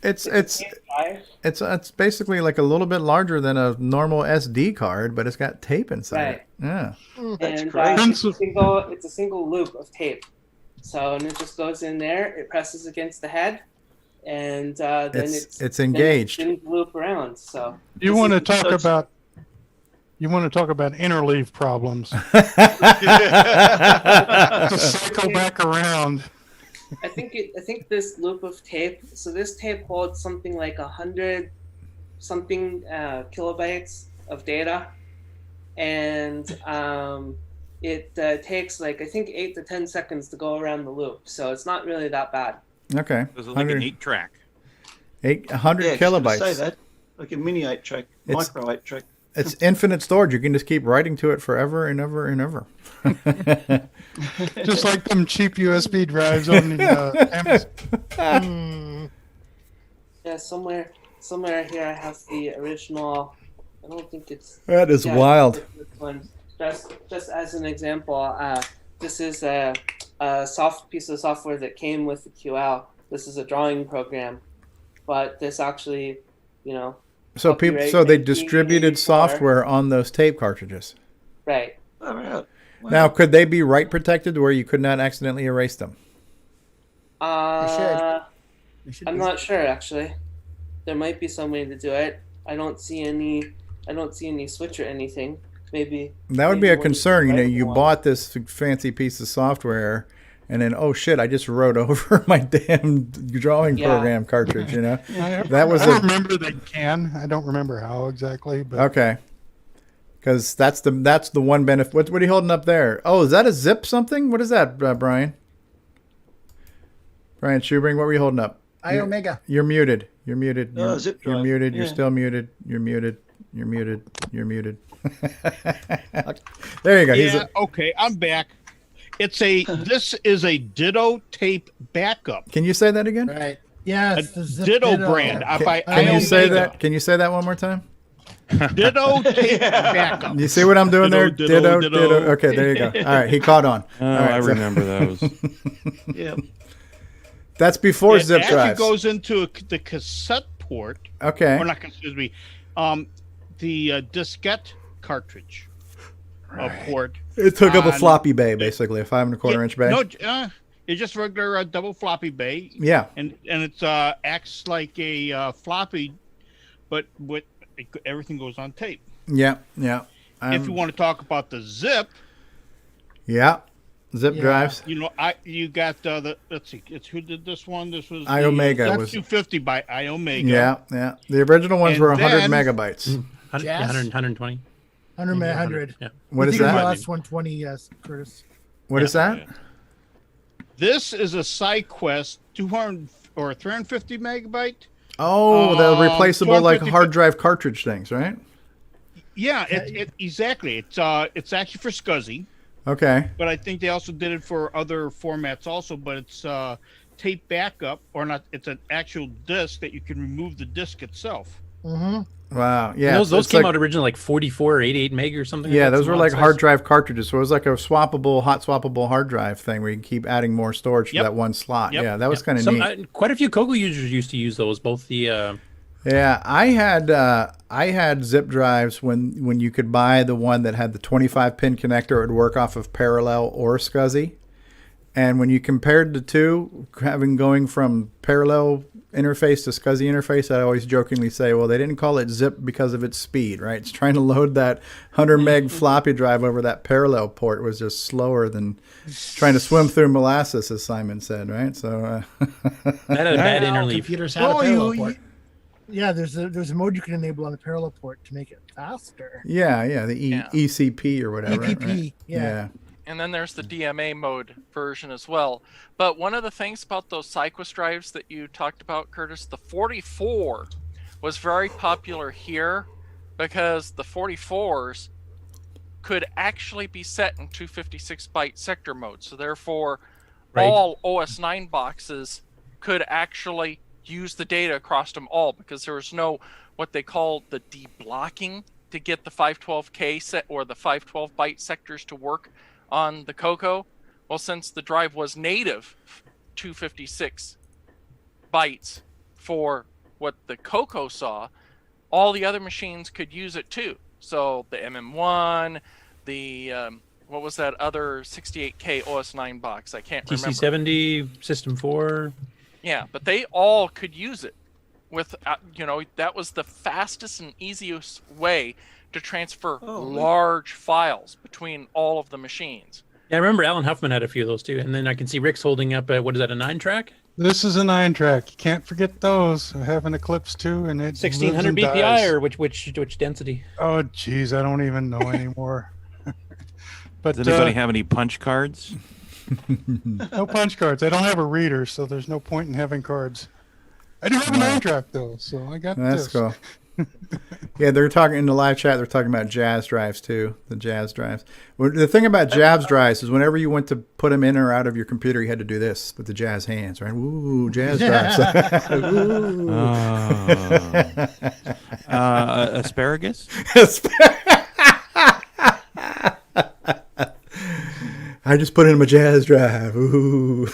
It's basically like a little bit larger than a normal SD card, but it's got tape inside
Right.
it. Yeah.
And it's a single loop of tape. So, and it just goes in there. It presses against the head, and then
it's engaged.
Then it spins the loop around. So
You want to talk about interleave problems. To cycle back around.
I think this loop of tape. So this tape holds something like 100 something kilobytes of data, and it takes like I think 8 to 10 seconds to go around the loop. So it's not really that bad.
Okay.
It was like an 8-track.
100
Yeah,
kilobytes.
say that. Like a mini 8-track, micro 8-track.
It's infinite storage. You can just keep writing to it forever and ever and ever.
Just like them cheap USB drives on the Amazon.
Yeah, somewhere here I have the original. I don't think it's.
That is wild.
This one. Just as an example, this is a soft piece of software that came with the QL. This is a drawing program, but this actually,
So they distributed software on those tape cartridges.
Right.
All right. Wow.
Now, could they be write protected where you could not accidentally erase them?
I'm not sure actually. There might be some way to do it. I don't see any switch or anything. Maybe
that would be a concern. You bought this fancy piece of software, and then I just wrote over my damn drawing program cartridge.
I remember they can. I don't remember how exactly, but
okay. Because that's the one benefit. What are you holding up there? Oh, is that a zip something? What is that, Brian? Brian Schubring, what were you holding up?
Omega.
You're muted. You're muted.
Oh, zip drive.
You're muted.
Yeah.
You're still muted. You're muted. You're muted. You're muted. There you go.
Yeah, okay, I'm back. This is a Ditto tape backup.
Can you say that again?
Right. Yeah.
A Ditto brand.
Can you say that? Can you say that one more time?
Ditto tape backup.
You see what I'm doing there?
Ditto.
Okay, there you go. All right, he caught on.
Oh,
All right,
I remember those.
Yeah.
That's before zip
It
drives.
actually goes into the cassette port.
Okay.
Or not, excuse me. The diskette cartridge port.
It took up a floppy bay, basically, a 5 1/4 inch bay.
No, it's just regular double floppy bay.
Yeah.
And it's acts like a floppy, but with everything goes on tape.
Yeah.
If you want to talk about the zip.
Yeah. Zip drives.
You got let's see, who did this one? This was
Iomega.
That's
was
250 by Iomega.
Yeah. The original ones were 100 megabytes.
120.
100.
Yeah.
What is that?
The last 120, yes, Curtis.
What is that?
This is a SideQuest 200 or 350 megabyte.
Oh, the replaceable like hard drive cartridge things, right?
Yeah, exactly. It's actually for SCSI.
Okay.
But I think they also did it for other formats also. But it's tape backup or not? It's an actual disc that you can remove the disc itself.
Mm-hmm.
Wow. Yeah.
And those came out originally like 44 or 88 meg or something.
Yeah,
like that,
those were
some
like
odd
hard
size.
drive cartridges. So it was like a hot swappable hard drive thing where you can keep adding more storage to that one slot.
Yep.
Yeah, that was kind of neat.
Quite a few CoCo users used to use those. Both the.
Yeah, I had zip drives when you could buy the one that had the 25 pin connector. It would work off of parallel or SCSI. And when you compared the two, going from parallel interface to SCSI interface, I always jokingly say, well, they didn't call it zip because of its speed, right? It's trying to load that 100 meg floppy drive over that parallel port was just slower than trying to swim through molasses, as Simon said, right? So
that had a bad interleave.
Computers had a parallel port.
Yeah, there's a mode you can enable on a parallel port to make it faster.
Yeah, the ECP or whatever.
EPP,
right?
yeah.
And then there's the DMA mode version as well. But one of the things about those SideQuest drives that you talked about, Curtis, the 44 was very popular here because the 44s could actually be set in 256-byte sector mode. So therefore, all OS 9 boxes could actually use the data across them all because there was no what they call the deblocking to get the 512K set or the 512-byte sectors to work on the CoCo. Well, since the drive was native 256 bytes for what the CoCo saw, all the other machines could use it too. So the MM1, the what was that other 68K OS 9 box? I can't remember.
TC70, System 4.
Yeah, but they all could use it with, that was the fastest and easiest way to transfer large files between all of the machines.
Yeah, I remember Alan Huffman had a few of those too. And then I can see Rick's holding up, what is that, a 9-track?
This is a 9-track. You can't forget those. I have an Eclipse too, and it
1600
lives and
BPI
dies.
or which density?
Oh, geez, I don't even know anymore. But
Does anybody have any punch cards?
no punch cards. I don't have a reader, so there's no point in having cards. I do have a 9-track though, so I got
That's
this.
cool. Yeah, they're talking in the live chat. They're talking about jazz drives too. The jazz drives. Well, the thing about jazz drives is whenever you went to put them in or out of your computer, you had to do this with the jazz hands, right? Ooh, jazz drives. Ooh.
Asparagus.
I just put in my jazz drive. Ooh.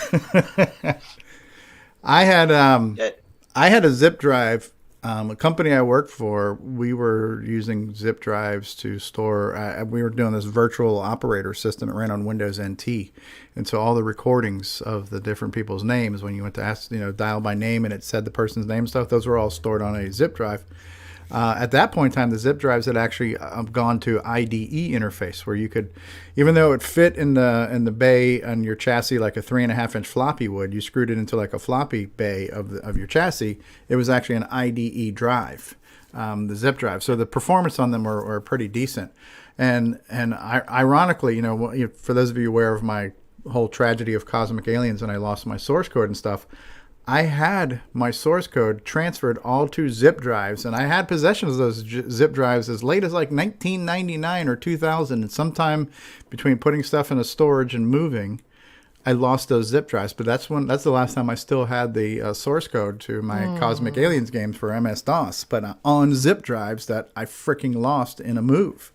I had a zip drive. A company I worked for, we were using zip drives to store. We were doing this virtual operator system that ran on Windows NT, and so all the recordings of the different people's names, when you went to ask, dial by name, and it said the person's name and stuff, those were all stored on a zip drive. At that point in time, the zip drives had actually gone to IDE interface, where you could, even though it fit in the bay on your chassis like a 3.5-inch floppy would, you screwed it into like a floppy bay of your chassis. It was actually an IDE drive, the zip drive. So the performance on them were pretty decent. And ironically, for those of you aware of my whole tragedy of cosmic aliens and I lost my source code and stuff, I had my source code transferred all to zip drives, and I had possession of those zip drives as late as like 1999 or 2000. And sometime between putting stuff in a storage and moving, I lost those zip drives. But that's the last time I still had the source code to my Cosmic Aliens games for MS-DOS, but on zip drives that I freaking lost in a move.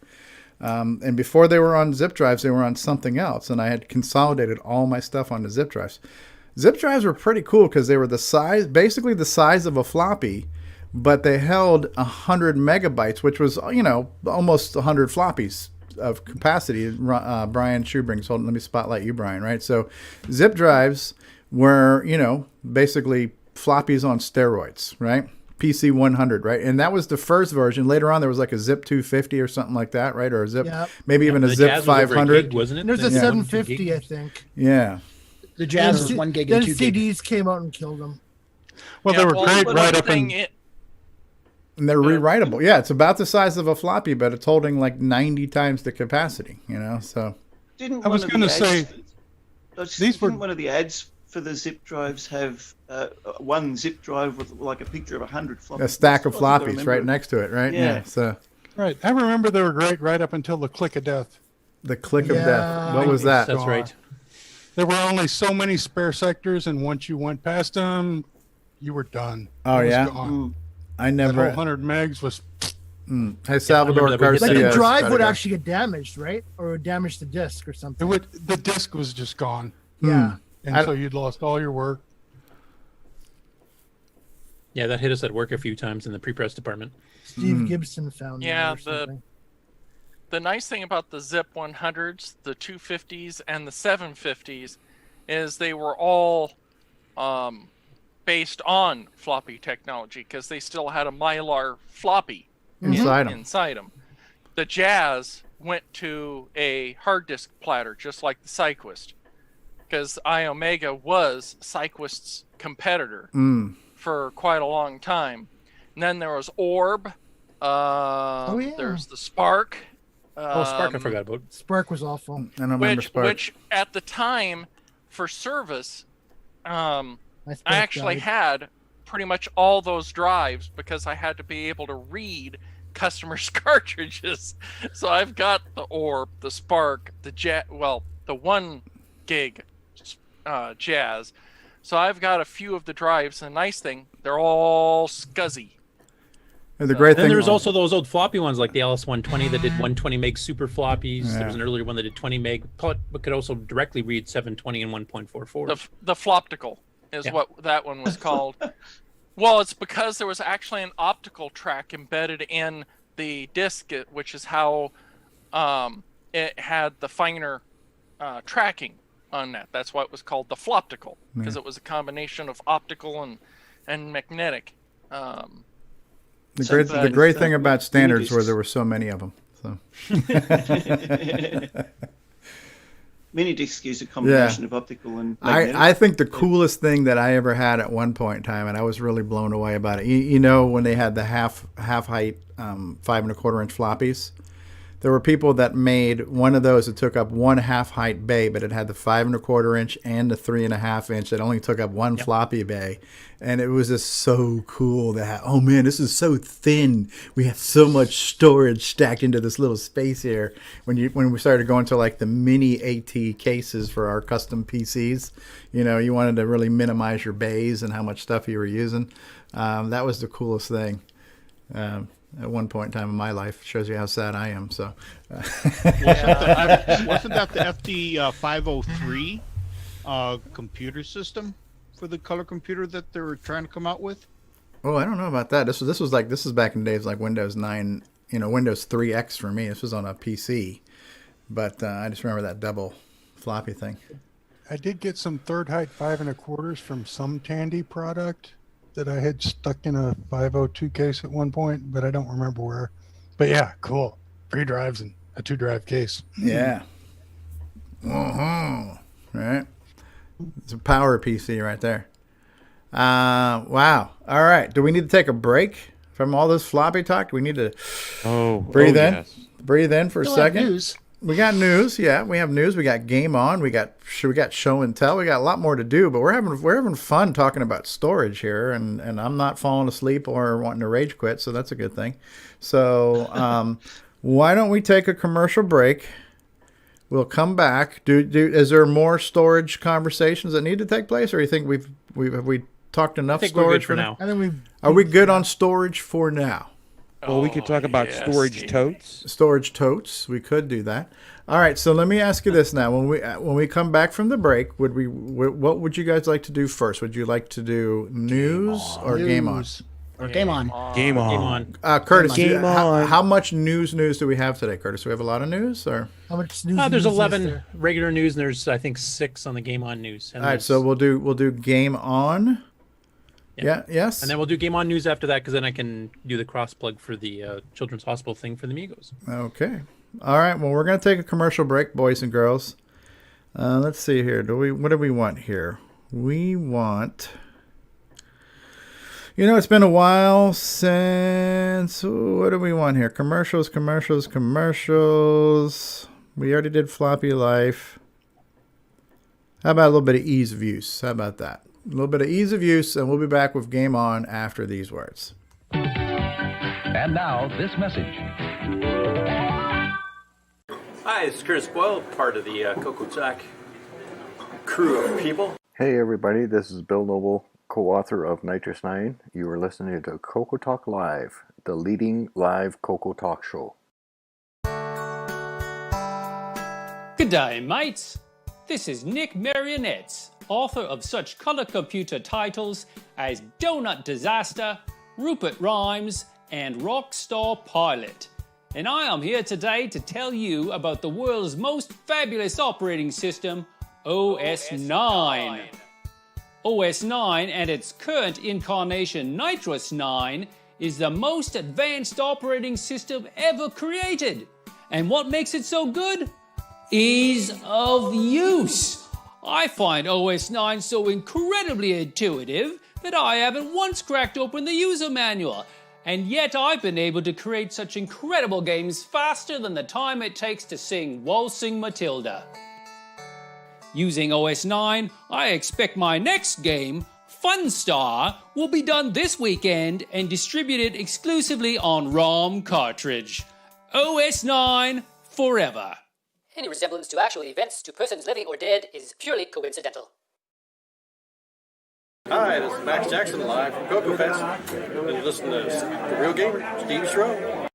And before they were on zip drives, they were on something else, and I had consolidated all my stuff onto zip drives. Zip drives were pretty cool because they were basically the size of a floppy, but they held 100 megabytes, which was, almost 100 floppies of capacity. Brian Shoebrings, let me spotlight you, Brian, right? So zip drives were, basically floppies on steroids, right? PC 100, right? And that was the first version. Later on, there was like a Zip 250 or something like that, right? Or a Zip, maybe even a Zip 500.
Wasn't it?
There's a 750, I think.
Yeah.
The Jazz was 1 gig and 2 gig.
CDs came out and killed them.
Well, they were great right up in...
And they're rewritable. Yeah, it's about the size of a floppy, but it's holding like 90 times the capacity, so...
I was going to say... Didn't one of the ads for the zip drives have one zip drive with like a picture of 100 floppies?
A stack of floppies right next to it, right?
Yeah.
So...
Right. I remember they were great right up until the click of death.
The click of death. What was that?
That's right.
There were only so many spare sectors, and once you went past them, you were done.
Oh, yeah? I never...
That whole 100 megs was...
Hey, Salvador Garcia.
Like the drive would actually get damaged, right? Or would damage the disc or something.
The disc was just gone.
Yeah.
And so you'd lost all your work.
Yeah, that hit us at work a few times in the pre-press department.
Steve Gibson found
Yeah,
or something.
the nice thing about the Zip 100s, the 250s, and the 750s is they were all based on floppy technology because they still had a Mylar floppy inside them. The Jazz went to a hard disk platter, just like the Cyquist, because iOmega was Cyquist's competitor for quite a long time. And then there was Orb. There's the Spark.
Spark I forgot about.
Spark was awful.
I don't remember Spark.
Which at the time, for service, I actually had pretty much all those drives because I had to be able to read customers' cartridges. So I've got the Orb, the Spark, the 1 gig Jazz. So I've got a few of the drives. And the nice thing, they're all scuzzy.
And the great thing,
there's also those old floppy ones like the LS120 that did 120 meg super floppies. Yeah. There was an earlier one that did 20 meg, but could also directly read 720 and 1.44.
The Floptical is what that one was called. Well, it's because there was actually an optical track embedded in the disc, which is how it had the finer tracking on that. That's why it was called the Floptical, because it was a combination of optical and magnetic.
The great thing about standards were there were so many of them. So.
Mini discs use a combination of optical and magnetic.
I think the coolest thing that I ever had at one point in time, and I was really blown away about it. You know when they had the half height 5 1/4 inch floppies, there were people that made one of those that took up 1/2 height bay, but it had the 5 1/4 inch and the 3 1/2 inch. It only took up one floppy bay. And it was just so cool that, oh man, this is so thin. We have so much storage stacked into this little space here. When we started going to like the mini AT cases for our custom PCs, you know, you wanted to really minimize your bays and how much stuff you were using. That was the coolest thing. At one point in time in my life. Shows you how sad I am. So,
wasn't that the FD 503 computer system for the color computer that they were trying to come out with?
Oh, I don't know about that. This is back in days like Windows 9, you know, Windows 3X for me. This was on a PC, but I just remember that double floppy thing.
I did get some third height 5 1/4 from some Tandy product that I had stuck in a 502 case at one point, but I don't remember where. But yeah, cool. 3 drives and a 2-drive case.
Yeah. Right. It's a power PC right there. Wow. All right. Do we need to take a break from all this floppy talk? Do we need to breathe in? Yes. Breathe in for a second.
News.
We got news, yeah. We have news. We got GameON. We got show and tell. We got a lot more to do, but we're having fun talking about storage here, and I'm not falling asleep or wanting to rage quit, so that's a good thing. So why don't we take a commercial break? We'll come back. Is there more storage conversations that need to take place, or you think we talked enough storage
we're good for now?
I think
Are we good on storage for now?
Well, we could talk about storage totes.
Storage totes. We could do that. All right. So let me ask you this now: when we come back from the break, what would you guys like to do first? Would you like to do news or GameON?
Or GameON.
GameON.
Curtis,
GameON.
how much news do we have today, Curtis? Do we have a lot of news, or
how much news?
There's
is
11
there?
regular news, and there's I think 6 on the GameON news. And
all right? So we'll do GameON. Yeah. Yes.
And then we'll do GameON news after that, because then I can do the cross plug for the Children's Hospital thing for the Migos.
Okay. All right. Well, we're gonna take a commercial break, boys and girls. Let's see here. What do we want here? We want. You know, it's been a while since. What do we want here? Commercials. We already did Floppy Life. How about a little bit of ease of use? How about that? A little bit of ease of use, and we'll be back with GameON after these words.
And now, this message.
Hi, this is Curtis Boyle, part of the CoCoTALK crew of people.
Hey everybody, this is Bill Noble, co-author of Nitrous 9. You are listening to CoCoTALK Live, the leading live CoCo talk show.
Good day, mates. This is Nick Marionettes, author of such color computer titles as Donut Disaster, Rupert Rhymes, and Rockstar Pilot. And I am here today to tell you about the world's most fabulous operating system, OS 9. OS 9 and its current incarnation, Nitrous 9, is the most advanced operating system ever created. And what makes it so good? Ease of use. I find OS 9 so incredibly intuitive that I haven't once cracked open the user manual, and yet I've been able to create such incredible games faster than the time it takes to sing Waltzing Matilda. Using OS 9, I expect my next game, Funstar, will be done this weekend and distributed exclusively on ROM cartridge. OS 9 forever.
Any resemblance to actual events to persons living or dead is purely coincidental.
Hi, this is Max Jackson live from CoCo Fest. You listen to The Real Gamer, Steve Schroe.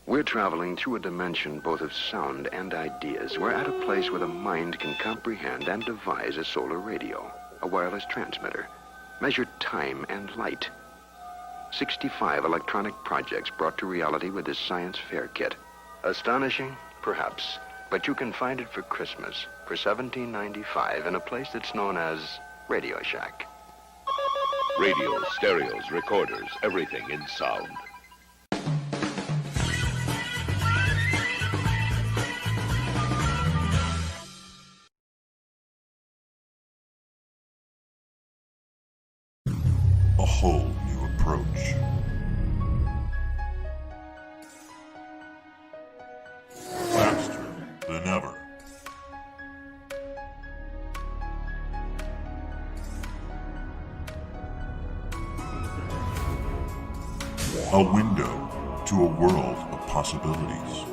We're traveling through a dimension both of sound and ideas. We're at a place where the mind can comprehend and devise a solar radio, a wireless transmitter, measure time and light. 65 electronic projects brought to reality with this science fair kit. Astonishing? Perhaps. But you can find it for Christmas for $17.95 in a place that's known as Radio Shack.
Radios, stereos, recorders, everything in sound.
A whole new approach.
A window to a world of possibilities.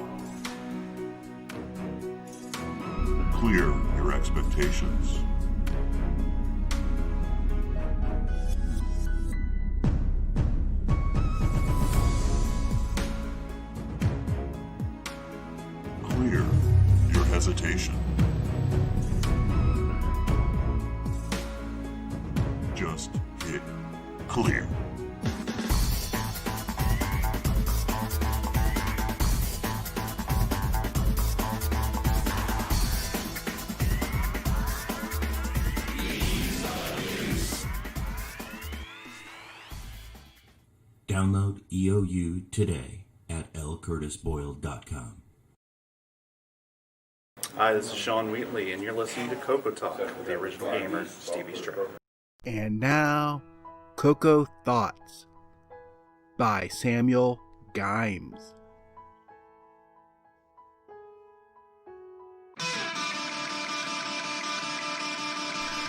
Clear your expectations. Clear your hesitation. Just hit clear.
Download EOU today at lcurtisboyle.com.
Hi, this is Sean Wheatley, and you're listening to CoCo Talk with the original gamer, Stevie Stroh.
And now, CoCo Thoughts by Samuel Gimes.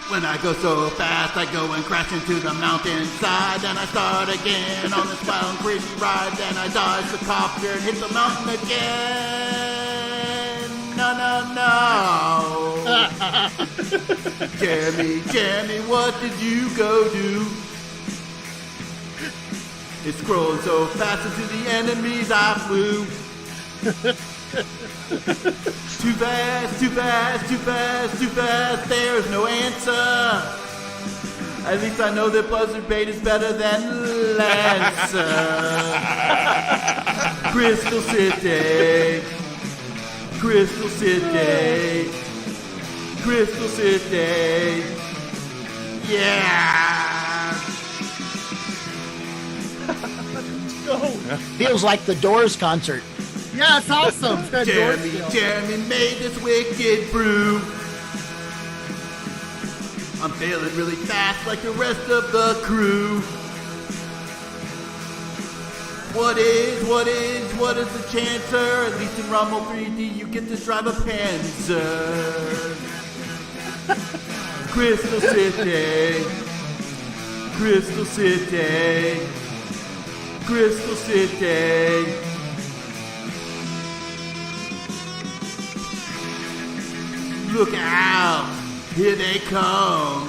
When I go so fast, I go and crash into the mountainside. Then I start again on this wild and crazy ride. Then I dodge the copter and hit the mountain again. No, no, no. Jeremy, what did you go do? It's scrolling so fast into the enemies I flew. Too fast, too fast, too fast, too fast, there's no answer. At least I know that Buzzard Bait is better than Lancer. Crystal City, Crystal City, Crystal City, yeah.
Let's go.
Feels like the Doors concert.
Yeah, it's awesome.
Jeremy made this wicked brew. I'm failing really fast like the rest of the crew. What is the chancer? At least in Rumble 3D you get to drive a Panzer. Crystal City, Crystal City, Crystal City. Look out! Here they come!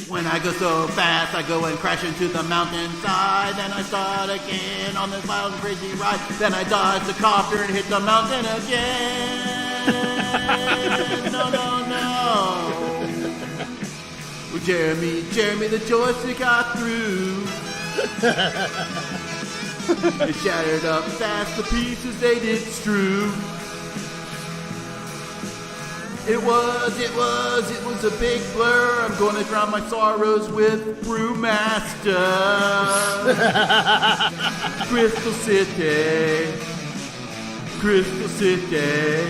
When I go so fast, I go and crash into the mountainside. Then I start again on this wild and crazy ride. Then I dodge the copter and hit the mountain again. No, no, no. Jeremy, the joystick got through. It shattered up fast, the pieces they did strew. It was a big blur. I'm gonna drown my sorrows with Brewmaster. Crystal City, Crystal City,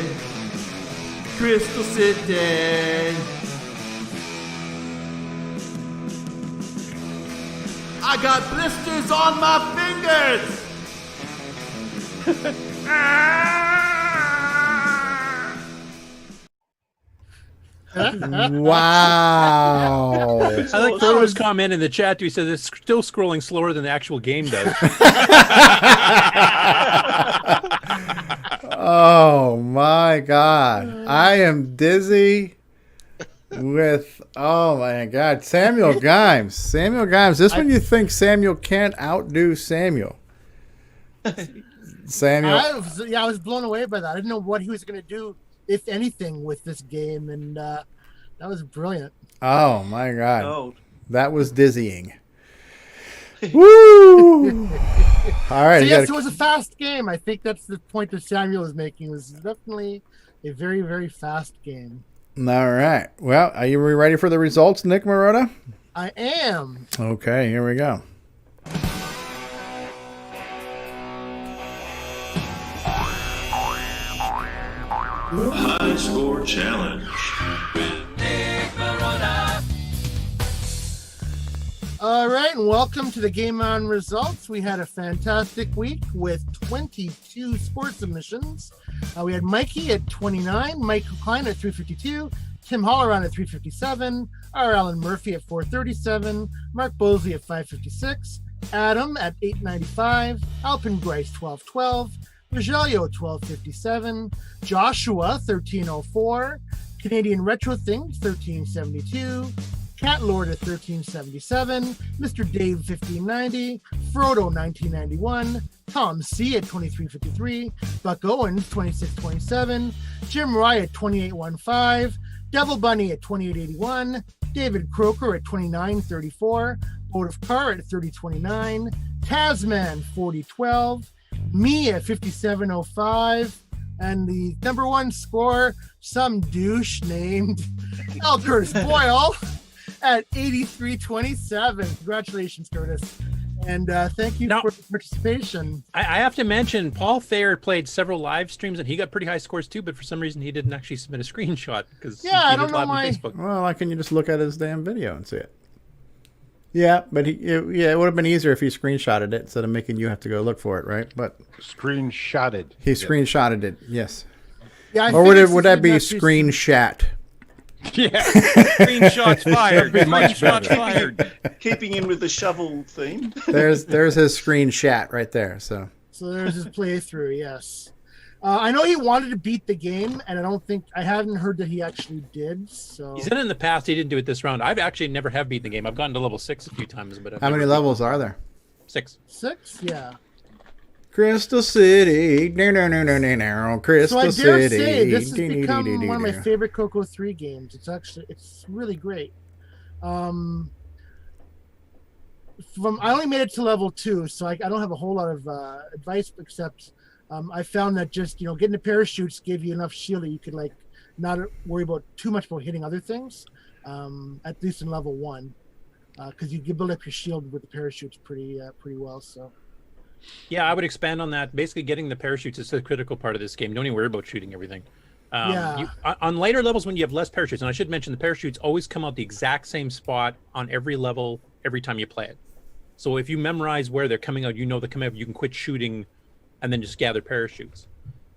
Crystal City. I got blisters on my fingers.
Wow.
I like Frodo's comment in the chat too. He says it's still scrolling slower than the actual game does.
Oh my God. I am dizzy with, oh my God, Samuel Gimes. Samuel Gimes. This one you think Samuel can't outdo Samuel. Samuel.
I was blown away by that. I didn't know what he was going to do, if anything, with this game, and that was brilliant.
Oh my God.
Oh.
That was dizzying. Woo! All right.
So yes, it was a fast game. I think that's the point that Samuel was making. It was definitely a very, very fast game.
All right. Well, are you ready for the results, Nick Marotta?
I am.
Okay, here we go.
High Score Challenge.
All right, and welcome to the GameON results. We had a fantastic week with 22 score submissions. We had Mikey at 29, Michael Klein at 352, Tim Holleran at 357, R. Alan Murphy at 437, Mark Bosley at 556, Adam at 895, Alpin Grice 1212, Rogelio at 1257, Joshua 1304, Canadian Retro Things 1372, Cat Lord at 1377, Mr. Dave 1590, Frodo 1991, Tom C at 2353, Buck Owens 2627, Jim Rye at 2815, Devil Bunny at 2881, David Croker at 2934, Motive Car at 3029, Tasman 4012, me at 5705, and the number one score, some douche named L. Curtis Boyle at 8327. Congratulations, Curtis. And thank you for the participation.
I have to mention, Paul Thayer played several live streams and he got pretty high scores too, but for some reason he didn't actually submit a screenshot because
I don't know why.
Well, why can't you just look at his damn video and see it? Yeah, but it would have been easier if he screenshotted it instead of making you have to go look for it, right? But
screenshotted.
He screenshotted it, yes.
Yeah,
or would that be screenshot?
Yeah, screenshots fired.
Screenshots
fired.
Keeping in with the shovel theme.
There's his screenshot right there. So
there's his playthrough. Yes, I know he wanted to beat the game, and I haven't heard that he actually did. So
he said in the past he didn't do it this round. I've actually never have beaten the game. I've gotten to level 6 a few times, but
how many levels are there?
6.
6, yeah.
Crystal City, no, Crystal
So I
City.
dare say this has become one of my favorite CoCo 3 games. It's really great. I only made it to level 2, so I don't have a whole lot of advice except I found that just getting the parachutes gave you enough shield that you could not worry about too much about hitting other things, at least in level 1, because you can build up your shield with the parachutes pretty well. So.
Yeah, I would expand on that. Basically, getting the parachutes is the critical part of this game. Don't even worry about shooting everything. On later levels, when you have less parachutes, and I should mention the parachutes always come out the exact same spot on every level every time you play it. So if you memorize where they're coming out, they're coming out, you can quit shooting and then just gather parachutes.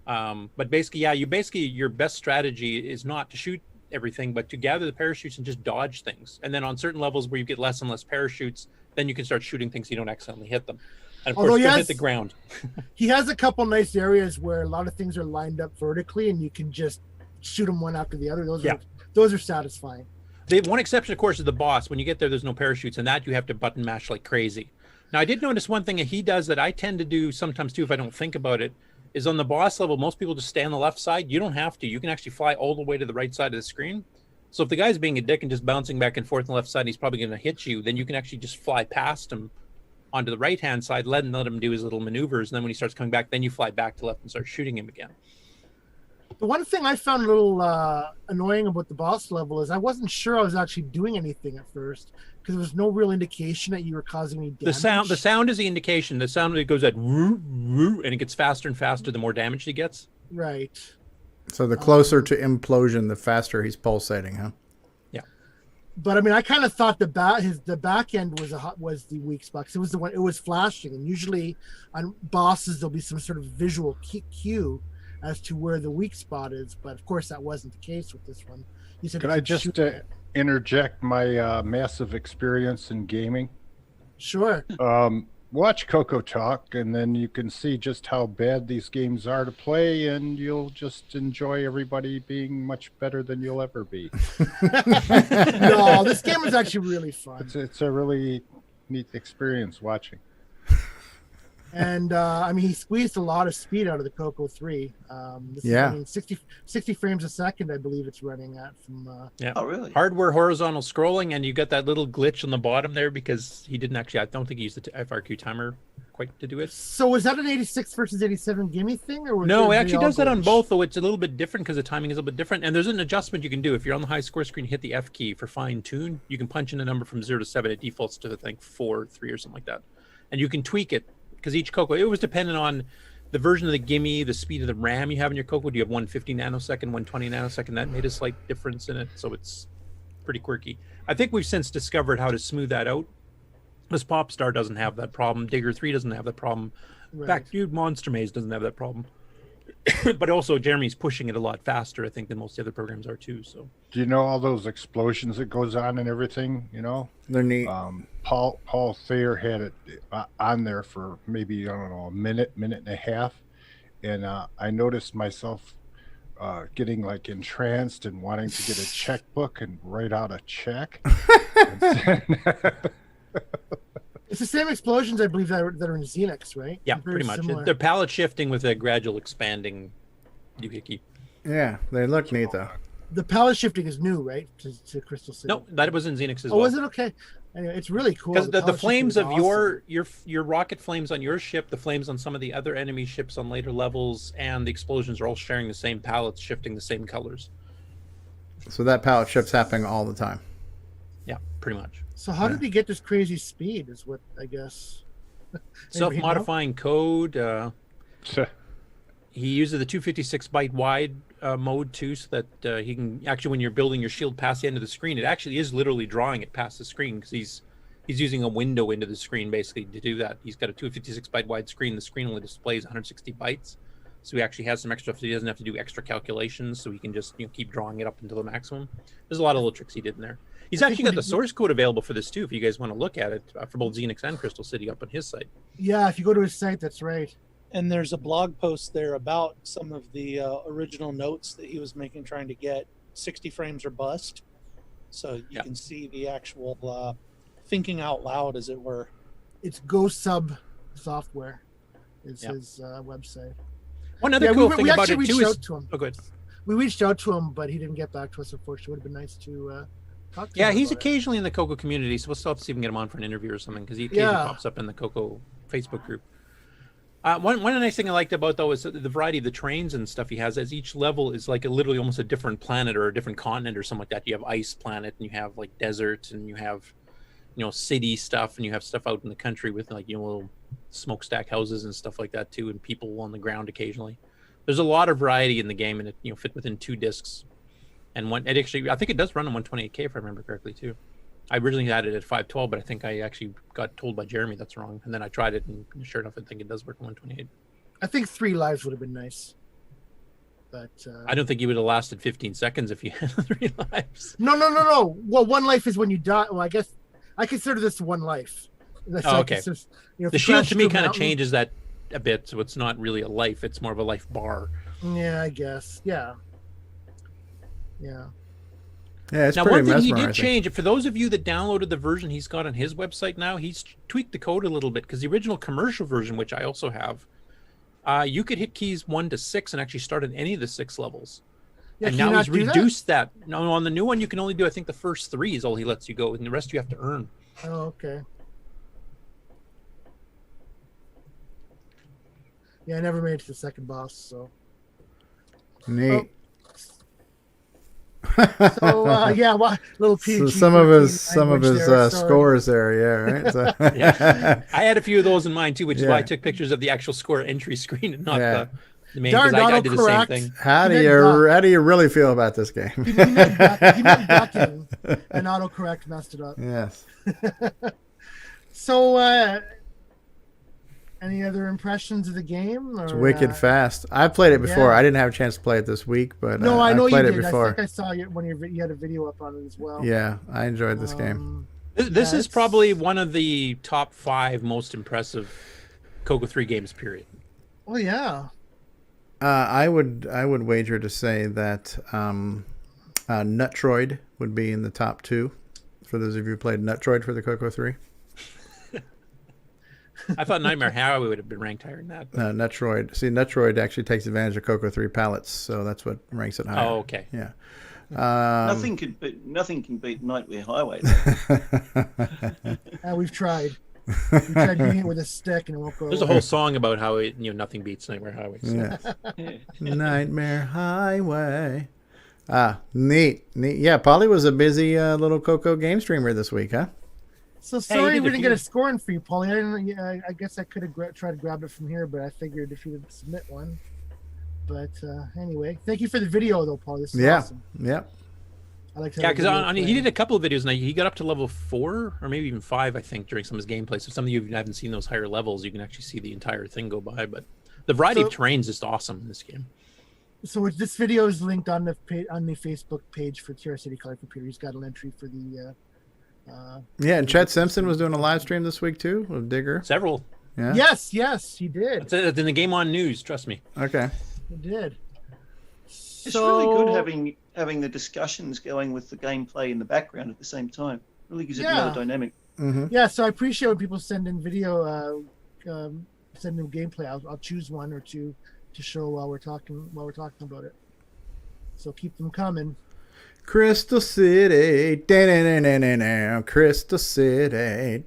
But basically, your best strategy is not to shoot everything, but to gather the parachutes and just dodge things. And then on certain levels where you get less and less parachutes, then you can start shooting things so you don't accidentally hit them. And of course, don't hit the ground.
He has a couple nice areas where a lot of things are lined up vertically, and you can just shoot them one after the other. Those are satisfying.
They have one exception, of course, is the boss. When you get there's no parachutes, and that you have to button mash like crazy. Now, I did notice one thing that he does that I tend to do sometimes too, if I don't think about it, is on the boss level, most people just stay on the left side. You don't have to. You can actually fly all the way to the right side of the screen. So if the guy's being a dick and just bouncing back and forth on the left side, and he's probably going to hit you, then you can actually just fly past him onto the right-hand side, let him do his little maneuvers, and then when he starts coming back, then you fly back to left and start shooting him again.
The one thing I found a little annoying about the boss level is I wasn't sure I was actually doing anything at first because there was no real indication that you were causing me damage.
The sound is the indication. The sound that goes at woo, woo, and it gets faster and faster the more damage he gets.
Right.
So the closer to implosion, the faster he's pulsating, huh?
But I mean, I kind of thought the back end was the weak spot. It was the one it was flashing, and usually on bosses there'll be some sort of visual cue as to where the weak spot is. But of course, that wasn't the case with this one. You said,
can I just interject my massive experience in gaming?
Sure.
Watch CoCoTALK, and then you can see just how bad these games are to play, and you'll just enjoy everybody being much better than you'll ever be.
No, this game is actually really fun.
It's a really neat experience watching.
And I mean, he squeezed a lot of speed out of the CoCo 3. This is running 60 frames a second, I believe it's running at from.
Oh, really?
Hardware horizontal scrolling, and you got that little glitch on the bottom there because he didn't actually. I don't think he used the FRQ timer quite to do it.
So was that an 86 versus 87 gimme thing, or was
no? It actually does that on both, though it's a little bit different because the timing is a little bit different. And there's an adjustment you can do if you're on the high score screen. Hit the F key for fine tune. You can punch in a number from 0 to 7. It defaults to I think 4, 3, or something like that, and you can tweak it. Because each CoCo, it was dependent on the version of the gimme, the speed of the RAM you have in your CoCo. Do you have 150 nanosecond, 120 nanosecond? That made a slight difference in it, so it's pretty quirky. I think we've since discovered how to smooth that out This Popstar doesn't have that problem. Digger 3 doesn't have that problem. In fact, dude, Monster Maze doesn't have that problem. But also, Jeremy's pushing it a lot faster, I think, than most of the other programs are too. So,
do you know all those explosions that goes on and everything? You know,
they're neat.
Paul Thayer had it on there for maybe, I don't know, a minute and a half, and I noticed myself getting like entranced and wanting to get a checkbook and write out a check.
It's the same explosions, I believe, that are in Xenix, right?
yeah,
Very
pretty much.
similar.
They're palette shifting with a gradual expanding doohickey.
Yeah, they look neat though.
The palette shifting is new, right? To Crystal City.
No, that was in Xenix as well.
Oh, was it? Okay. Anyway, it's really cool.
Because the
palette
flames
shifting
of
is awesome.
your rocket flames on your ship, the flames on some of the other enemy ships on later levels, and the explosions are all sharing the same palettes, shifting the same colors.
So that palette shift's happening all the time.
Yeah, pretty much.
So how did he get this crazy speed? Is what I guess.
Self-modifying code. He uses the 256 byte wide mode too, so that he can actually, when you're building your shield past the end of the screen, it actually is literally drawing it past the screen because he's using a window into the screen basically to do that. He's got a 256 byte wide screen. The screen only displays 160 bytes, so he actually has some extra. So he doesn't have to do extra calculations, so he can just keep drawing it up until the maximum. There's a lot of little tricks he did in there. He's actually got the source code available for this too, if you guys want to look at it, for both Xenix and Crystal City up on his site.
Yeah, if you go to his site, that's right.
And there's a blog post there about some of the original notes that he was making, trying to get 60 frames or bust. So you can see the actual thinking out loud, as it were.
It's GoSub Software is his website.
One other cool thing about it
reached
too is...
out to him.
Oh, good.
We reached out to him, but he didn't get back to us, unfortunately. It would have been nice to talk to him.
Yeah, he's
about
occasionally in the CoCo community, so we'll still have to see if we can get him on for an interview or something, because he occasionally pops up in the CoCo Facebook group. One nice thing I liked about, though, is the variety of the trains and stuff he has, as each level is like literally almost a different planet or a different continent or something like that. You have ice planet, and you have like desert, and you have city stuff, and you have stuff out in the country with like little smokestack houses and stuff like that too, and people on the ground occasionally. There's a lot of variety in the game, and it fit within 2 discs. And it actually, I think it does run on 128K if I remember correctly too. I originally had it at 512, but I think I actually got told by Jeremy that's wrong, and then I tried it, and sure enough, I think it does work on 128.
I think 3 lives would have been nice, but
I don't think you would have lasted 15 seconds if you had 3 lives.
No. Well, 1 life is when you die. Well, I guess I consider this 1 life.
Oh, okay. The shield to me kind of changes that a bit, so it's not really a life; it's more of a life bar.
Yeah, I guess. Yeah.
Yeah, it's
now,
pretty
one thing he
mesmerizing.
did change, for those of you that downloaded the version he's got on his website now, he's tweaked the code a little bit, because the original commercial version, which I also have, you could hit keys 1 to 6 and actually start at any of the 6 levels.
Yeah,
and
can you
now
not
he's
do that?
reduced that. No, on the new one, you can only do, I think, the first 3 is all he lets you go, and the rest you have to earn.
Oh, okay. Yeah, I never made it to the second boss, so.
Neat.
So yeah, little PG.
So some of his scores there, yeah, right. So.
Yeah. I had a few of those in mind too, which is why I took pictures of the actual score entry screen and not the main. Because I did the same thing.
How do you really feel about this game?
He meant ducking, and autocorrect messed it up.
Yes.
So, any other impressions of the game? Or,
It's wicked fast. I played it before.
Yeah.
I didn't have a chance to play it this week, but
no, I know
I played
you
it
did.
before.
I think I saw you when you had a video up on it as well.
Yeah, I enjoyed this game.
This is probably one of the top 5 most impressive CoCo 3 games. Period.
Oh yeah.
I would wager to say that Nutroid would be in the top 2 for those of you who played Nutroid for the CoCo 3.
I thought Nightmare Highway would have been ranked higher than that.
Nutroid. See, Nutroid actually takes advantage of CoCo 3 palettes, so that's what ranks it higher.
Oh, okay.
Yeah.
Nothing can beat Nightmare Highway.
We've tried. We've tried beating it with a stick, and it won't go.
There's a whole song about how nothing beats Nightmare Highway. So.
Yeah. Nightmare Highway. Neat. Yeah, Polly was a busy little CoCo game streamer this week, huh?
So sorry we didn't get a scoring for you, Paulie. I guess I could have tried to grab it from here, but I figured if you would submit one. But anyway, thank you for the video, though, Paul. This is awesome.
Yeah.
I like.
Yeah, because he did a couple of videos, and he got up to level 4 or maybe even 5, I think, during some of his gameplay. So some of you who haven't seen those higher levels, you can actually see the entire thing go by. But the variety of terrains is awesome in this game.
So this video is linked on the Facebook page for TR City Color Computer. He's got an entry for the.
Yeah, and Chet Simpson was doing a live stream this week too with Digger.
Several.
Yeah.
Yes, he did.
It's in the GameON news. Trust me.
Okay.
He did.
It's really good having the discussions going with the gameplay in the background at the same time. Really gives it the other dynamic.
Mm-hmm.
Yeah, so I appreciate when people send in video, send in gameplay. I'll choose one or two to show while we're talking about it. So keep them coming.
Crystal City, Crystal City.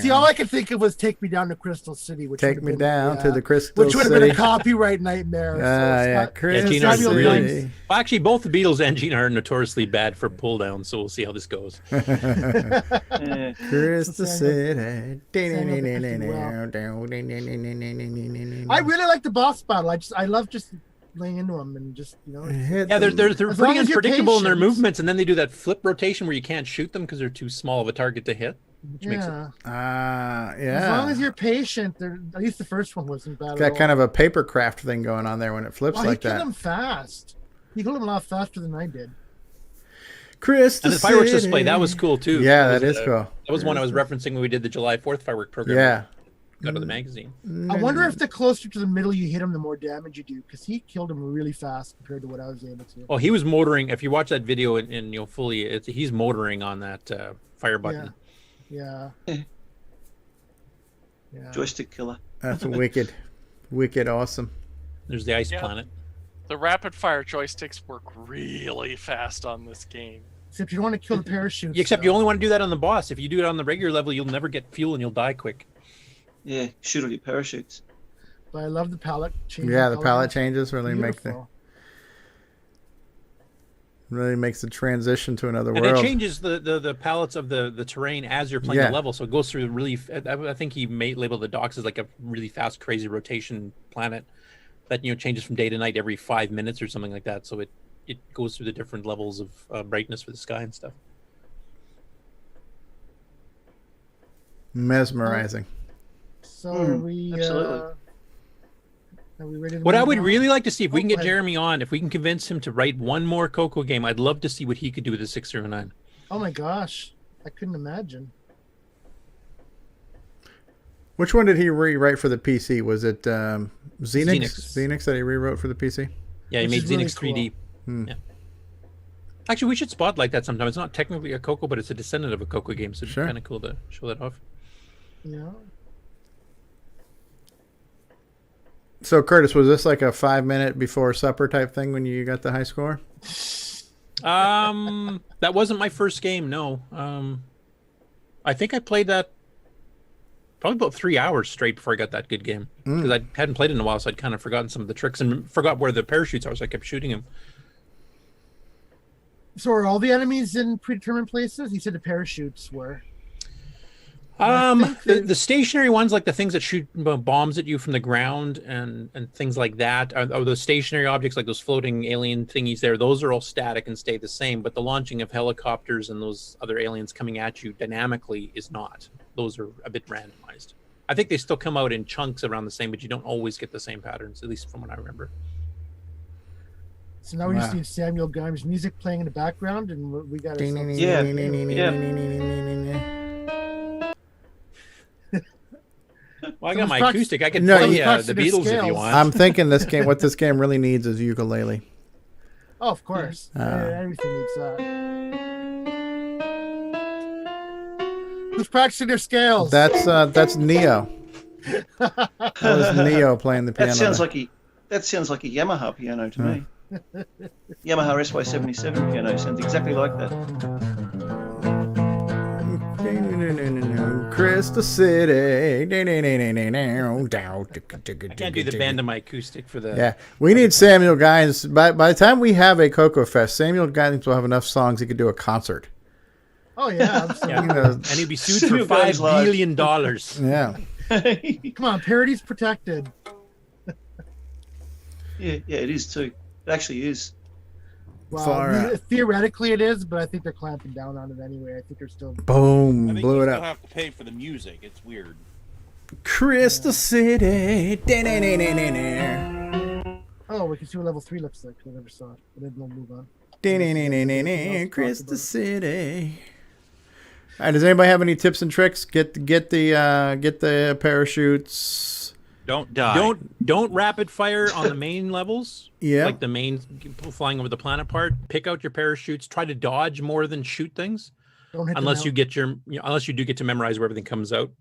See, all I could think of was "Take Me Down to Crystal City," which
Take me down to the Crystal
City, which would have been a copyright nightmare.
Crystal City.
Well, actually, both the Beatles and Gene are notoriously bad for pull down, so we'll see how this goes.
Crystal City.
I really like the boss battle. I love just laying into them and just
Yeah, they're pretty unpredictable in their movements, and then they do that flip rotation where you can't shoot them because they're too small of a target to hit, which makes it.
As long as you're patient, at least the first one wasn't bad.
Got kind of a paper craft thing going on there when it flips like that.
He killed him fast. He killed him a lot faster than I did.
Crystal
and the fireworks display, that was cool too.
Yeah, that is cool.
That was one I was referencing when we did the July 4th firework program.
Yeah.
Out of the magazine.
I wonder if the closer to the middle you hit him, the more damage you do, because he killed him really fast compared to what I was able to.
Oh, he was motoring. If you watch that video and fully, he's motoring on that fire button.
Yeah.
Joystick killer.
That's wicked awesome.
There's the ice planet.
The rapid fire joysticks work really fast on this game.
Except you don't want to kill the parachutes.
Except you only want to do that on the boss. If you do it on the regular level, you'll never get fuel and you'll die quick.
Yeah, shoot all your parachutes.
But I love the palette change.
Yeah, the palette changes really makes the transition to another world.
And it changes the palettes of the terrain as you're playing the level. So it goes through really. I think he labeled the docks as like a really fast, crazy rotation planet that changes from day to night every 5 minutes or something like that. So it goes through the different levels of brightness for the sky and stuff.
Mesmerizing.
So are we ready to
What I would really like to see, if we can get Jeremy on, if we can convince him to write one more CoCo game, I'd love to see what he could do with the 609.
Oh my gosh, I couldn't imagine.
Which one did he rewrite for the PC? Was it Xenix? Xenix that he rewrote for the PC?
Yeah, he made Xenix 3D. Yeah. Actually, we should spotlight that sometime. It's not technically a CoCo, but it's a descendant of a CoCo game, so it'd be kind of cool to show that off.
Yeah.
So, Curtis, was this like a 5-minute before supper type thing when you got the high score?
That wasn't my first game, no. I think I played that probably about 3 hours straight before I got that good game. Because I hadn't played it in a while, so I'd kind of forgotten some of the tricks and forgot where the parachutes are, so I kept shooting them.
So are all the enemies in predetermined places? You said the parachutes were.
The stationary ones, like the things that shoot bombs at you from the ground and things like that, are those stationary objects, like those floating alien thingies there. Those are all static and stay the same, but the launching of helicopters and those other aliens coming at you dynamically is not. Those are a bit randomized. I think they still come out in chunks around the same, but you don't always get the same patterns, at least from what I remember.
So now we just need Samuel Guymer's music playing in the background, and we got ourselves...
Well, I got my acoustic. I can play the Beatles if you want.
I'm thinking what this game really needs is ukulele.
Oh, of course. Everything needs that. Who's practicing their scales?
That's Neo. That was Neo playing the piano.
That sounds like a Yamaha piano to me. Yamaha SY77 piano sounds exactly like that.
Crystal City.
I can't do the band on my acoustic for the.
Yeah, we need Samuel Guynes. By the time we have a CoCo Fest, Samuel Guynes will have enough songs he could do a concert.
Oh yeah,
and he'd be sued for $5 billion.
Yeah.
Come on, parody's protected.
Yeah, it is too. It actually is.
Well, theoretically it is, but I think they're clamping down on it anyway. I think they're still.
Boom!
I think
Blew
you
it
still
up.
have to pay for the music. It's weird.
Crystal City.
Oh, we can see what level 3 looks like. I never saw it, but then we'll move on.
Crystal City. All right, does anybody have any tips and tricks? Get the parachutes.
Don't die.
Don't rapid fire on the main levels.
Yeah.
Like the main flying over the planet part. Pick out your parachutes. Try to dodge more than shoot things.
Don't hit
unless you do get to memorize where everything comes out.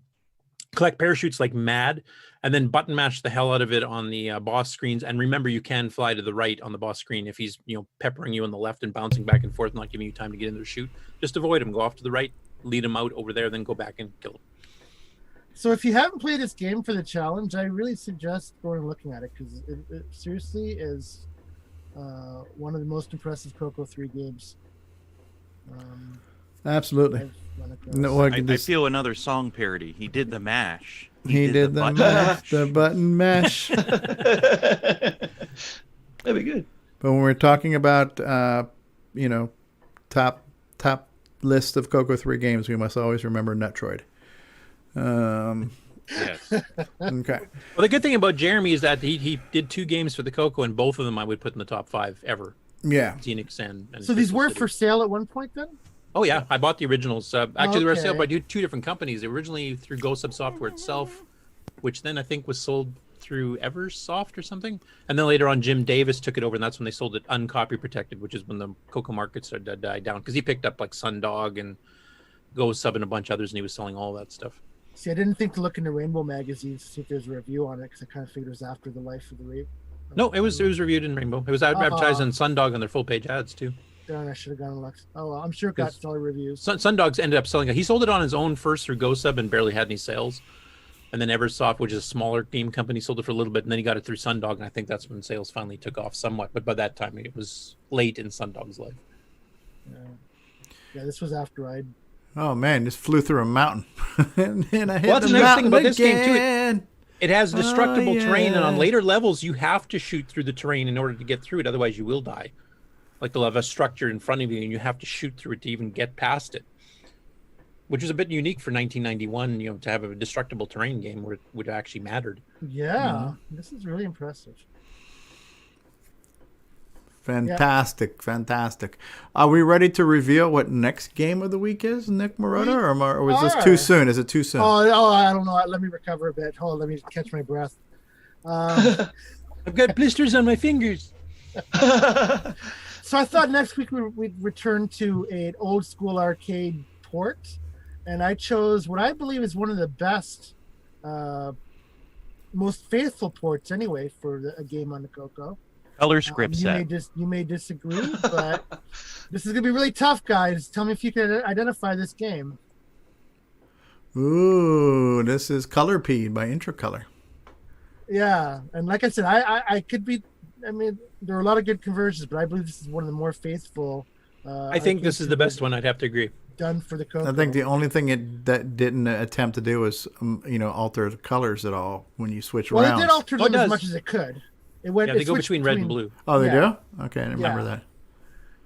Collect parachutes like mad, and then button mash the hell out of it on the boss screens. And remember, you can fly to the right on the boss screen if he's peppering you on the left and bouncing back and forth, not giving you time to get in there to shoot. Just avoid him. Go off to the right, lead him out over there, then go back and kill him.
So if you haven't played this game for the challenge, I really suggest going and looking at it, because it seriously is one of the most impressive CoCo 3 games.
Absolutely.
I feel another song parody. He did the mash.
He did the mash, the button mash.
That'd be good.
But when we're talking about top list of CoCo 3 games, we must always remember Netroid.
Yes.
Okay.
Well, the good thing about Jeremy is that he did 2 games for the CoCo, and both of them I would put in the top 5 ever.
Yeah.
Xenix and
so these
Crystal
were
City.
for sale at one point then?
Oh yeah, I bought the originals. Actually, they were sale
Okay.
by 2 different companies. Originally through GoSub Software itself, which then I think was sold through Eversoft or something. And then later on, Jim Davis took it over, and that's when they sold it uncopy protected, which is when the CoCo market started to die down, because he picked up like Sundog and GoSub and a bunch of others, and he was selling all that stuff.
See, I didn't think to look into Rainbow magazines to see if there's a review on it, because I kind of figured it was after the life of the rape.
No, it was reviewed in Rainbow. It was advertised on Sundog on their full page ads too.
Darn, I should have gone and looked. Oh, well, I'm sure it got stellar reviews.
Sundog's ended up selling it. He sold it on his own first through GoSub and barely had any sales. And then Eversoft, which is a smaller game company, sold it for a little bit, and then he got it through Sundog, and I think that's when sales finally took off somewhat. But by that time, it was late in Sundog's life.
Yeah, this was after I'd.
Oh man, just flew through a mountain. and I hit
Well, that's
the
the nice
mountain
thing about this game
again.
too. It has destructible
Oh,
terrain, and on
yeah.
later levels, you have to shoot through the terrain in order to get through it. Otherwise, you will die. Like they'll have a structure in front of you, and you have to shoot through it to even get past it. Which is a bit unique for 1991, to have a destructible terrain game where it would have actually mattered.
Yeah, this is really impressive.
Fantastic, fantastic. Are we ready to reveal what next game of the week is, Nick Marotta, or was this too soon? Is it too soon?
Oh, I don't know. Let me recover a bit. Hold on, let me catch my breath.
I've got blisters on my fingers.
So I thought next week we'd return to an old school arcade port, and I chose what I believe is one of the best, most faithful ports anyway for a game on the CoCo.
Color script set.
You may disagree, but this is gonna be really tough, guys. Tell me if you can identify this game.
Ooh, this is COLORPEDE by Intracolor.
Yeah, and like I said, I could be. I mean, there are a lot of good conversions, but I believe this is one of the more faithful.
I think this is the best one. I'd have to agree.
Done for the CoCo.
I think the only thing that didn't attempt to do was, alter the colors at all when you switch
Well,
around.
it did alter them as much as it could. It went.
Yeah, they go between red and blue.
Oh, they do? Okay, I didn't remember that.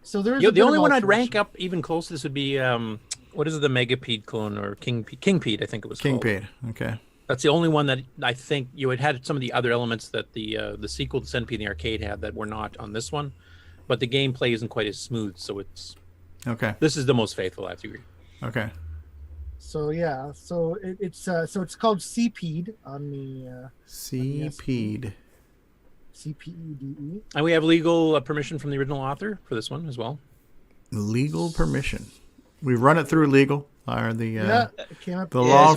So there is
the only one I'd rank up even close to this would be what is it, the Megapede clone or Kingpede? I think it was called.
Kingpede. Okay.
That's the only one that I think it had some of the other elements that the sequel to Centipede in the arcade had that were not on this one, but the gameplay isn't quite as smooth. So it's
okay.
This is the most faithful. I have to agree.
Okay.
So yeah, so it's called CPED on the
CPED.
CPEDE.
And we have legal permission from the original author for this one as well.
Legal permission. We've run it through legal. The law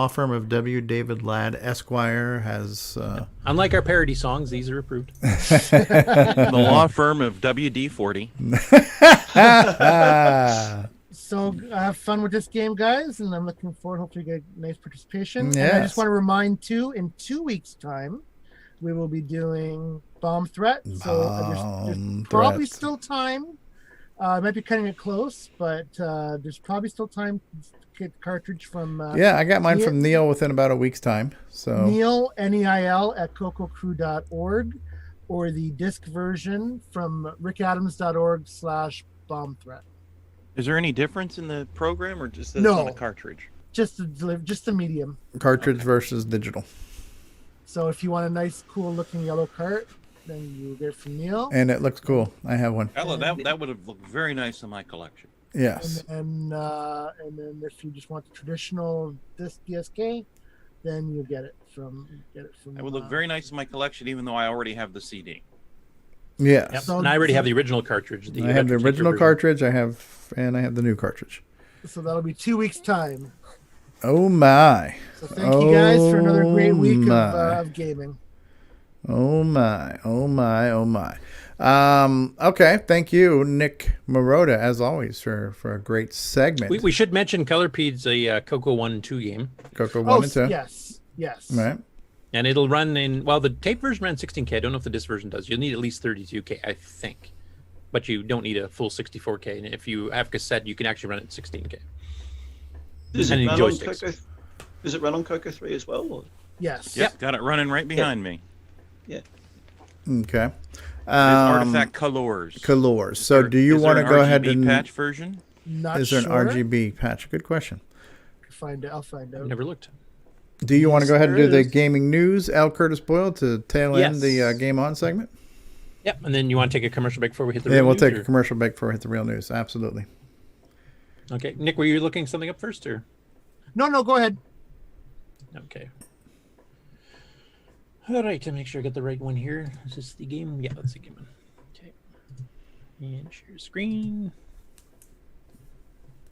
firm of W. David Ladd Esquire has.
Unlike our parody songs, these are approved.
The law firm of WD-40.
So have fun with this game, guys, and I'm looking forward. Hopefully, you get nice participation.
Yes.
And I just want to remind too, in 2 weeks' time, we will be doing Bomb Threat. So there's probably still time. I might be cutting it close, but there's probably still time to get the cartridge from.
I got mine from Neil within about a week's time. So
Neil, Neil at CoCoCrew.org, or the disc version from rickadams.org/bomb threat.
Is there any difference in the program, or just this
No.
on the cartridge?
Just the medium.
Cartridge versus digital.
So if you want a nice, cool looking yellow cart, then you get it from Neil.
And it looks cool. I have one.
That would have looked very nice in my collection.
Yes.
And then if you just want the traditional disc DSK, then you get it from.
It would look very nice in my collection, even though I already have the CD.
Yeah.
Yep. And I already have the original cartridge.
I have the original cartridge. I have the new cartridge.
So that'll be 2 weeks time.
Oh my!
So thank you guys for another great week of gaming.
Oh my! Oh my! Oh my! Okay, thank you, Nick Marotta, as always, for a great segment.
We should mention ColorPede's a CoCo 1 and 2 game.
CoCo 1 and 2.
Yes.
Right.
And it'll run in, well, the tape version runs 16K. I don't know if the disc version does. You'll need at least 32K, I think. But you don't need a full 64K. And if you have cassette, you can actually run it at 16K.
Does it run on CoCo 3 as well? Or?
Yes.
Yep, got it running right behind me.
Yeah.
Okay.
Artifact Colors.
Colors. So do you want to go ahead and
patch version?
Is there an RGB patch? Good question.
I'll find out.
Never looked.
Do you want to go ahead and do the gaming news, Al Curtis Boyle, to tail end the GameON segment?
Yep. And then you want to take a commercial break before we hit the real
news? Yeah, we'll take
a
commercial break before we hit the real news. Absolutely.
Okay. Nick, were you looking something up first, or?
No, go ahead.
Okay. All right, to make sure I get the right one here. Is this the game? Yeah, that's the game. Okay. And share screen.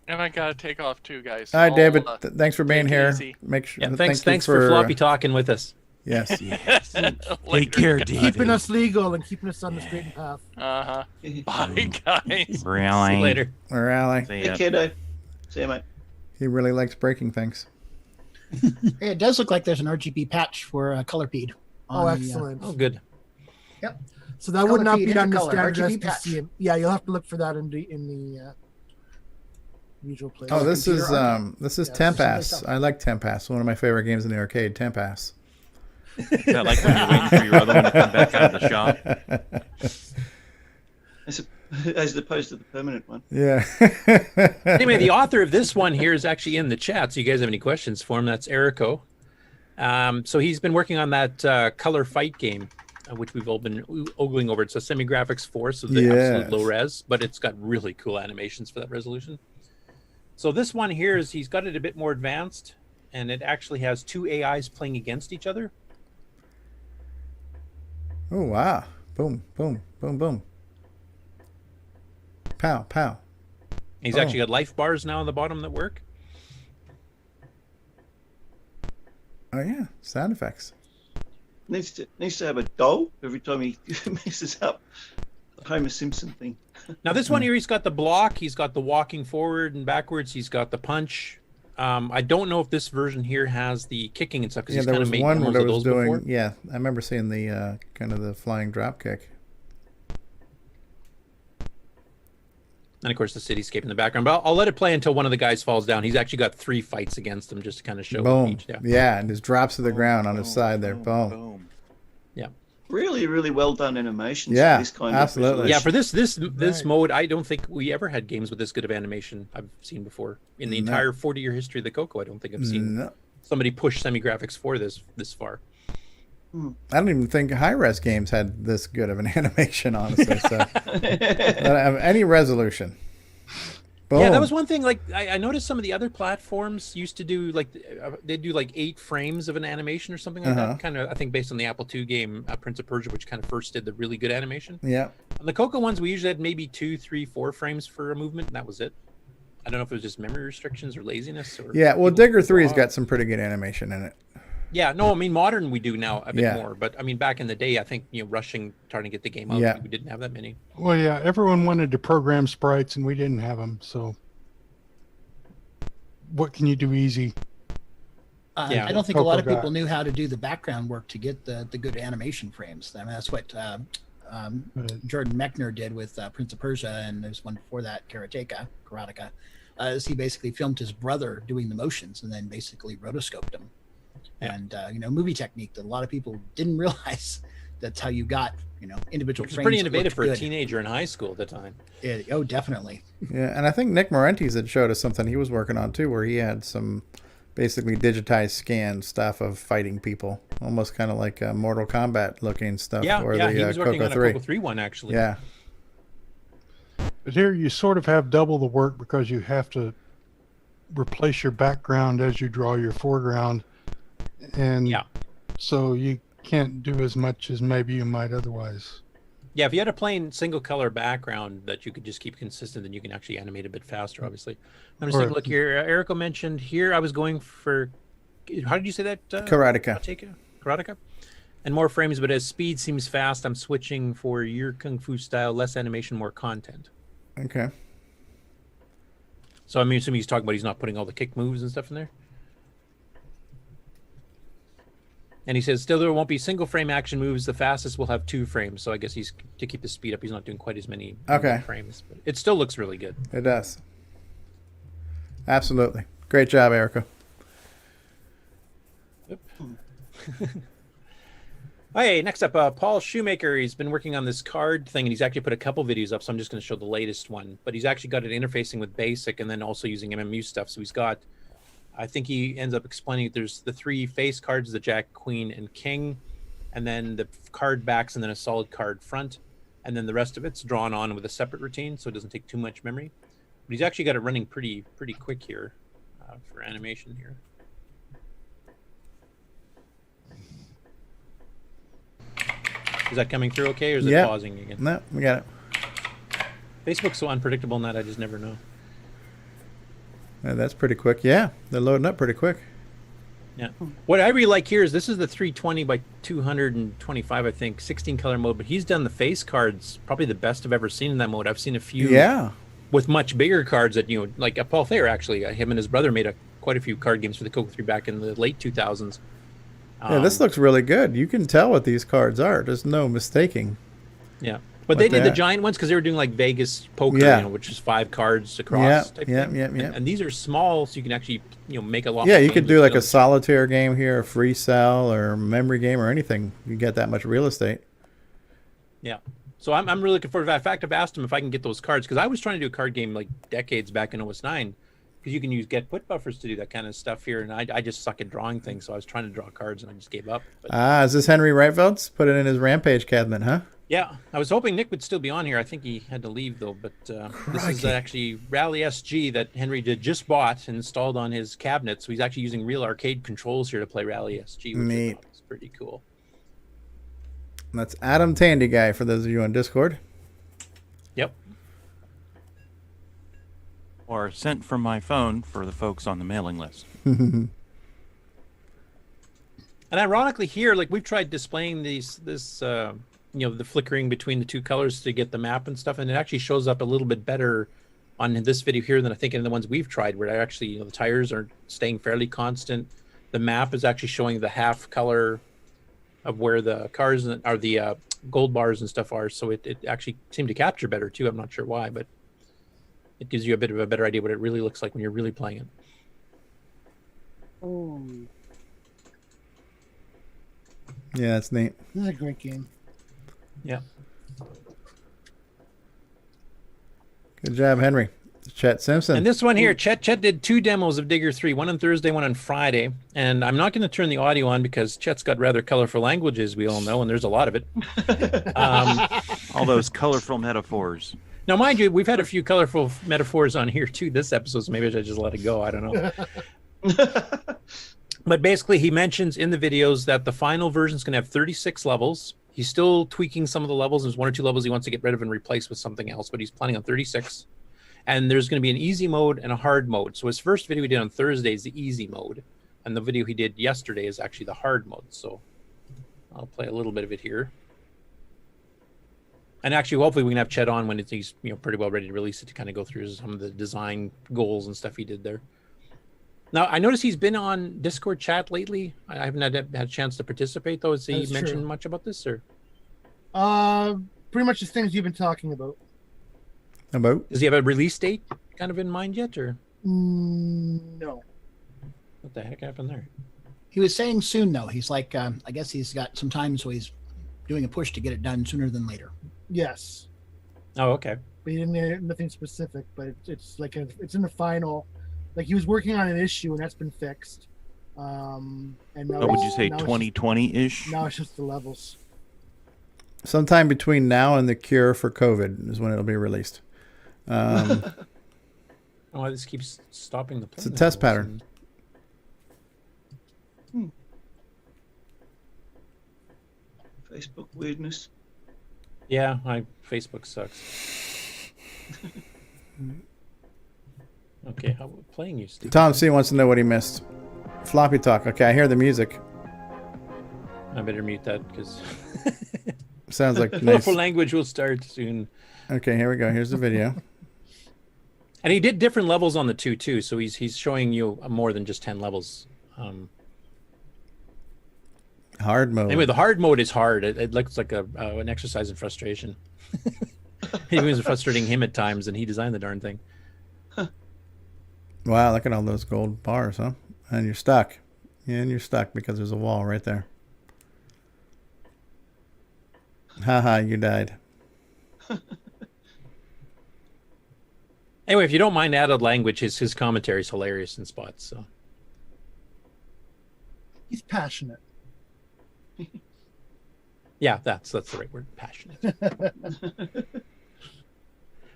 And I gotta take off too, guys.
All right, David. Thanks for being here.
Make sure. Yeah, thanks for floppy talking with us.
Yes.
Yes.
Take care, David.
Keeping us legal and keeping us on the straight path.
Bye, guys.
Really?
See you later.
Really?
Hey, kiddo. See you, mate.
He really likes breaking things.
Hey, it does look like there's an RGB patch for ColorPede.
Excellent.
Oh, good.
Yep.
So that would not be on the
Intercolor,
standard
RGB patch.
SPC. Yeah, you'll have to look for that in the usual place.
Oh, this is Tempass. I like Tempass. One of my favorite games in the arcade, Tempass.
Is that like when you're waiting for your other one to come back out of the shop?
As opposed to the permanent one.
Yeah.
Anyway, the author of this one here is actually in the chat. So you guys have any questions for him? That's Erico. So he's been working on that color fight game, which we've all been ogling over. It's a semi-graphics 4, so the absolute low res, but it's got really cool animations for that resolution. So this one here is he's got it a bit more advanced, and it actually has 2 AIs playing against each other.
Oh, wow. Boom, boom, boom, boom. Pow, pow.
He's actually got life bars now on the bottom that work.
Oh, yeah. Sound effects.
Needs to have a doll every time he messes up the Homer Simpson thing.
Now this one here, he's got the block, he's got the walking forward and backwards, he's got the punch. I don't know if this version here has the kicking and stuff, because he's kind of made one that was doing before.
Yeah, I remember seeing the kind of the flying drop kick.
And of course the cityscape in the background. But I'll let it play until one of the guys falls down. He's actually got 3 fights against him, just to kind of show
boom.
each.
Yeah, and just drops to the ground on his side there. Boom.
Yeah.
Really, really well done animations.
Yeah,
for this kind
absolutely.
Of
yeah, for this mode, I don't think we ever had games with this good of animation I've seen before. In the entire 40-year history of the CoCo, I don't think I've seen somebody push semi-graphics for this far.
I don't even think high-res games had this good of an animation, honestly. So, any resolution. Boom.
Yeah, that was one thing. Like I noticed some of the other platforms used to do they do like 8 frames of an animation or something like that. Kind of, I think, based on the Apple II game Prince of Persia, which kind of first did the really good animation.
Yeah.
On the CoCo ones, we usually had maybe 2, 3, 4 frames for a movement, and that was it. I don't know if it was just memory restrictions or laziness. Or
yeah, well, Digger 3's got some pretty good animation in it.
Yeah, no, I mean modern we do now a bit more, but I mean back in the day, I think rushing trying to get the game out, we didn't have that many.
Well, yeah, everyone wanted to program sprites, and we didn't have them. So, what can you do easy?
I don't think a lot of people knew how to do the background work to get the good animation frames. I mean, that's what Jordan Mechner did with Prince of Persia, and there's one before that, Karateka. Is he basically filmed his brother doing the motions and then basically rotoscoped them. And movie technique that a lot of people didn't realize that's how you got individual
It's
frames.
pretty
that
innovative
looked
for a
good.
teenager in high school at the time.
Oh, definitely.
Yeah, and I think Nick Morentes had showed us something he was working on too, where he had some basically digitized scan stuff of fighting people, almost kind of like Mortal Kombat looking stuff.
Yeah,
or
yeah,
the,
he was working
CoCo
on a
3.
CoCo 3 one actually.
Yeah.
But here you sort of have double the work because you have to replace your background as you draw your foreground, and so you can't do as much as maybe you might otherwise.
Yeah, if you had a plain single color background that you could just keep consistent, then you can actually animate a bit faster, obviously. I'm just taking a look here. Erico mentioned here, I was going for, how did you say that?
Karateka.
Karateka? And more frames, but as speed seems fast, I'm switching for your Kung Fu style, less animation, more content.
Okay.
So I'm assuming he's talking about he's not putting all the kick moves and stuff in there. And he says, still there won't be single frame action moves. The fastest will have 2 frames. So I guess he's to keep the speed up. He's not doing quite as many frames. But it still looks really good.
It does. Absolutely. Great job, Erica.
Yep. Hey, next up, Paul Shoemaker. He's been working on this card thing, and he's actually put a couple videos up, so I'm just going to show the latest one. But he's actually got it interfacing with BASIC and then also using MMU stuff. So he's got, I think he ends up explaining there's the 3 face cards, the Jack, Queen, and King, and then the card backs, and then a solid card front. And then the rest of it's drawn on with a separate routine, so it doesn't take too much memory. But he's actually got it running pretty quick here for animation here. Is that coming through okay, or is it pausing again?
No, we got it.
Facebook's so unpredictable in that I just never know.
Yeah, that's pretty quick. Yeah, they're loading up pretty quick.
Yeah. What I really like here is this is the 320 by 225, I think, 16 color mode, but he's done the face cards probably the best I've ever seen in that mode. I've seen a few with much bigger cards that, like Paul Thayer, actually, him and his brother made quite a few card games for the CoCo 3 back in the late 2000s.
Yeah, this looks really good. You can tell what these cards are. There's no mistaking.
Yeah. But they did the giant ones because they were doing like Vegas poker, which is 5 cards across.
Yeah.
And these are small, so you can actually, make a lot.
Yeah, you could do like a solitaire game here, a free cell, or memory game, or anything. You get that much real estate.
Yeah. So I'm really looking forward to that. In fact, I've asked him if I can get those cards because I was trying to do a card game like decades back in OS 9. Because you can use get put buffers to do that kind of stuff here, and I just suck at drawing things, so I was trying to draw cards and I just gave up. But,
is this Henry Reitfeld's? Put it in his Rampage cabinet, huh?
Yeah, I was hoping Nick would still be on here. I think he had to leave though. But this is actually Rally SG that Henry just bought and installed on his cabinet. So he's actually using real arcade controls here to play Rally SG, which is pretty cool.
That's Adam Tandy Guy for those of you on Discord.
Yep.
Or sent from my phone for the folks on the mailing list.
And ironically here, like we've tried displaying the flickering between the 2 colors to get the map and stuff, and it actually shows up a little bit better on this video here than I think in the ones we've tried, where actually the tires are staying fairly constant. The map is actually showing the half color of where the cars are, the gold bars and stuff are, so it actually seemed to capture better too. I'm not sure why, but it gives you a bit of a better idea what it really looks like when you're really playing it.
Oh.
Yeah, that's neat.
This is a great game.
Yeah.
Good job, Henry. Chet Simpson.
And this one here, Chet did 2 demos of Digger 3, one on Thursday, one on Friday. And I'm not going to turn the audio on because Chet's got rather colorful language, as we all know, and there's a lot of it.
All those colorful metaphors.
Now, mind you, we've had a few colorful metaphors on here too this episode, so maybe I should just let it go. I don't know. But basically, he mentions in the videos that the final version is going to have 36 levels. He's still tweaking some of the levels. There's 1 or 2 levels he wants to get rid of and replace with something else, but he's planning on 36. And there's going to be an easy mode and a hard mode. So his first video he did on Thursday is the easy mode, and the video he did yesterday is actually the hard mode. So I'll play a little bit of it here. And actually, hopefully we can have Chet on when he's pretty well ready to release it to kind of go through some of the design goals and stuff he did there. Now, I noticed he's been on Discord chat lately. I haven't had a chance to participate, though. Has he mentioned much about this? Or
pretty much the things you've been talking about.
About?
Does he have a release date kind of in mind yet? Or
no.
What the heck happened there?
He was saying soon, though. He's like, I guess he's got some time, so he's doing a push to get it done sooner than later.
Yes.
Oh, okay.
But he didn't have nothing specific, but it's like it's in the final. Like he was working on an issue and that's been fixed. And now
What would you say, 2020-ish?
Now it's just the levels.
Sometime between now and the cure for COVID is when it'll be released.
Oh, this keeps stopping the.
It's a test pattern.
Facebook weirdness.
Yeah, Facebook sucks. Okay, how playing you, Steve?
Tom C wants to know what he missed. Floppy talk. Okay, I hear the music.
I better mute that because
sounds like nice.
Colorful language will start soon.
Okay, here we go. Here's the video.
And he did different levels on the 2 too, so he's showing you more than just 10 levels.
Hard mode.
Anyway, the hard mode is hard. It looks like an exercise in frustration. It was frustrating him at times, and he designed the darn thing.
Wow, look at all those gold bars, huh? And you're stuck. And you're stuck because there's a wall right there. Haha, you died.
Anyway, if you don't mind added language, his commentary is hilarious in spots. So
he's passionate.
Yeah, that's the right word, passionate.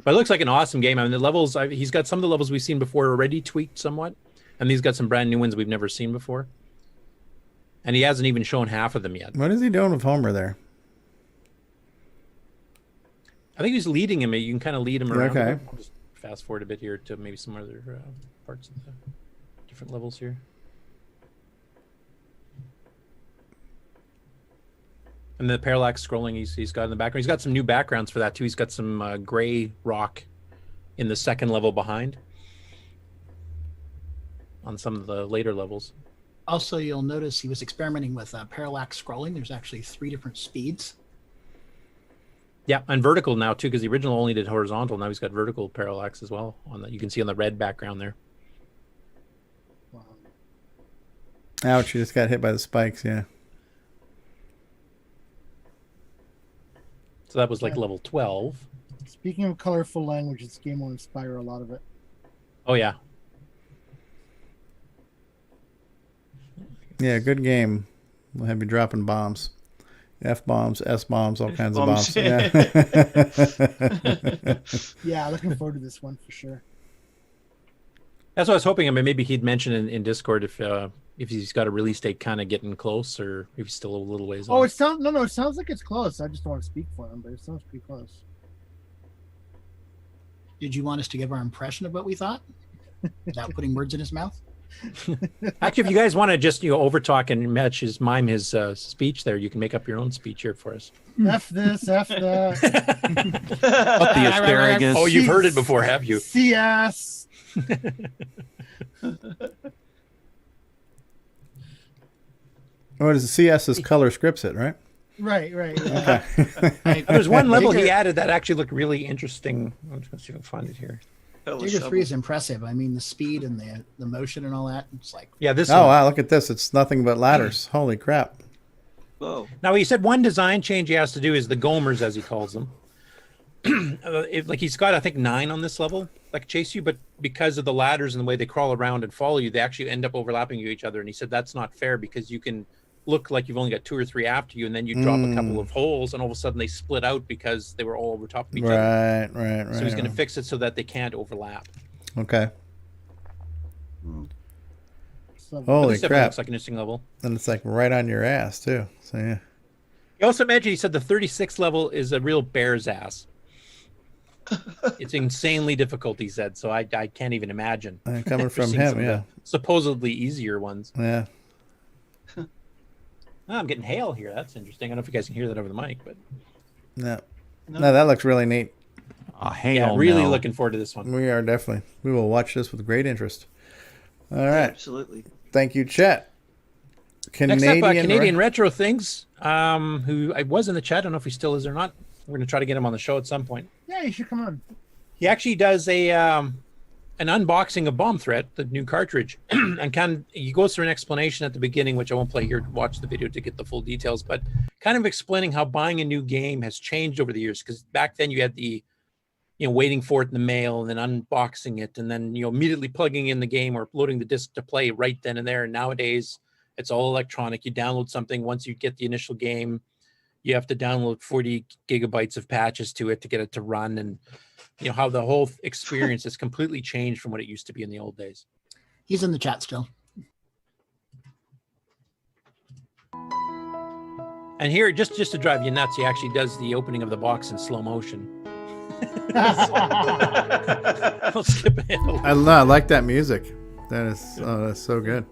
But it looks like an awesome game. I mean, the levels, he's got some of the levels we've seen before already tweaked somewhat, and he's got some brand new ones we've never seen before. And he hasn't even shown half of them yet.
What is he doing with Homer there?
I think he's leading him. You can kind of lead him around.
Okay.
I'll just fast forward a bit here to maybe some other parts of the different levels here. And the parallax scrolling he's got in the background. He's got some new backgrounds for that too. He's got some gray rock in the second level behind on some of the later levels.
Also, you'll notice he was experimenting with parallax scrolling. There's actually 3 different speeds.
Yeah, and vertical now too, because the original only did horizontal. Now he's got vertical parallax as well. On that, you can see on the red background there.
Ouch! You just got hit by the spikes. Yeah.
So that was like level 12.
Speaking of colorful language, this game will inspire a lot of it.
Oh yeah.
Yeah, good game. We'll have you dropping bombs. F-bombs, S-bombs, all kinds of bombs. Yeah.
Yeah, looking forward to this one for sure.
That's what I was hoping. I mean, maybe he'd mention in Discord if he's got a release date kind of getting close, or if he's still a little ways off.
Oh, it sounds it sounds like it's close. I just don't want to speak for him, but it sounds pretty close.
Did you want us to give our impression of what we thought without putting words in his mouth?
Actually, if you guys want to just overtalk and mime his speech there, you can make up your own speech here for us.
F this, F that.
Up the asparagus.
Oh, you've heard it before, have you?
CS.
What is the CS's color scripts it, right?
Right. Yeah.
Okay.
There's one level he added that actually looked really interesting. I'm just going to see if I can find it here.
Dagger 3 is impressive. I mean, the speed and the motion and all that. It's like,
yeah, this.
Oh wow, look at this! It's nothing but ladders. Holy crap!
Whoa.
Now he said one design change he has to do is the Gomers, as he calls them. Like he's got, I think, 9 on this level, like chase you, but because of the ladders and the way they crawl around and follow you, they actually end up overlapping each other. And he said that's not fair because you can look like you've only got 2 or 3 after you, and then you drop a couple of holes, and all of a sudden they split out because they were all over top of each other.
Right.
So he's going to fix it so that they can't overlap.
Okay. Holy crap!
Looks like an interesting level.
And it's like right on your ass too. So yeah.
He also mentioned, he said the 36th level is a real bear's ass. It's insanely difficult, he said. So I can't even imagine.
Coming from him, yeah.
Supposedly easier ones.
Yeah.
Oh, I'm getting hail here. That's interesting. I don't know if you guys can hear that over the mic, but
No, that looks really neat.
Yeah, really looking forward to this one.
We are definitely. We will watch this with great interest. All right.
Absolutely.
Thank you, Chet.
Next up, Canadian Retro Things, who I was in the chat. I don't know if he still is or not. We're going to try to get him on the show at some point.
Yeah, you should come on.
He actually does a an unboxing of Bomb Threat, the new cartridge, and he goes through an explanation at the beginning, which I won't play here. Watch the video to get the full details, but kind of explaining how buying a new game has changed over the years. Because back then you had the, waiting for it in the mail and then unboxing it and then, immediately plugging in the game or loading the disc to play right then and there. And nowadays it's all electronic. You download something. Once you get the initial game, you have to download 40 gigabytes of patches to it to get it to run. And, how the whole experience has completely changed from what it used to be in the old days.
He's in the chat still.
And here, just to drive you nuts, he actually does the opening of the box in slow motion. I'll skip ahead.
I like that music. That's so good.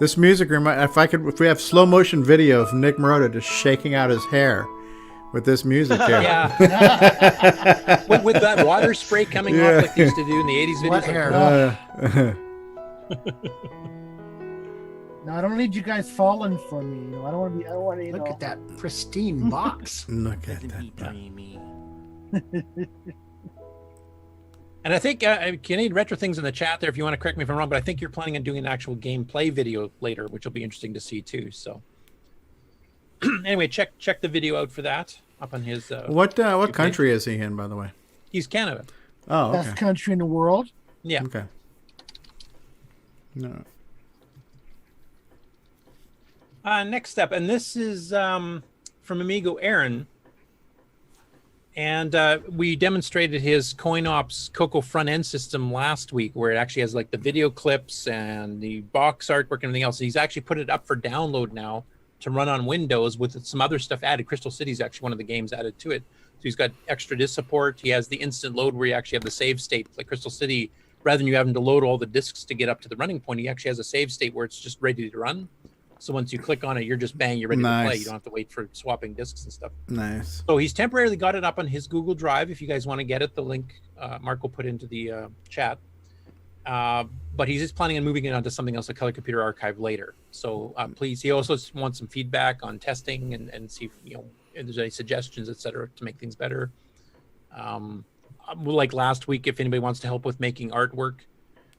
This music if we have slow motion video of Nick Marotta just shaking out his hair with this music here.
Yeah. with that water spray coming off like they used to do in the 80s videos.
What hair?
No, I don't need you guys falling for me. I don't want to be. I don't want to.
Look at that pristine box.
Look at that.
And I think Kenny Retro things in the chat there if you want to correct me if I'm wrong, but I think you're planning on doing an actual gameplay video later, which will be interesting to see too. So anyway, check the video out for that up on his.
What country is he in, by the way?
He's Canada.
Oh, okay.
Best country in the world.
Yeah.
Okay. No.
Next up, and this is from Amigo Aaron. And we demonstrated his CoinOps CoCo front end system last week, where it actually has like the video clips and the box artwork and everything else. He's actually put it up for download now to run on Windows with some other stuff added. Crystal City is actually one of the games added to it. So he's got extra disk support. He has the instant load where you actually have the save state. Like Crystal City, rather than you having to load all the disks to get up to the running point, he actually has a save state where it's just ready to run. So once you click on it, you're just bang, you're ready to play. You don't have to wait for swapping disks and stuff.
Nice.
So he's temporarily got it up on his Google Drive. If you guys want to get it, the link Mark will put into the chat. But he's just planning on moving it onto something else, a Color Computer Archive later. So please, he also wants some feedback on testing and see if there's any suggestions, etc., to make things better. Like last week, if anybody wants to help with making artwork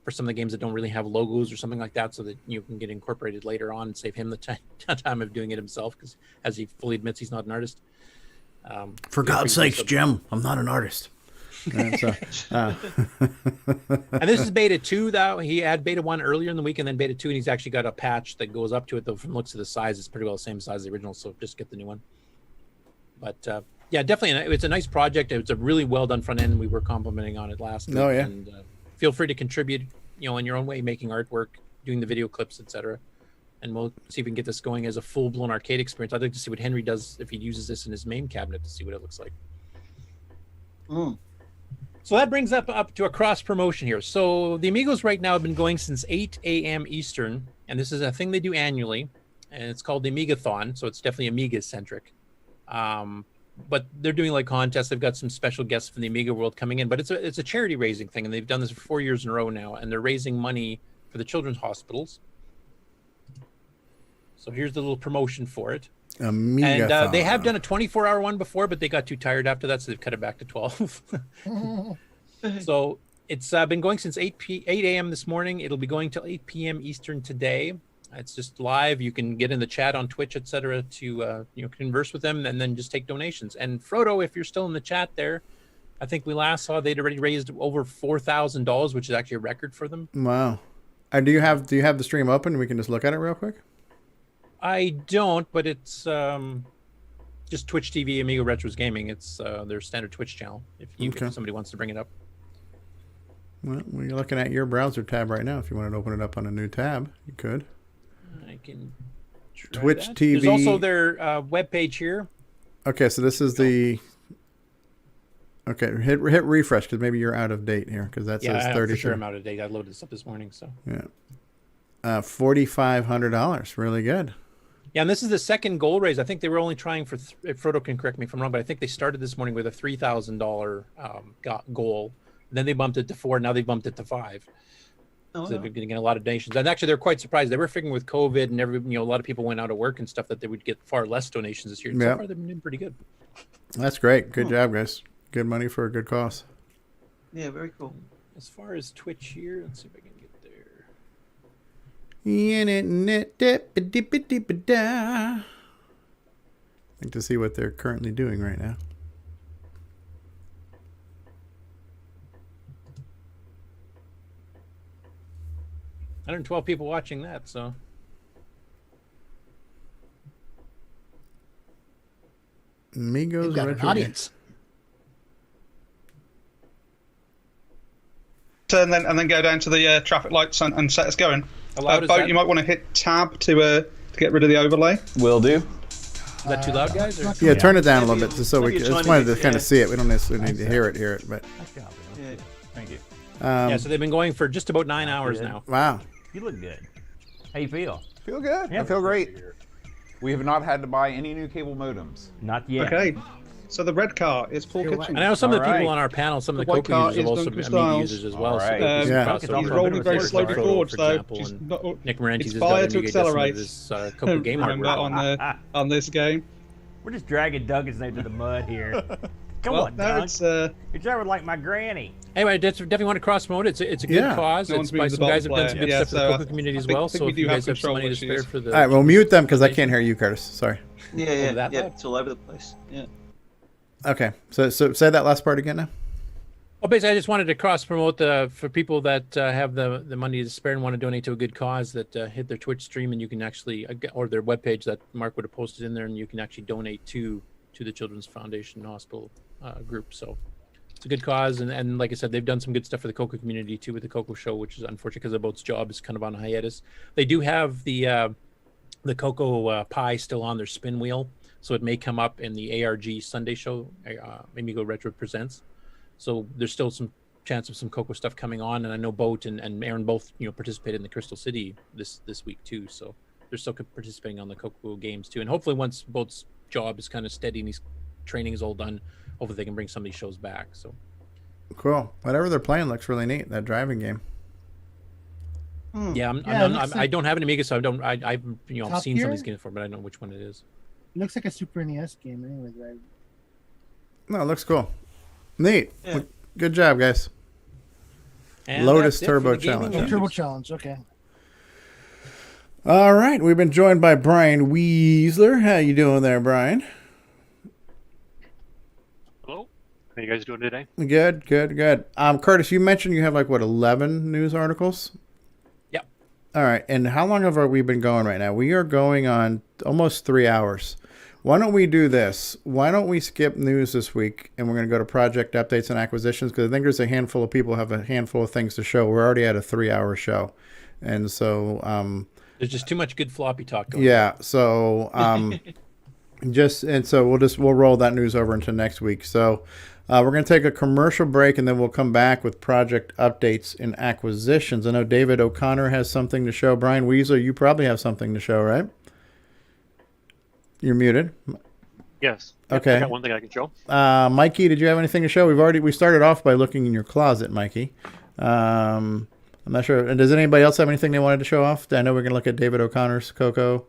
for some of the games that don't really have logos or something like that, so that you can get incorporated later on and save him the time of doing it himself, because as he fully admits, he's not an artist.
For God's sakes, Jim, I'm not an artist.
And this is beta 2, though. He had beta 1 earlier in the week and then beta 2, and he's actually got a patch that goes up to it, though from looks of the size, it's pretty well the same size as the original, so just get the new one. But yeah, definitely, it's a nice project. It's a really well done front end. We were complimenting on it last week.
Oh, yeah.
And feel free to contribute, in your own way, making artwork, doing the video clips, etc. And we'll see if we can get this going as a full-blown arcade experience. I'd like to see what Henry does if he uses this in his main cabinet to see what it looks like. So that brings up to a cross promotion here. So the Amigos right now have been going since 8 a.m. Eastern, and this is a thing they do annually, and it's called the Amigathon. So it's definitely Amiga centric. But they're doing like contests. They've got some special guests from the Amiga world coming in, but it's a charity raising thing, and they've done this for 4 years in a row now, and they're raising money for the children's hospitals. So here's the little promotion for it.
Amigathon.
And they have done a 24-hour one before, but they got too tired after that, so they've cut it back to 12. So it's been going since 8 a.m. this morning. It'll be going till 8 p.m. Eastern today. It's just live. You can get in the chat on Twitch, etc., to converse with them and then just take donations. And Frodo, if you're still in the chat there, I think we last saw they'd already raised over $4,000, which is actually a record for them.
Wow. Do you have the stream open? We can just look at it real quick.
I don't, but it's just Twitch TV Amigo Retros Gaming. It's their standard Twitch channel. If somebody wants to bring it up.
Well, we're looking at your browser tab right now. If you wanted to open it up on a new tab, you could.
I can try
Twitch
that.
TV.
There's also their webpage here.
Okay, so this is the. Okay, hit refresh because maybe you're out of date here because that says 30.
For sure I'm out of date. I loaded this up this morning, so.
Yeah. $4,500. Really good.
Yeah, and this is the second goal raise. I think they were only trying for, if Frodo can correct me if I'm wrong, but I think they started this morning with a $3,000 goal. Then they bumped it to 4. Now they bumped it to 5. So they've been getting a lot of donations. And actually, they're quite surprised. They were figuring with COVID and a lot of people went out of work and stuff that they would get far less donations this year. And so far, they've been doing pretty good.
That's great. Good job, guys. Good money for a good cause.
Yeah, very cool.
As far as Twitch here, let's see if I can get there.
I'd like to see what they're currently doing right now.
$112 people watching that, so.
Migos
got an audience.
And then go down to the traffic lights and set us going. Boat, you might want to hit tab to get rid of the overlay.
Will do.
Is that too loud, guys? Or?
Yeah, turn it down a little bit just so we just wanted to kind of see it. We don't necessarily need to hear it, but.
Thank you.
Yeah, so they've been going for just about 9 hours now.
Wow.
You look good. How you feel?
Feel good.
Yeah,
I feel great. We have not had to buy any new cable modems.
Not yet.
Okay. So the red car is Paul Kitchen.
I know some of the people on our panel, some of the CoCo users have also been media users as well.
Right.
So
he's rolling very slowly forward, so
Nick Marentes has
fire
got
to accelerate.
This CoCo game hardware
on this game.
We're just dragging Doug's name to the mud here. Come on, Doug. You're driving like my granny.
Anyway, definitely want to cross promote. It's a good cause. It's by some guys who have done some good stuff for the CoCo community as well. So if you guys have some money to spare for the.
All right, well, mute them because I can't hear you, Curtis. Sorry.
Yeah, it's all over the place. Yeah.
Okay, so say that last part again now.
Well, basically, I just wanted to cross promote for people that have the money to spare and want to donate to a good cause that hit their Twitch stream, and you can actually, or their webpage that Mark would have posted in there, and you can actually donate to the Children's Foundation Hospital group. So it's a good cause, and like I said, they've done some good stuff for the CoCo community too with the CoCo show, which is unfortunate because the boat's job is kind of on hiatus. They do have the CoCo pie still on their spin wheel, so it may come up in the ARG Sunday show, Amigo Retro Presents. So there's still some chance of some CoCo stuff coming on, and I know Boat and Aaron both participated in the Crystal City this week too, so they're still participating on the CoCo games too. And hopefully once Boat's job is kind of steady and his training is all done, hopefully they can bring some of these shows back. So
cool. Whatever they're playing looks really neat. That driving game.
Yeah, I don't have an Amiga, so I've seen some of these games before, but I don't know which one it is.
It looks like a Super NES game, anyway. Right?
No, it looks cool. Neat.
Yeah.
Good job, guys.
And
Lotus Turbo Challenge.
Turbo Challenge. Okay.
All right, we've been joined by Brian Weasler. How you doing there, Brian?
Hello. How you guys doing today?
Good. Curtis, you mentioned you have 11 news articles?
Yep.
All right, and how long have we been going right now? We are going on almost 3 hours. Why don't we do this? Why don't we skip news this week, and we're going to go to project updates and acquisitions, because I think there's a handful of people who have a handful of things to show. We're already at a 3-hour show, and so
there's just too much good floppy talk going
on. So we'll roll that news over into next week. So we're going to take a commercial break, and then we'll come back with project updates and acquisitions. I know David O'Connor has something to show. Brian Weasler, you probably have something to show, right? You're muted.
Yes.
Okay.
I got one thing I can show.
Mikey, did you have anything to show? We started off by looking in your closet, Mikey. I'm not sure. Does anybody else have anything they wanted to show off? I know we're going to look at David O'Connor's CoCo.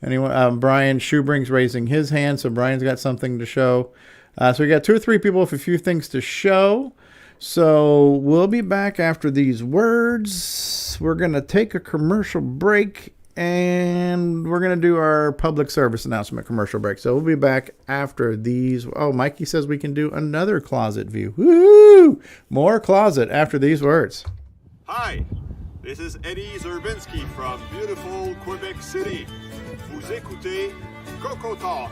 Anyone? Brian Shoebrink's raising his hand, so Brian's got something to show. So we got 2 or 3 people with a few things to show. So we'll be back after these words. We're going to take a commercial break, and we're going to do our public service announcement commercial break. So we'll be back after these. Oh, Mikey says we can do another closet view. Woo! More closet after these words.
Hi, this is Eddie Zerbinski from beautiful Quebec City. Vous écoutez CoCoTALK.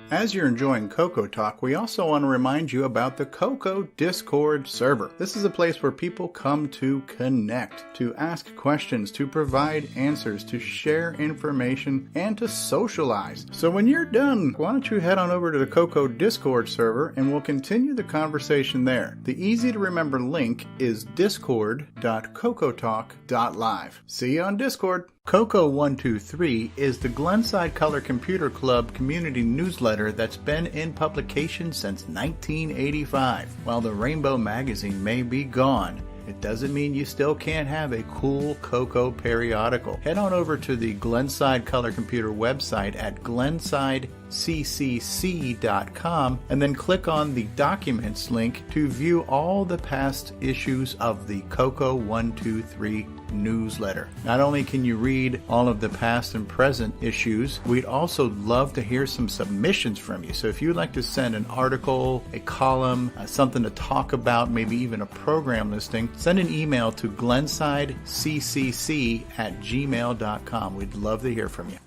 As you're enjoying CoCo Talk, we also want to remind you about the CoCo Discord server. This is a place where people come to connect, to ask questions, to provide answers, to share information, and to socialize. So when you're done, why don't you head on over to the CoCo Discord server and we'll continue the conversation there. The easy to remember link is discord.cocotalk.live. See you on Discord. CoCo123 is the Glenside Color Computer Club community newsletter that's been in publication since 1985. While the Rainbow magazine may be gone, it doesn't mean you still can't have a cool CoCo periodical. Head on over to the Glenside Color Computer website at glenside.com. ccc.com, and then click on the Documents link to view all the past issues of the CoCo 123 newsletter. Not only can you read all of the past and present issues, we'd also love to hear some submissions from you. So if you'd like to send an article, a column, something to talk about, maybe even a program listing, send an email to glensidecc@gmail.com. We'd love to hear from you.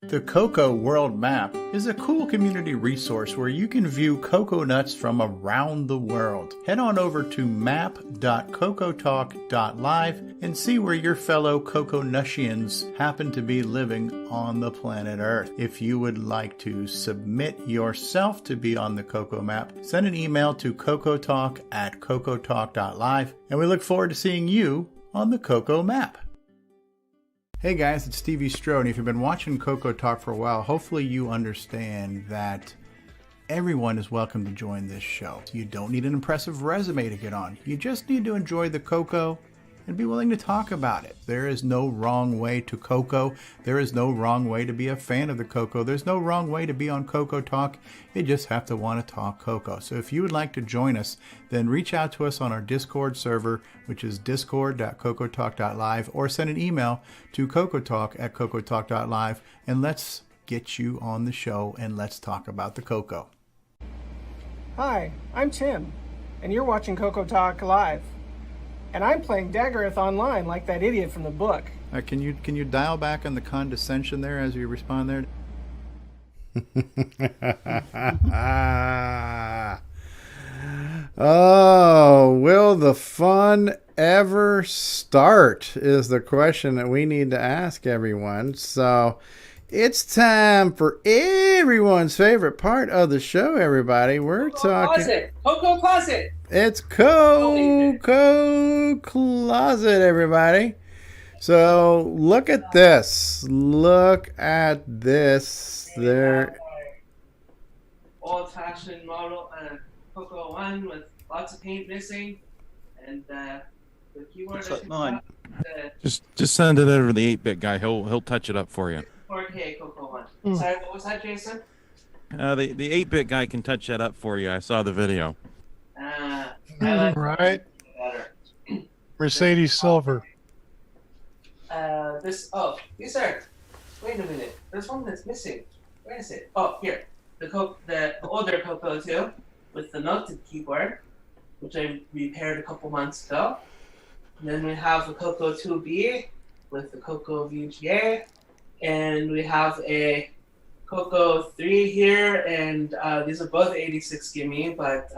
The CoCo World Map is a cool community resource where you can view cocoa nuts from around the world. Head on over to map.cocotalk.live and see where your fellow CoCoNussians happen to be living on the planet Earth. If you would like to submit yourself to be on the CoCo Map, send an email to cocotalk@cocotalk.live, and we look forward to seeing you on the CoCo Map. Hey guys, it's Stevie Strode. If you've been watching CoCo Talk for a while, hopefully you understand that everyone is welcome to join this show. You don't need an impressive resume to get on. You just need to enjoy the CoCo and be willing to talk about it. There is no wrong way to CoCo. There is no wrong way to be a fan of the CoCo. There's no wrong way to be on CoCo Talk. You just have to want to talk CoCo. So if you would like to join us, then reach out to us on our Discord server, which is discord.cocotalk.live, or send an email to cocotalk@cocotalk.live, and let's get you on the show and let's talk about the CoCo.
Hi, I'm Tim, and you're watching CoCo Talk Live. And I'm playing Daggereth online like that idiot from the book.
Can you dial back on the condescension there as you respond there?
Oh, will the fun ever start is the question that we need to ask everyone. So it's time for everyone's favorite part of the show, everybody. We're talking...
CoCo Closet!
It's CoCo Closet, everybody. So look at this. Look at this. There.
Old-fashioned model CoCo 1 with lots of paint missing, and the keyboard.
Looks like mine.
Just send it over to the 8-bit guy. He'll touch it up for you.
4K CoCo 1. Sorry, what was that, Jason?
The 8-bit guy can touch that up for you. I saw the video.
Right. Mercedes Silver.
These are. Wait a minute. There's one that's missing. Where is it? Oh, here. The older CoCo 2 with the melted keyboard, which I repaired a couple months ago. And then we have the CoCo 2B with the CoCo VGA, and we have a CoCo 3 here, and these are both 86 gimme, but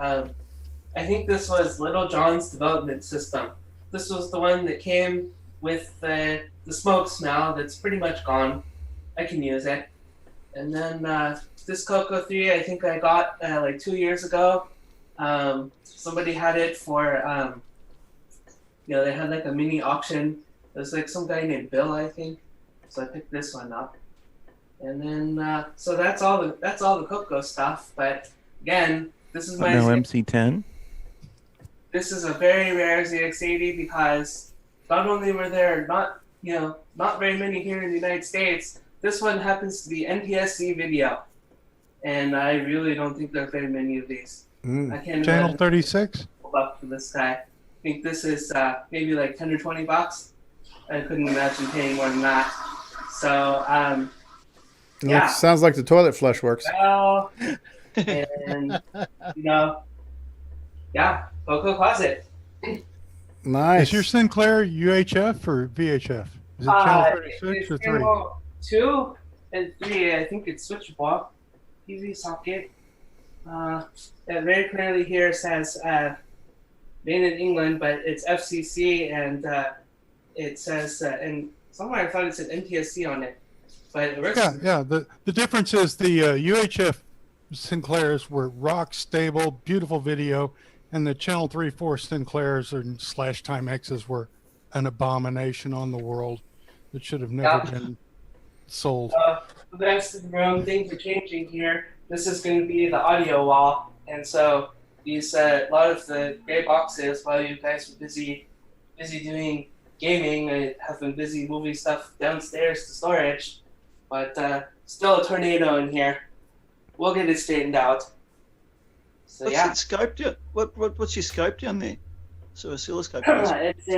I think this was Little John's development system. This was the one that came with the smoke smell that's pretty much gone. I can use it. And then this CoCo 3 I think I got like 2 years ago. Somebody had it for, they had like a mini auction. It was like some guy named Bill, I think. So I picked this one up. And then, so that's all the CoCo stuff. But again, this is my...
No MC10?
This is a very rare ZX80 because not only were there not very many here in the United States, this one happens to be NTSC video. And I really don't think there are very many of these. I can't
Channel 36?
Up for this guy. I think this is maybe like 10 or 20 bucks. I couldn't imagine paying more than that. So, yeah.
Sounds like the toilet flush works.
Well, and, yeah, CoCo Closet.
Nice.
Is your Sinclair UHF or VHF? Is it channel 36 or 3?
Channel 2 and 3, I think it's switchable. TV socket. It very clearly here says made in England, but it's FCC, and it says, and somewhere I thought it said NTSC on it. But it works.
Yeah. The difference is the UHF Sinclairs were rock stable, beautiful video, and the Channel 3-4 Sinclairs and /Timexes were an abomination on the world that should have never been sold.
The next room, things are changing here. This is going to be the audio wall, and so these a lot of the gray boxes, while you guys were busy doing gaming. I have been busy moving stuff downstairs to storage, but still a tornado in here. We'll get it straightened out. So
What's
yeah.
that scope down? What's your scope down there? So oscilloscope.
It's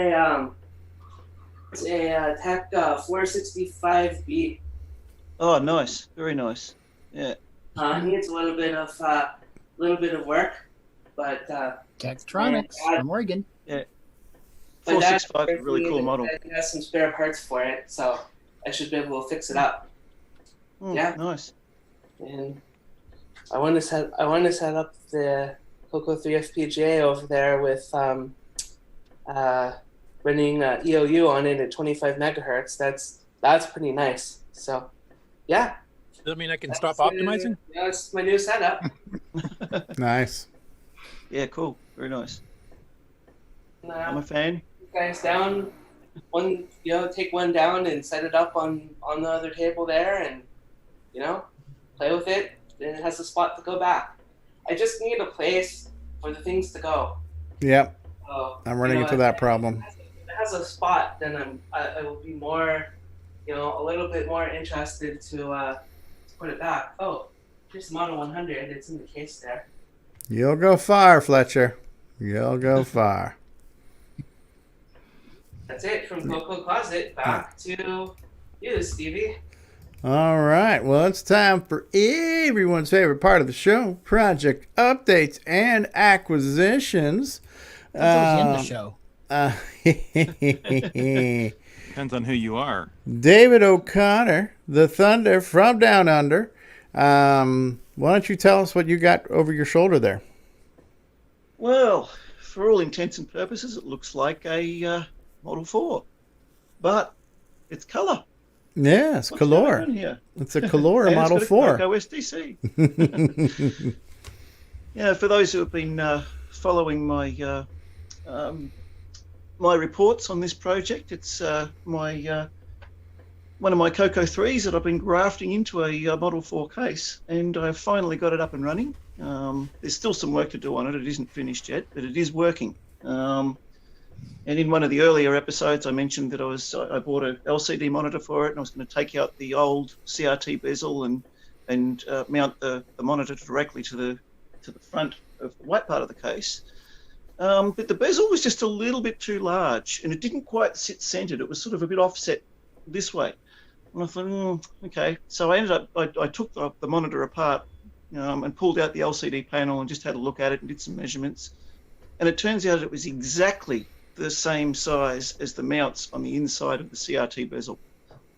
a Tech 465B.
Oh, nice, very nice. Yeah.
Needs a little bit of work, but
Tektronix from Oregon.
Yeah. 465 is a really cool model.
It has some spare parts for it, so I should be able to fix it up. Yeah.
Nice.
And I want to set up the CoCo 3 FPGA over there with running EOU on it at 25 megahertz. That's pretty nice. So, yeah.
Does that mean I can stop optimizing?
That's my new setup.
Nice.
Yeah, cool. Very nice. I'm a
Put
fan.
you guys down. Take one down and set it up on the other table there, and play with it. Then it has a spot to go back. I just need a place for the things to go.
Yep.
So,
I'm running into that problem.
If it has a spot, then I will be more, a little bit more interested to put it back. Oh, here's the Model 100. It's in the case there.
You'll go far, Fletcher. You'll go far.
That's it from CoCo Closet. Back to you, Stevie.
All right. Well, it's time for everyone's favorite part of the show, project updates and acquisitions.
That's the show.
Depends on who you are.
David O'Connor, the Thunder from Down Under. Why don't you tell us what you got over your shoulder there?
Well, for all intents and purposes, it looks like a Model 4, but it's color.
Yeah, it's color. It's a color Model 4.
CoCo SDC. Yeah, for those who have been following my my reports on this project, it's one of my CoCo 3s that I've been grafting into a Model 4 case, and I've finally got it up and running. There's still some work to do on it. It isn't finished yet, but it is working. And in one of the earlier episodes, I mentioned that I bought an LCD monitor for it, and I was going to take out the old CRT bezel and mount the monitor directly to the front of the white part of the case. But the bezel was just a little bit too large, and it didn't quite sit centered. It was sort of a bit offset this way. And I thought, okay. So I ended up, I took the monitor apart and pulled out the LCD panel and just had a look at it and did some measurements. And it turns out it was exactly the same size as the mounts on the inside of the CRT bezel,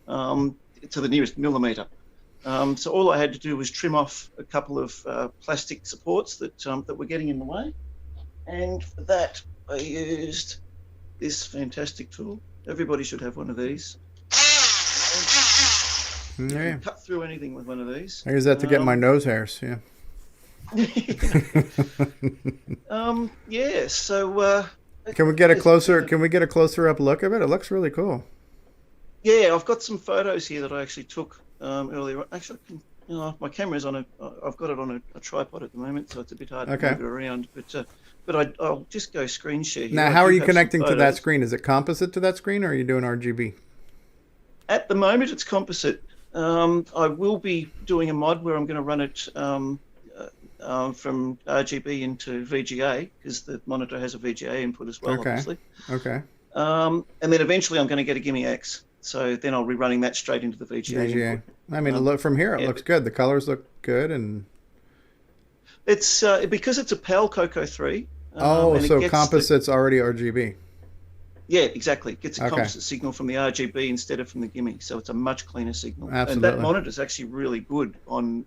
to the nearest millimeter. So all I had to do was trim off a couple of plastic supports that were getting in the way. And for that, I used this fantastic tool. Everybody should have one of these. You can cut through anything with one of these.
I use that to get my nose hairs. Yeah.
Yeah. So.
Can we get a closer? Can we get a closer up look of it? It looks really cool.
Yeah, I've got some photos here that I actually took earlier. Actually, my camera's on I've got it on a tripod at the moment, so it's a bit hard to move it around. But I'll just go screen share here.
Now, how are you connecting to that screen? Is it composite to that screen, or are you doing RGB?
At the moment, it's composite. I will be doing a mod where I'm going to run it from RGB into VGA, because the monitor has a VGA input as well, obviously.
Okay.
And then eventually I'm going to get a Gimme X. So then I'll be running that straight into the VGA. Input.
I mean, from here it looks good. The colors look good, and
it's because it's a PAL CoCo 3.
So composite's already RGB.
Yeah, exactly. It gets a composite signal from the RGB instead of from the Gimme, so it's a much cleaner signal.
Absolutely.
And that monitor is actually really good on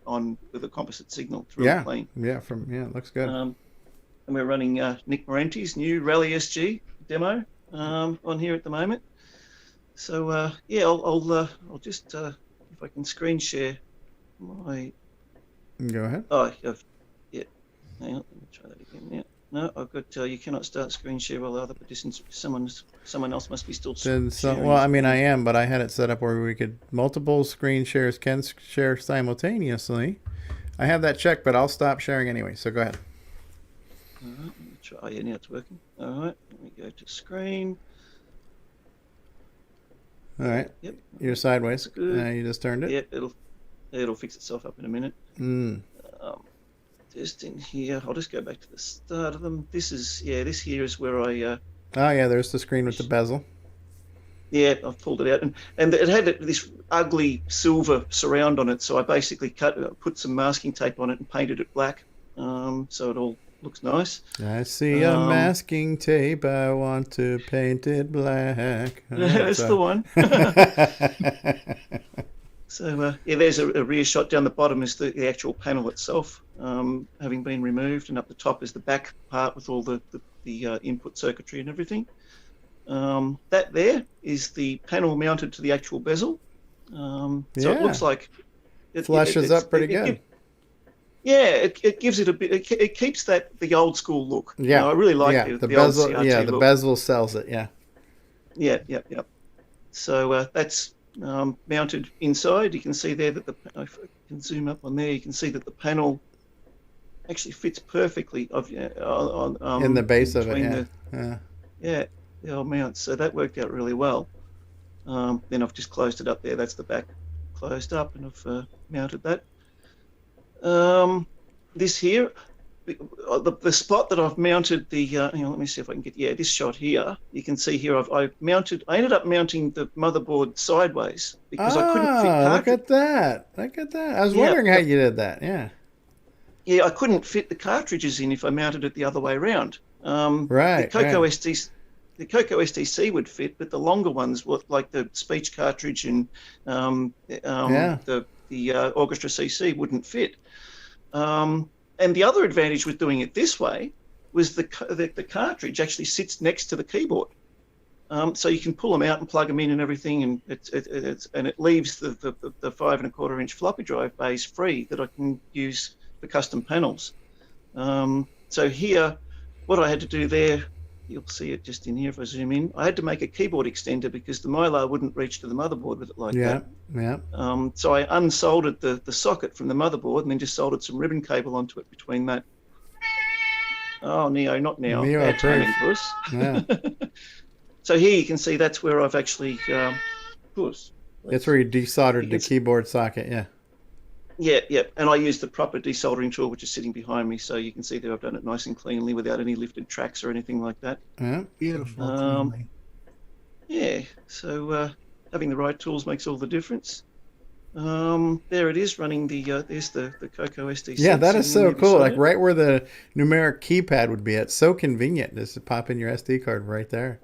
with a composite signal. It's really clean.
Yeah, it looks good.
And we're running Nick Morenti's new Rally SG demo on here at the moment. So I'll just if I can screen share my.
Go ahead.
Oh, yeah. Hang on, let me try that again. Yeah. No, I've got. You cannot start screen share while the other participants. Someone else must be still.
Well, I mean, I am, but I had it set up where we could multiple screen shares can share simultaneously. I have that checked, but I'll stop sharing anyway. So go ahead.
All right, let me try. Yeah, now it's working. All right, let me go to screen.
All right.
Yep.
You're sideways.
Good.
You just turned it.
Yep, it'll fix itself up in a minute. Just in here, I'll just go back to the start of them. This here is where I.
Oh yeah, there's the screen with the bezel.
Yeah, I've pulled it out, and it had this ugly silver surround on it. So I basically put some masking tape on it and painted it black, so it all looks nice.
I see a masking tape. I want to paint it black.
That's the one. So there's a rear shot. Down the bottom is the actual panel itself, having been removed, and up the top is the back part with all the input circuitry and everything. That there is the panel mounted to the actual bezel. So it looks like
it flushes up pretty good.
It gives it a bit. It keeps the old school look.
Yeah,
I really like
the
bezel.
Old CRT the
look.
bezel sells it. Yeah.
Yeah. So that's mounted inside. You can see there that if I can zoom up on there, you can see that the panel actually fits perfectly
in the base of it.
The old mount. So that worked out really well. Then I've just closed it up there. That's the back closed up, and I've mounted that. This here, the spot that I've mounted the. Hang on, let me see if I can get. Yeah, this shot here. You can see here. I ended up mounting the motherboard sideways because I couldn't fit.
Look at that! Look at that! I was wondering how you did that. Yeah.
Yeah, I couldn't fit the cartridges in if I mounted it the other way around.
Right.
The CoCo STC would fit, but the longer ones, like the speech cartridge and the Orchestra CC, wouldn't fit. And the other advantage with doing it this way was the cartridge actually sits next to the keyboard, so you can pull them out and plug them in and everything, and it leaves the 5 1/4 inch floppy drive bays free that I can use for custom panels. So here, what I had to do there, you'll see it just in here if I zoom in. I had to make a keyboard extender because the Mylar wouldn't reach to the motherboard with it like that.
Yeah.
So I unsoldered the socket from the motherboard and then just soldered some ribbon cable onto it between that. Oh, Neo, not now.
Neo,
bad timing, Bruce.
Yeah.
So here you can see that's where I've actually
That's where you desoldered the keyboard socket. Yeah.
Yeah, and I used the proper desoldering tool, which is sitting behind me, so you can see that I've done it nice and cleanly without any lifted tracks or anything like that.
Yeah,
beautiful.
Yeah, so having the right tools makes all the difference. There it is, running there's the CoCo STC.
Yeah, that is so cool. Like right where the numeric keypad would be. It's so convenient just to pop in your SD card right there.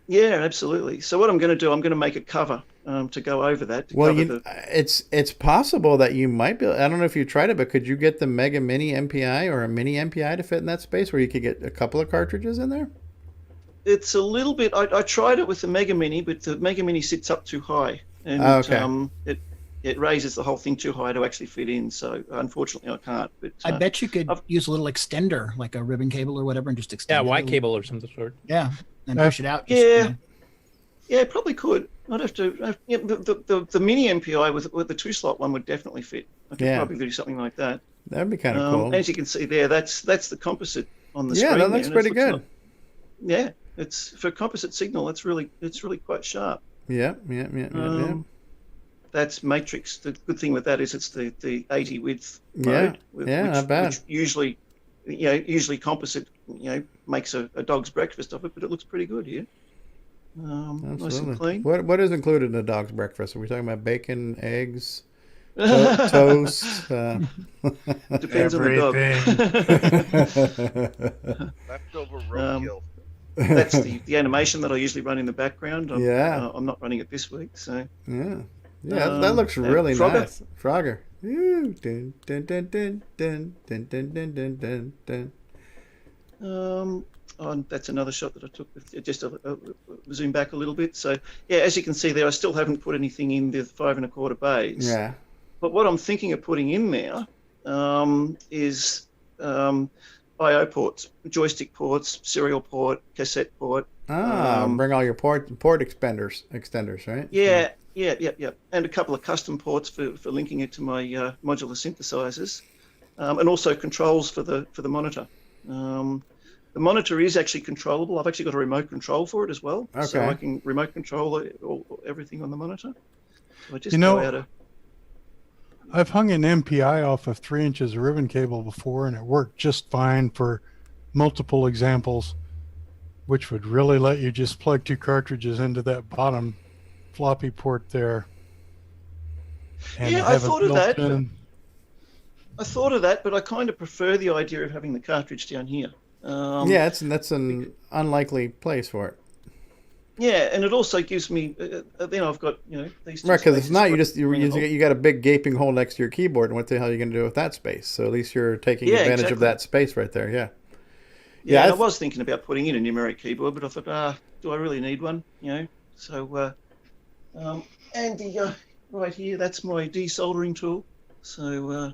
Yeah, absolutely. So what I'm going to do, I'm going to make a cover to go over that.
It's possible that you might be. I don't know if you tried it, but could you get the Mega Mini MPI or a Mini MPI to fit in that space where you could get a couple of cartridges in there?
It's a little bit. I tried it with the Mega Mini, but the Mega Mini sits up too high, and it raises the whole thing too high to actually fit in. So unfortunately, I can't. But
I bet you could use a little extender, like a ribbon cable or whatever, and just extend.
Yeah, Y cable or some sort.
Yeah, and push it out.
Yeah, probably could. I'd have to. The Mini MPI with the 2-slot one would definitely fit. I could probably do something like that.
That'd be kind of cool.
As you can see there, that's the composite on the screen.
Yeah, that looks pretty good.
Yeah, it's for composite signal. It's really quite sharp.
Yeah.
That's matrix. The good thing with that is it's the 80 width mode.
Not bad.
Which usually composite, makes a dog's breakfast of it, but it looks pretty good here. Nice and clean.
What is included in a dog's breakfast? Are we talking about bacon, eggs, toast?
Depends on the dog.
Leftover roadkill.
That's the animation that I usually run in the background. I'm not running it this week, so.
Yeah, that looks really nice. Frogger. Ooh, dun, dun, dun, dun, dun, dun, dun, dun, dun, dun.
That's another shot that I took with just zoom back a little bit. So yeah, as you can see there, I still haven't put anything in the 5 1/4 bays.
Yeah.
But what I'm thinking of putting in there is I/O ports, joystick ports, serial port, cassette port.
Bring all your port extenders, right?
Yeah. And a couple of custom ports for linking it to my modular synthesizers, and also controls for the monitor. The monitor is actually controllable. I've actually got a remote control for it as well.
Okay.
So I can remote control everything on the monitor. So I just go out of...
I've hung an MPI off of 3 inches of ribbon cable before, and it worked just fine for multiple examples, which would really let you just plug 2 cartridges into that bottom floppy port there. And
I thought of that. I thought of that, but I kind of prefer the idea of having the cartridge down here.
That's an unlikely place for it.
Yeah, and it also gives me. Then I've got these.
Right, because it's not you got a big gaping hole next to your keyboard, and what the hell are you going to do with that space? So at least you're taking advantage of that space right there. Yeah.
Yeah, I was thinking about putting in a numeric keyboard, but I thought, do I really need one? So and the right here, that's my desoldering tool. So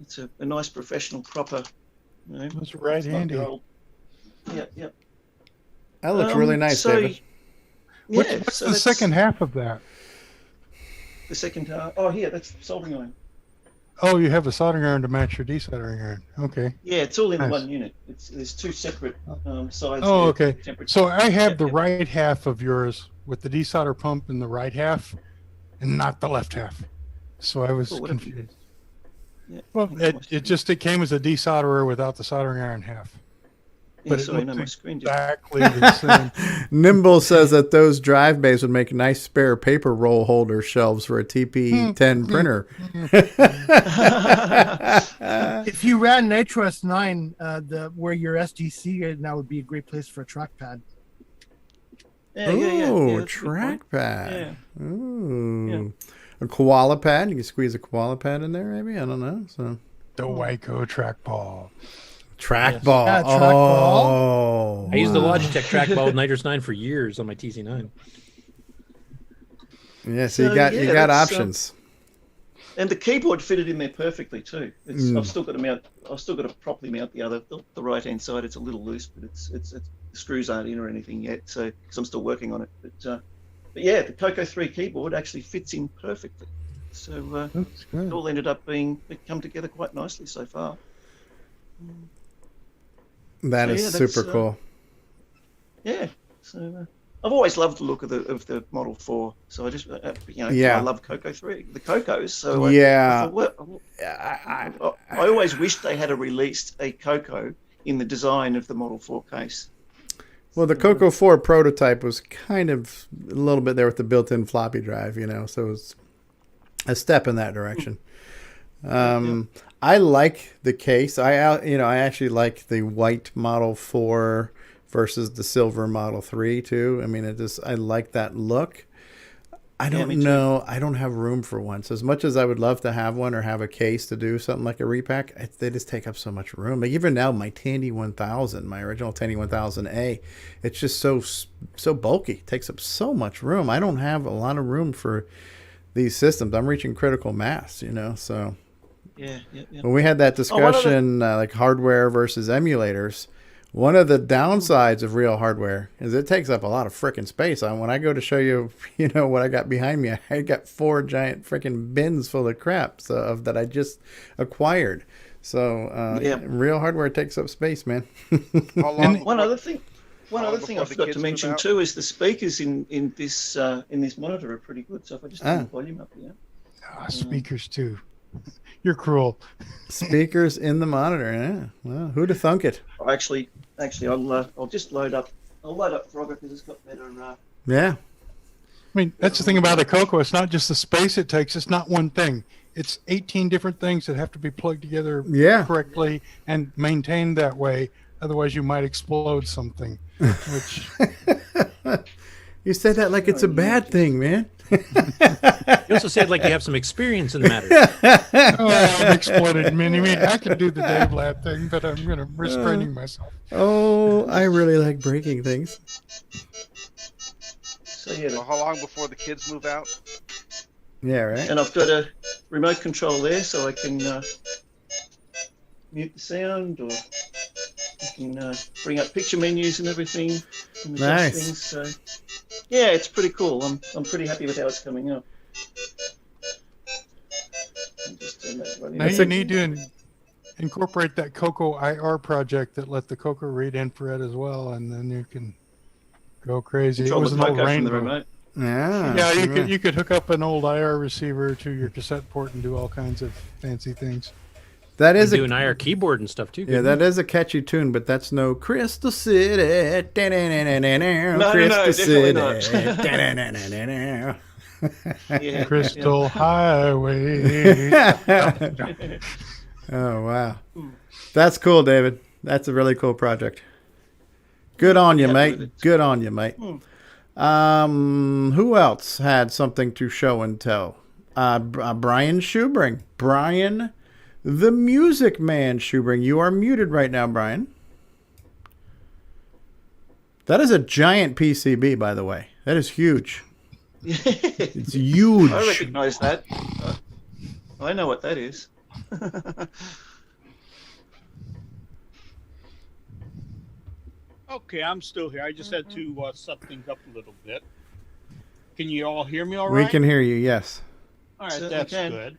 it's a nice professional proper.
That's right handy.
Yeah.
That looks really nice, David.
What's the second half of that?
The second half. Oh, here, that's soldering iron.
Oh, you have a soldering iron to match your desoldering iron. Okay.
Yeah, it's all in one unit. There's 2 separate sides.
Oh, okay. So I have the right half of yours with the desolder pump in the right half, and not the left half. So I was confused.
Yeah.
Well, it came as a desolderer without the soldering iron half. But it looks exactly the same.
Nimble says that those drive bays would make nice spare paper roll holder shelves for a TP10 printer.
If you ran Nitro S9, where your SDC is now would be a great place for a trackpad.
Trackpad.
Yeah.
Ooh. A koala pad. You can squeeze a koala pad in there, maybe? I don't know. So
the Waco trackball.
Trackball.
Yeah, trackball.
I used the Logitech trackball with Nitrous 9 for years on my TC9.
Yeah, so you got options.
And the keyboard fitted in there perfectly too. I've still got to properly mount the right hand side. It's a little loose, but it's the screws aren't in or anything yet. So because I'm still working on it. But yeah, the CoCo 3 keyboard actually fits in perfectly. So it all ended up come together quite nicely so far.
That is super cool.
Yeah. So I've always loved the look of the Model 4. So I just I love CoCo 3, the CoCos. So I always wished they had released a CoCo in the design of the Model 4 case.
Well, the CoCo 4 prototype was kind of a little bit there with the built-in floppy drive, so it was a step in that direction. I like the case. I actually like the white Model 4 versus the silver Model 3 too. I mean, I like that look. I don't know. I don't have room for one. So as much as I would love to have one or have a case to do something like a repack, they just take up so much room. Like even now, my Tandy 1000, my original Tandy 1000A, it's just so bulky. It takes up so much room. I don't have a lot of room for these systems. I'm reaching critical mass, so.
Yeah.
When we had that discussion, like hardware versus emulators, one of the downsides of real hardware is it takes up a lot of freaking space. When I go to show you, what I got behind me, I got 4 giant freaking bins full of crap that I just acquired. So real hardware takes up space, man.
One other thing I forgot to mention too is the speakers in this monitor are pretty good. So if I just turn the volume up here.
Speakers too. You're cruel.
Speakers in the monitor. Yeah. Well, who'd have thunk it?
Actually, I'll just load up. I'll load up Frogger because it's got better.
Yeah.
I mean, that's the thing about the CoCo. It's not just the space it takes. It's not one thing. It's 18 different things that have to be plugged together correctly and maintained that way. Otherwise, you might explode something. Which
you said that like it's a bad thing, man.
You also said like you have some experience in the matter.
I've exploded many. I can do the Dave Lab thing, but I'm going to restraining myself.
Oh, I really like breaking things.
So yeah.
Well, how long before the kids move out?
Yeah, right.
And I've got a remote control there, so I can mute the sound, or I can bring up picture menus and everything. And
nice.
Things, so yeah, it's pretty cool. I'm pretty happy with how it's coming up.
Now you need to incorporate that CoCo IR project that let the CoCo read infrared as well, and then you can go crazy.
Control
It was
the
an old
CoCo from the
rainbow.
remote.
Yeah.
You could hook up an old IR receiver to your cassette port and do all kinds of fancy things.
That is
do an IR keyboard and stuff too.
Yeah, that is a catchy tune, but that's no Crystal City.
No,
Crystal
definitely
City.
not. Yeah,
Crystal Highway.
Oh, wow. That's cool, David. That's a really cool project. Good on you, mate. Good on you, mate. Who else had something to show and tell? Brian Schubring. Brian, the Music Man Schubring. You are muted right now, Brian. That is a giant PCB, by the way. That is huge. It's huge.
I recognize that. I know what that is.
Okay, I'm still here. I just had to set things up a little bit. Can you all hear me all right?
We can hear you, yes.
All right, that's good.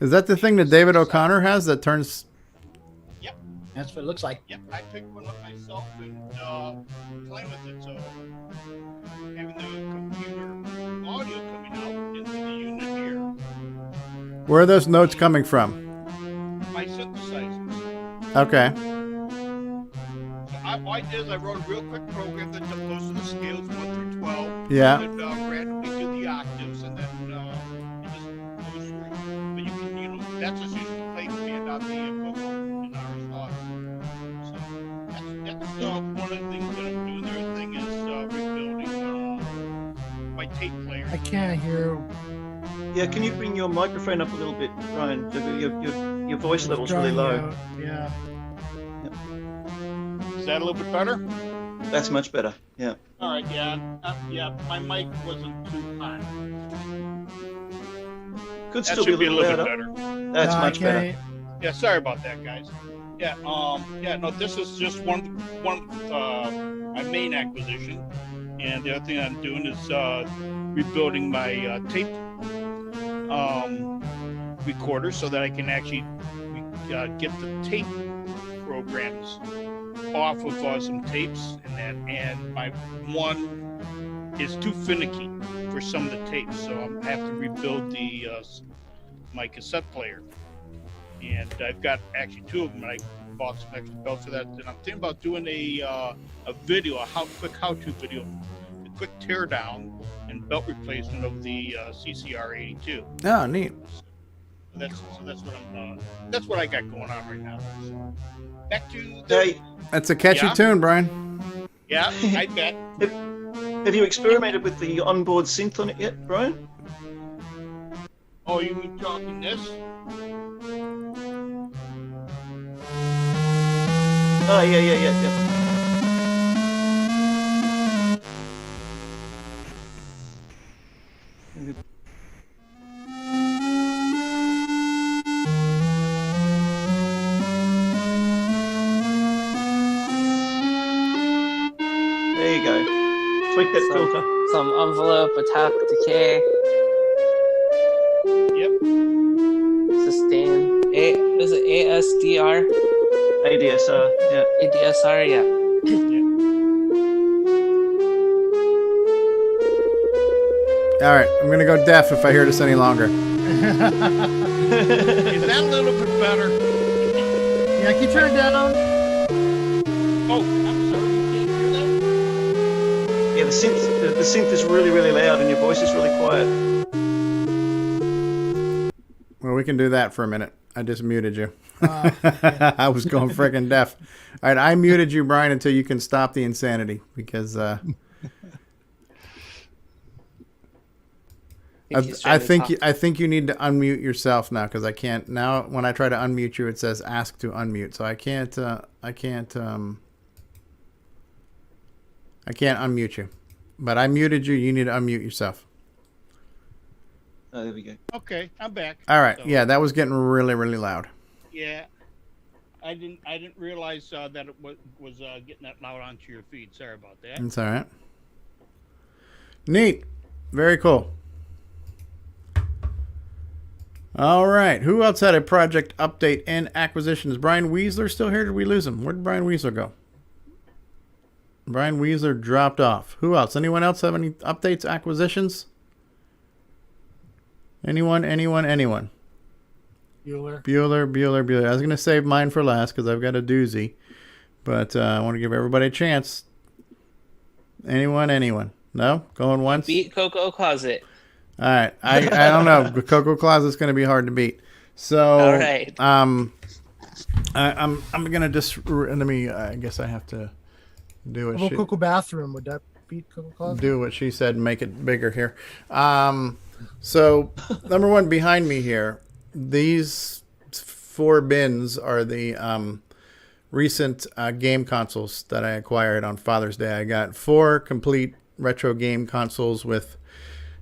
Is that the thing that David O'Connor has that turns...
Yep, that's what it looks like.
Yep, I picked one up myself and play with it. So having the computer audio coming out into the unit here.
Where are those notes coming from?
My synthesizers.
Okay.
So what I did is I wrote a real quick program that goes to the scales 1 through 12.
Yeah.
And randomly do the octaves, and then it just goes through. But you can, that's just using the play command on the CoCo in our slot. So that's one of the things that I'm doing. The other thing is rebuilding my tape player.
I can't hear.
Yeah, can you bring your microphone up a little bit, Ryan? Your voice level's really low.
Yeah.
Is that a little bit better?
That's much better. Yeah.
All right. Yeah. Yeah. My mic wasn't too high.
Could
That
still be
should be a little bit
louder.
better.
That's much better.
Yeah. Sorry about that, guys. Yeah. Yeah. No. This is just one my main acquisition, and the other thing I'm doing is rebuilding my tape recorder so that I can actually get the tape programs off of some tapes, and my one is too finicky for some of the tapes, so I have to rebuild the my cassette player. And I've got actually two of them, and I bought some extra belts for that. And I'm thinking about doing a video, a quick how-to video, a quick teardown and belt replacement of the CCR 82.
Oh, neat.
That's what I got going on right now. So, back to the...
That's a catchy tune, Brian.
Yeah, I bet.
Have you experimented with the onboard synth on it yet, Brian?
Oh, you mean talking this?
Oh, yeah. There you go. Tweak that filter.
Some envelope, attack, decay.
Yep.
Sustain. Is it ASDR?
ADSR, yeah.
ADSR, yeah.
All right, I'm going to go deaf if I hear this any longer.
Is that a little bit better?
Yeah, can you turn it down?
Oh, I'm sorry, you can't hear that?
Yeah, the synth is really, really loud and your voice is really quiet.
Well, we can do that for a minute. I just muted you. I was going freaking deaf. All right, I muted you, Brian, until you can stop the insanity, because I think you need to unmute yourself now, because I can't now. When I try to unmute you, it says ask to unmute, so I can't. I can't unmute you. But I muted you. You need to unmute yourself.
Oh, there we go.
Okay, I'm back.
All right.
So,
Yeah, that was getting really, really loud.
Yeah, I didn't realize that it was getting that loud onto your feed. Sorry about that.
That's all right. Neat. Very cool. All right. Who else had a project update and acquisition? Is Brian Weasler still here? Did we lose him? Where did Brian Weasler go? Brian Weasler dropped off. Who else? Anyone else have any updates, acquisitions? Anyone?
Bueller.
Bueller. I was going to save mine for last because I've got a doozy. But I want to give everybody a chance. Anyone? No? Going once?
Beat CoCo Closet.
All right. I don't know. The CoCo Closet's going to be hard to beat. So,
all right.
I'm going to just, let me, I guess I have to do what she...
CoCo Bathroom, would that beat CoCo Closet?
Do what she said and make it bigger here. So, number one, behind me here, these 4 bins are the recent game consoles that I acquired on Father's Day. I got 4 complete retro game consoles with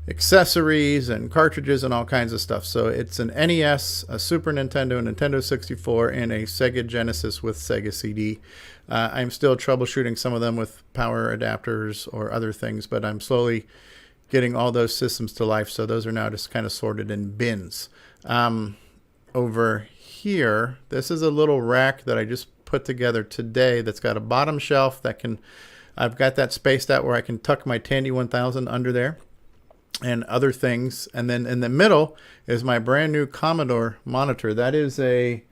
accessories and cartridges and all kinds of stuff. So it's an NES, a Super Nintendo, a Nintendo 64, and a Sega Genesis with Sega CD. I'm still troubleshooting some of them with power adapters or other things, but I'm slowly getting all those systems to life. So those are now just kind of sorted in bins. Over here, this is a little rack that I just put together today that's got a bottom shelf that can, I've got that spaced out where I can tuck my Tandy 1000 under there and other things. And then in the middle is my brand new Commodore monitor. That is a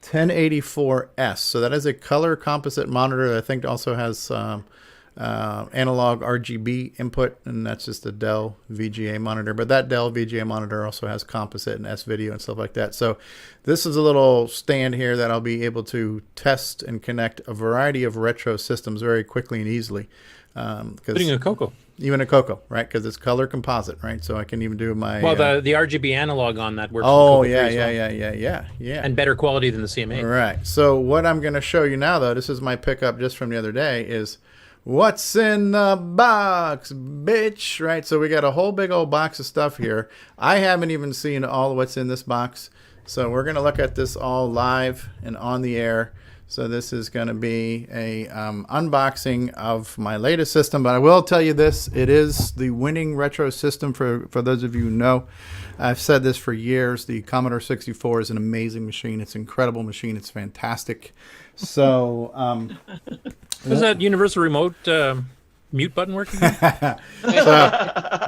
1084S. So that is a color composite monitor that I think also has analog RGB input, and that's just a Dell VGA monitor. But that Dell VGA monitor also has composite and S-video and stuff like that. So this is a little stand here that I'll be able to test and connect a variety of retro systems very quickly and easily.
Including a CoCo.
Even a CoCo, right? Because it's color composite, right? So I can even do my...
Well, the RGB analog on that works.
Oh,
with
yeah.
And better quality than the CMA.
Right. So what I'm going to show you now, though, this is my pickup just from the other day, is what's in the box, bitch, right? So we got a whole big old box of stuff here. I haven't even seen all what's in this box. So we're going to look at this all live and on the air. So this is going to be a unboxing of my latest system. But I will tell you this, it is the winning retro system for those of you who know. I've said this for years. The Commodore 64 is an amazing machine. It's an incredible machine. It's fantastic. So...
was that universal remote mute button working?
So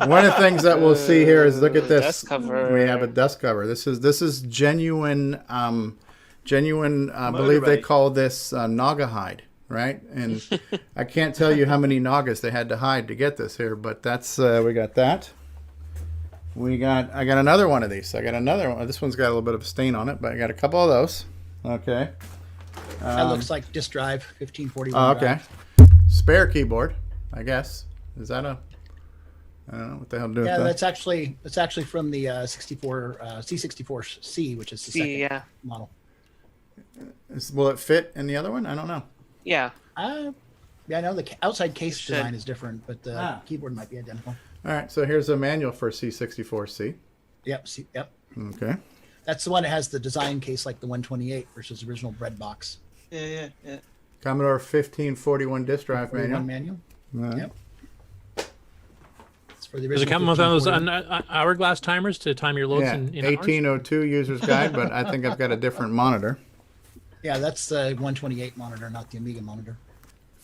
one of the things that we'll see here is, look at this.
Dust cover.
We have a dust cover. This is genuine. I believe they call this Naga hide, right? And I can't tell you how many Nagas they had to hide to get this here, but that's we got that. I got another one of these. I got another one. This one's got a little bit of a stain on it, but I got a couple of those. Okay.
That looks like disk drive 1541.
Oh, okay.
Drive.
Spare keyboard, I guess. Is that a? I don't know what the hell to do with that.
Yeah, that's actually from the 64 C64C, which is the second model.
Will it fit in the other one? I don't know.
Yeah.
Yeah, I know the outside case design is different, but the keyboard might be identical.
All right, so here's a manual for C64C.
Yep.
Okay.
That's the one that has the design case like the 128 versus the original bread box.
Yeah.
Commodore 1541 disk drive manual. Right.
Yep. It's for the
Does it come with those hourglass timers to time your loads in
1802 user's guide, but I think I've got a different monitor.
Yeah, that's the 128 monitor, not the Amiga monitor.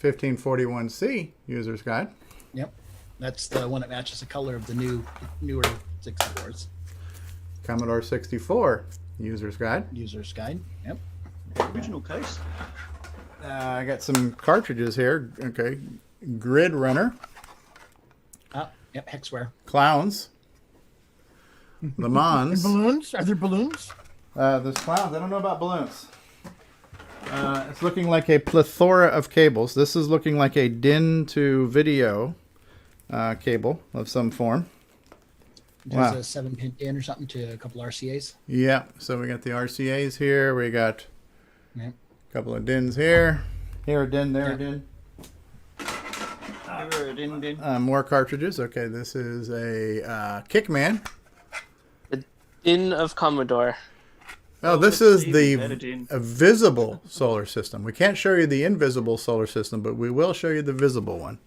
1541C user's guide.
Yep. That's the one that matches the color of the newer 64s.
Commodore 64 user's guide.
Yep.
Original case.
I got some cartridges here. Okay. Grid Runner.
Yep, Hexware.
Clowns. Le Mans.
And balloons? Are there balloons?
There's clowns. I don't know about balloons. It's looking like a plethora of cables. This is looking like a DIN to video cable of some form.
There's a 7-pin DIN or something to a couple RCAs.
Yeah, so we got the RCAs here. We got a couple of DINs here. Here a DIN, there a DIN. More cartridges. Okay, this is a Kickman.
The Din of Commodore.
Oh, this is the visible solar system. We can't show you the invisible solar system, but we will show you the visible one.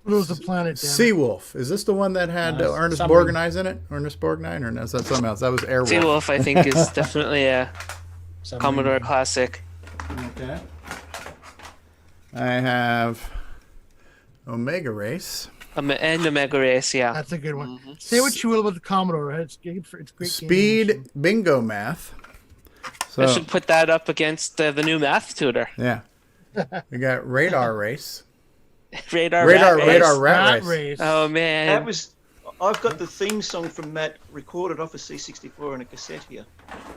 What was the planet?
Seawolf. Is this the one that had Ernest Borgnine in it? Ernest Borgnine, or is that something else? That was Airwolf.
Seawolf, I think, is definitely a Commodore classic.
Okay. I have Omega Race.
And Omega Race, yeah.
That's a good one. Say what you will about the Commodore. It's great. It's great.
Speed Bingo Math. So,
I should put that up against the new math tutor.
Yeah. We got Radar Race.
Radar
Rat Race.
Oh man,
I've got the theme song from that recorded off a C64 on a cassette here.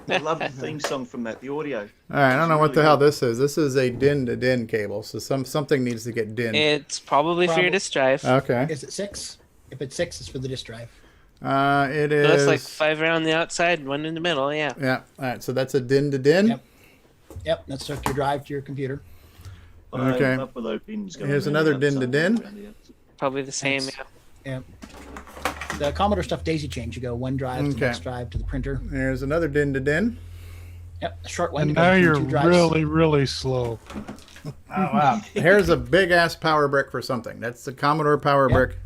I love the theme song from that, the audio.
All right, I don't know what the hell this is. This is a DIN to DIN cable, so something needs to get DIN.
It's probably for your disk drive.
Okay.
Is it 6? If it's 6, it's for the disk drive.
It is.
So it's like 5 around the outside and 1 in the middle. Yeah.
Yeah. All right. So that's a DIN to DIN.
Yep. That's hook your drive to your computer.
Okay. Here's another DIN to DIN.
Probably the same.
Yeah. The Commodore stuff daisy chains. You go one drive to the next drive to the printer.
There's another DIN to DIN.
Yep. A short one.
And now you're really, really slow.
Oh wow! Here's a big ass power brick for something. That's the Commodore power brick.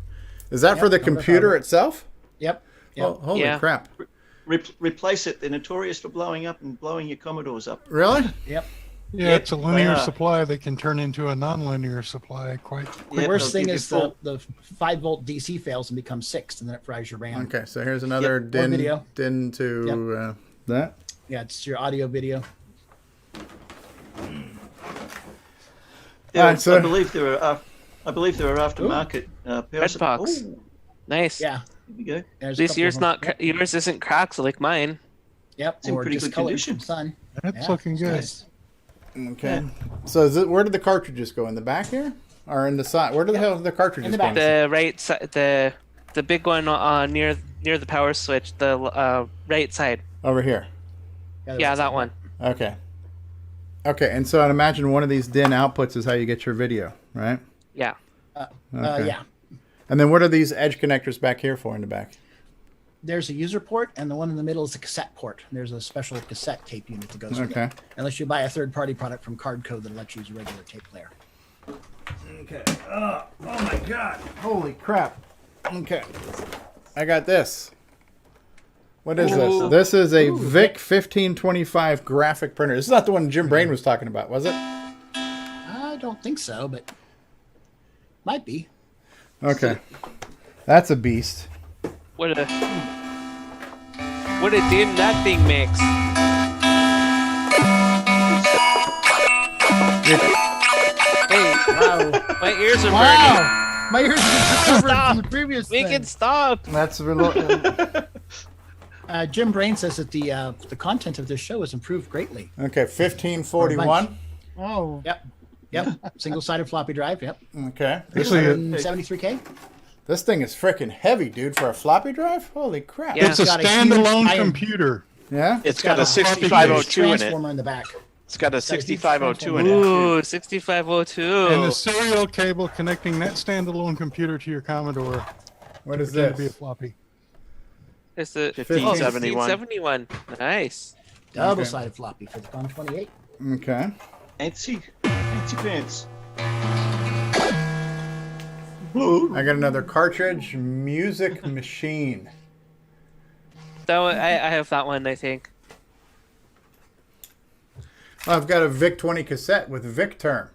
Is that for the computer itself?
Yep.
Oh, holy crap!
Replace it. They're notorious for blowing up and blowing your Commodores up.
Really?
Yep.
Yeah, it's a linear supply that can turn into a non-linear supply quite quickly.
The worst thing is the 5-volt DC fails and becomes 6, and then it fries your RAM.
Okay, so here's another DIN to that.
Yeah, it's your audio video.
I believe there are aftermarket
Redbox. Nice.
Yeah.
Here we go.
At least yours isn't cracked like mine.
Yep.
It's in pretty good condition.
Sun.
That's looking good.
Nice.
Okay. So where did the cartridges go? In the back here, or in the side? Where the hell did the cartridges
In the
go?
back. The right side. The big one near the power switch. The right side.
Over here.
Yeah, that one.
Okay. Okay, and so I'd imagine one of these DIN outputs is how you get your video, right?
Yeah.
Yeah.
And then what are these edge connectors back here for in the back?
There's a user port, and the one in the middle is a cassette port. There's a special cassette tape unit that goes with it. Unless you buy a third-party product from Cardco that lets you use a regular tape player.
Okay. Oh my God! Holy crap! Okay, I got this. What is this? This is a VIC 1525 graphic printer. This is not the one Jim Brain was talking about, was it?
I don't think so, but might be.
Okay, that's a beast.
What a din that thing makes. Hey, wow. My ears are burning.
My ears are recovered from the previous
Make it stop.
That's
Jim Brain says that the content of this show has improved greatly.
Okay, 1541.
Oh.
Yep. Single-sided floppy drive. Yep.
Okay.
73K.
This thing is freaking heavy, dude, for a floppy drive. Holy crap!
Yeah, it's a standalone computer.
Yeah.
It's got a 6502 in it.
Transformer in the back.
It's got a 6502 in it.
Ooh, 6502.
And a serial cable connecting that standalone computer to your Commodore.
What is
this?
this?
Be a floppy.
It's the
1571.
1571. Nice.
Double-sided floppy for the Con 28.
Okay.
Fancy pants.
I got another cartridge music machine.
That one, I have that one, I think.
I've got a VIC 20 cassette with VIC term.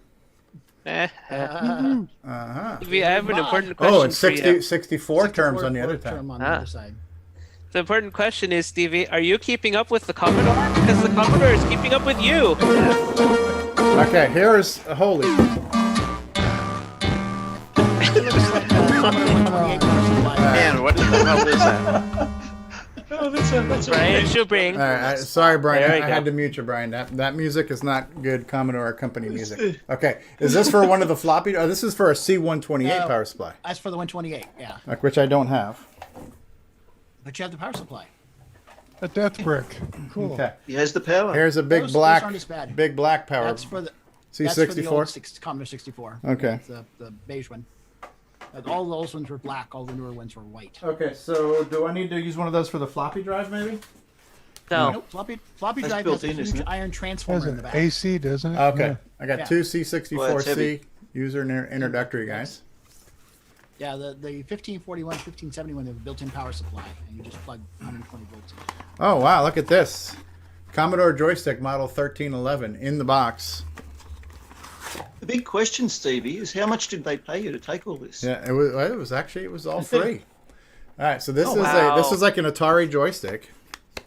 I have an important question.
Oh, it's
for you.
64 terms on the other
term on the other side.
The important question is, Stevie, are you keeping up with the Commodore? Because the Commodore is keeping up with you.
Okay, here's holy.
Man, what the hell is that?
Oh, that's
Brian Schubring.
All right, sorry, Brian.
There we
I
go.
had to mute you, Brian. That music is not good Commodore or company music. Okay, is this for one of the floppy? Oh, this is for a C128 power supply.
That's for the 128, yeah.
Which I don't have.
But you have the power supply.
A death brick. Cool.
Okay.
He has the power.
Here's a big
Those
black,
aren't as bad.
Black power.
That's for the
C64.
That's for the old Commodore 64.
Okay.
The beige one. All those ones were black. All the newer ones were white.
Okay, so do I need to use one of those for the floppy drive, maybe?
No.
Nope, floppy
That's
drive
built
has a
in,
huge
isn't it?
iron
Has
transformer in
an
the back.
AC, doesn't it?
Okay,
Yeah.
I got
Yeah.
two
Well, it's
C64C
heavy.
user introductory guys.
Yeah, the 1541, 1571 have a built-in power supply, and you just plug 120 volts in.
Oh wow, look at this. Commodore joystick model 1311 in the box.
The big question, Stevie, is how much did they pay you to take all this?
Yeah, it was all free. All right, so this
wow.
is like an Atari joystick,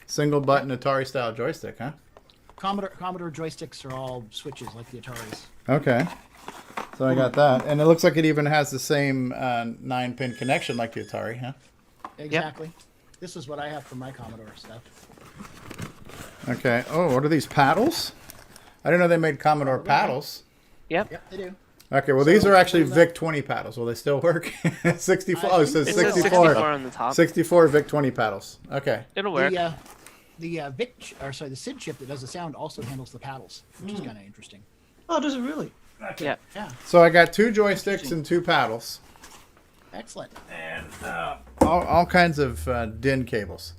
single button Atari style joystick, huh?
Commodore joysticks are all switches like the Ataris.
Okay. So I got that, and it looks like it even has the same 9-pin connection like the Atari, huh?
Exactly. This is what I have for my Commodore stuff.
Okay. Oh, what are these paddles? I didn't know they made Commodore paddles.
Yep, they do.
Okay, well these are actually VIC-20 paddles. Will they still work? 64. Oh, it says 64
on the top.
64 VIC-20 paddles. Okay.
It'll work.
The SID chip that does the sound also handles the paddles, which is kind of interesting.
Oh, does it really?
Okay. Yeah.
So I got 2 joysticks and 2 paddles.
Excellent.
And all kinds of DIN cables.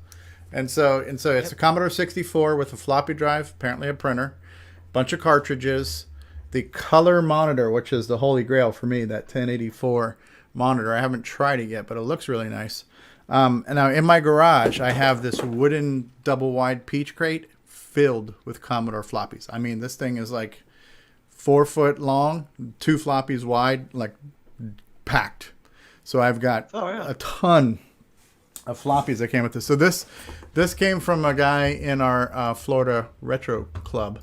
And so it's a Commodore 64 with a floppy drive, apparently a printer, bunch of cartridges, the color monitor, which is the holy grail for me, that 1084 monitor. I haven't tried it yet, but it looks really nice. And now in my garage, I have this wooden double wide peach crate filled with Commodore floppies. I mean, this thing is like 4 foot long, 2 floppies wide, like packed. So I've got a ton of floppies that came with this. So this came from a guy in our Florida Retro Club.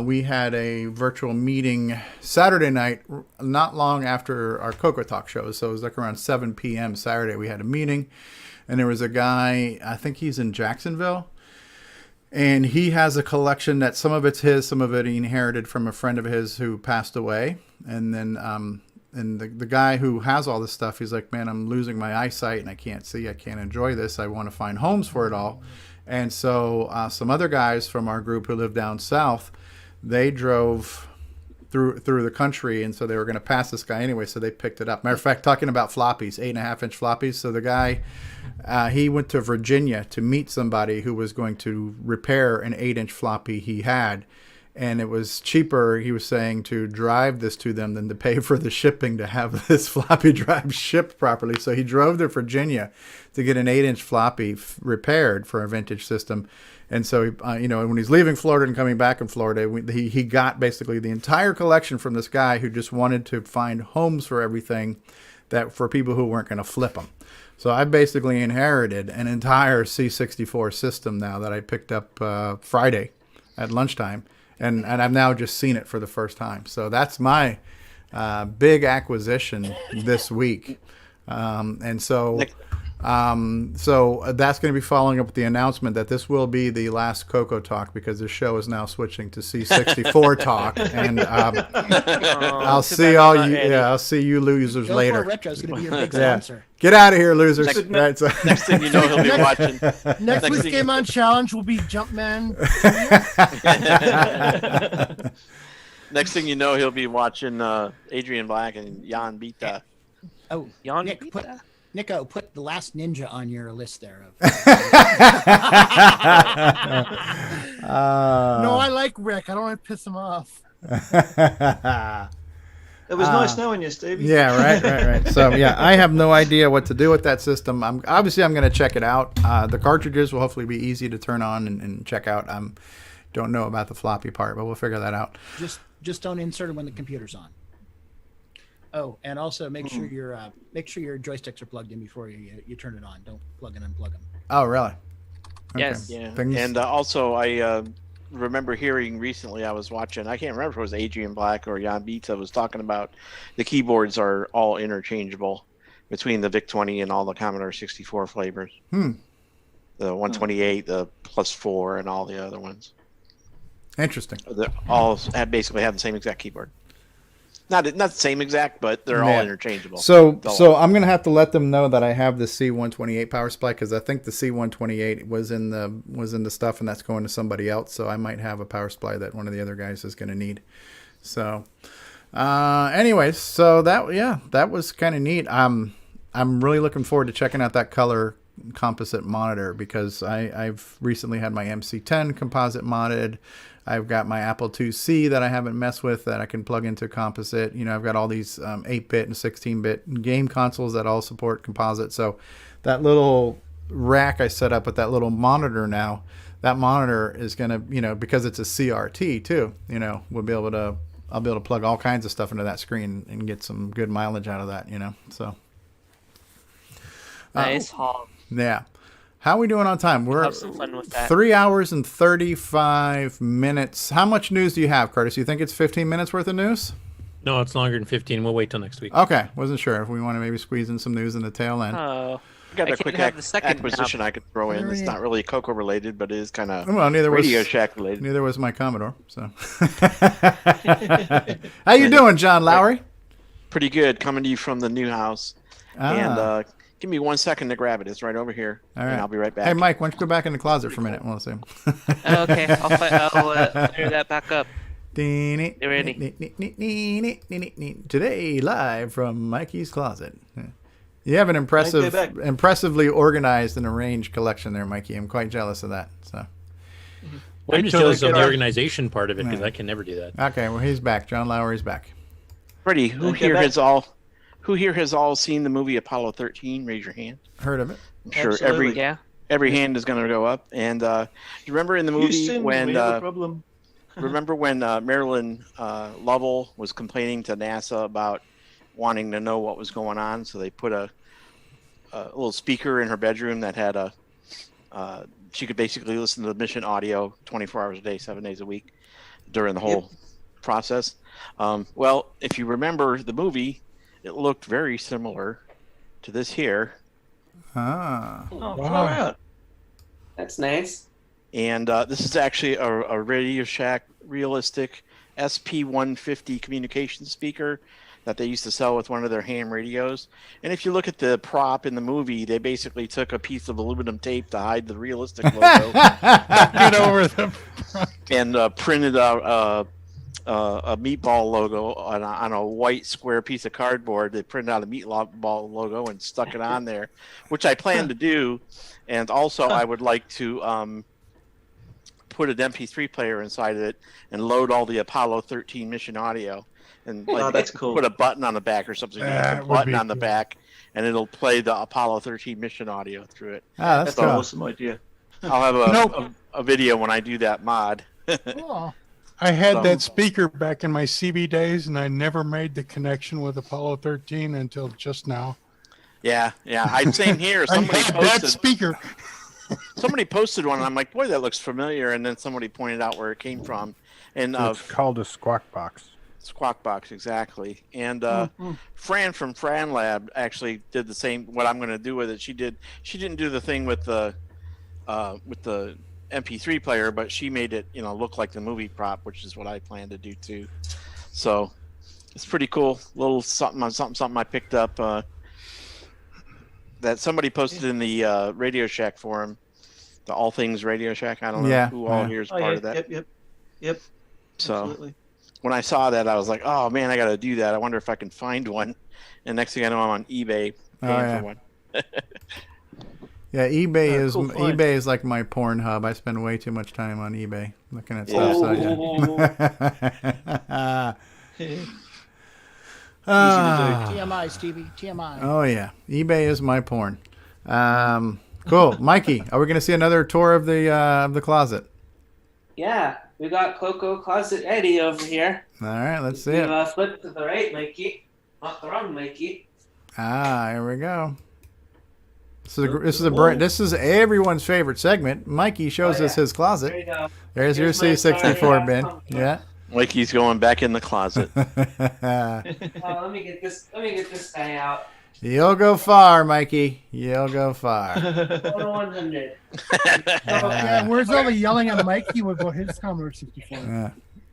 We had a virtual meeting Saturday night, not long after our CoCoTALK show. So it was like around 7 p.m. Saturday. We had a meeting, and there was a guy, I think he's in Jacksonville, and he has a collection that some of it's his, some of it he inherited from a friend of his who passed away. And then and the guy who has all this stuff, he's like, man, I'm losing my eyesight and I can't see. I can't enjoy this. I want to find homes for it all. And so some other guys from our group who live down south, they drove through the country, and so they were going to pass this guy anyway, so they picked it up. Matter of fact, talking about floppies, 8.5-inch floppies. So the guy, he went to Virginia to meet somebody who was going to repair an 8-inch floppy he had, and it was cheaper, he was saying, to drive this to them than to pay for the shipping to have this floppy drive shipped properly. So he drove to Virginia to get an 8-inch floppy repaired for a vintage system. And so, when he's leaving Florida and coming back in Florida, he got basically the entire collection from this guy who just wanted to find homes for everything, that for people who weren't going to flip them. So I basically inherited an entire C64 system now that I picked up Friday at lunchtime, and I've now just seen it for the first time. So that's my big acquisition this week. So that's going to be following up with the announcement that this will be the last CoCo Talk, because the show is now switching to C64 Talk, and I'll see all you. Yeah, I'll see you losers later.
Retro is going to be your big sponsor.
Get out of here, losers!
Next thing you know, he'll be watching.
Next week's GameON challenge will be Jumpman.
Next thing you know, he'll be watching Adrian Black and Jan Bita.
Oh,
Jan
Nick,
Bita?
Nico, put The Last Ninja on your list there.
No, I like Rick. I don't want to piss him off.
It was nice knowing you, Stevie.
Yeah, right. So, yeah, I have no idea what to do with that system. I'm going to check it out. The cartridges will hopefully be easy to turn on and check out. Don't know about the floppy part, but we'll figure that out.
Just don't insert it when the computer's on. Oh, and also make sure your joysticks are plugged in before you turn it on. Don't plug and unplug them.
Oh, really? Okay.
Yes.
Yeah. And also, I remember hearing recently, I was watching, I can't remember if it was Adrian Black or Jan Bita was talking about the keyboards are all interchangeable between the VIC-20 and all the Commodore 64 flavors. The 128, the +4, and all the other ones.
Interesting.
They all basically have the same exact keyboard. Not the same exact, but they're all interchangeable.
So I'm going to have to let them know that I have the C128 power supply, because I think the C128 was in the stuff, and that's going to somebody else. So I might have a power supply that one of the other guys is going to need. So Anyways, so that was kind of neat. I'm really looking forward to checking out that color composite monitor because I've recently had my MC10 composite modded. I've got my Apple IIc that I haven't messed with that I can plug into composite. You know, I've got all these 8-bit and 16-bit game consoles that all support composite. So that little rack I set up with that little monitor now, that monitor is going to, you know, because it's a CRT too, you know, I'll be able to plug all kinds of stuff into that screen and get some good mileage out of that, you know. So
nice.
Yeah. How are we doing on time? We're
have some fun with that.
3 hours and 35 minutes. How much news do you have, Curtis? You think it's 15 minutes worth of news?
No, it's longer than 15. We'll wait till next week.
Okay. Wasn't sure if we want to maybe squeeze in some news in the tail end.
I got a quick acquisition I could throw in. It's not really CoCo related, but it is kind of Radio Shack related.
Neither was my Commodore. So, how you doing, John Lowry?
Pretty good. Coming to you from the new house. And give me 1 second to grab it. It's right over here.
All right.
And I'll be right back.
Hey, Mike, why don't you go back in the closet for a minute? We'll see.
Okay, I'll clear that back up.
You
ready?
Today, live from Mikey's closet. You have an impressively organized and arranged collection there, Mikey. I'm quite jealous of that. So,
I'm just jealous of the organization part of it because I can never do that.
Okay, well, he's back. John Lowry's back.
Freddie, who here has all seen the movie Apollo 13? Raise your hand.
Heard of it?
I'm sure every hand is going to go up. And you remember in the movie when remember when Marilyn Lovell was complaining to NASA about wanting to know what was going on, so they put a little speaker in her bedroom that had she could basically listen to the mission audio 24 hours a day, 7 days a week during the whole process. Well, if you remember the movie, it looked very similar to this here.
Ah.
Oh, wow. That's nice.
And this is actually a Radio Shack realistic SP150 communication speaker that they used to sell with one of their ham radios. And if you look at the prop in the movie, they basically took a piece of aluminum tape to hide the realistic logo.
Get over them.
And printed out a meatball logo on a white square piece of cardboard. They printed out a meatball logo and stuck it on there, which I plan to do. And also I would like to put an MP3 player inside of it and load all the Apollo 13 mission audio. And
that's cool.
Put a button on the back or something. A button on the back, and it'll play the Apollo 13 mission audio through it.
Ah, that's
an awesome idea.
I'll have a video when I do that mod.
Cool. I had that speaker back in my CB days, and I never made the connection with Apollo 13 until just now.
Yeah. Same here. Somebody posted
that speaker.
Somebody posted one, and I'm like, boy, that looks familiar. And then somebody pointed out where it came from. And
it's called a Squawk Box.
Squawk Box, exactly. And Fran from Fran Lab actually did the same. What I'm going to do with it, she didn't do the thing with the MP3 player, but she made it, look like the movie prop, which is what I plan to do too. So it's pretty cool. Little something I picked up that somebody posted in the Radio Shack forum, the All Things Radio Shack. I don't know who all here is part of that.
Yep.
So.
Absolutely.
When I saw that, I was like, "Oh man, I got to do that. I wonder if I can find one." And next thing I know, I'm on eBay paying for one.
Yeah, eBay is like my porn hub. I spend way too much time on eBay looking at stuff. So,
TMI, Stevie. TMI.
Oh yeah, eBay is my porn. Cool, Mikey. Are we going to see another tour of the closet?
Yeah. We got CoCo Closet Eddie over here.
All right, let's see it.
Flip to the right, Mikey. Not the wrong Mikey.
Ah, here we go. This is everyone's favorite segment. Mikey shows us his closet.
There you go.
There's your C64 bin. Yeah.
Mikey's going back in the closet.
Let me get this guy out.
You'll go far, Mikey. You'll go far.
100.
Yeah, where's all the yelling at Mikey would go his Commodore 64.
Yeah,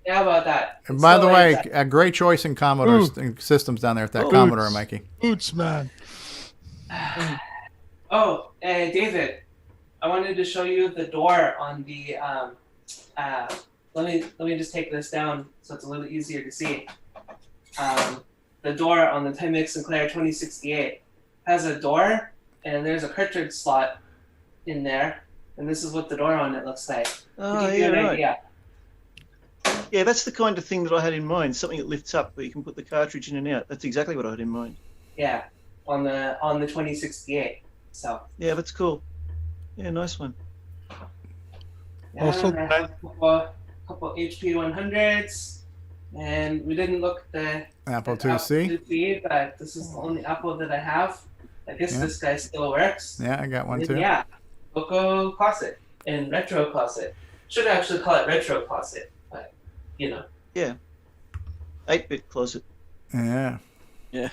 how about that?
And by the way, a great choice in Commodore systems down there at that Commodore, Mikey.
Boots, man.
Oh, David, I wanted to show you the door on the. Let me just take this down so it's a little easier to see. the door on the Timex Sinclair 2068 has a door, and there's a cartridge slot in there, and this is what the door on it looks like.
Oh,
to give you an idea.
Yeah, that's the kind of thing that I had in mind. Something that lifts up where you can put the cartridge in and out. That's exactly what I had in mind.
Yeah, on the 2068. So.
Yeah, that's cool. Yeah, nice one.
Yeah, also, I have a couple HP 100s, and we didn't look at the
Apple IIc.
Apple IIc, but this is the only Apple that I have. I guess this guy still works.
Yeah, I got one
and
too.
Yeah, CoCo Closet and Retro Closet. Should actually call it Retro Closet, but you know.
Yeah. 8-bit closet.
Yeah.
Yeah.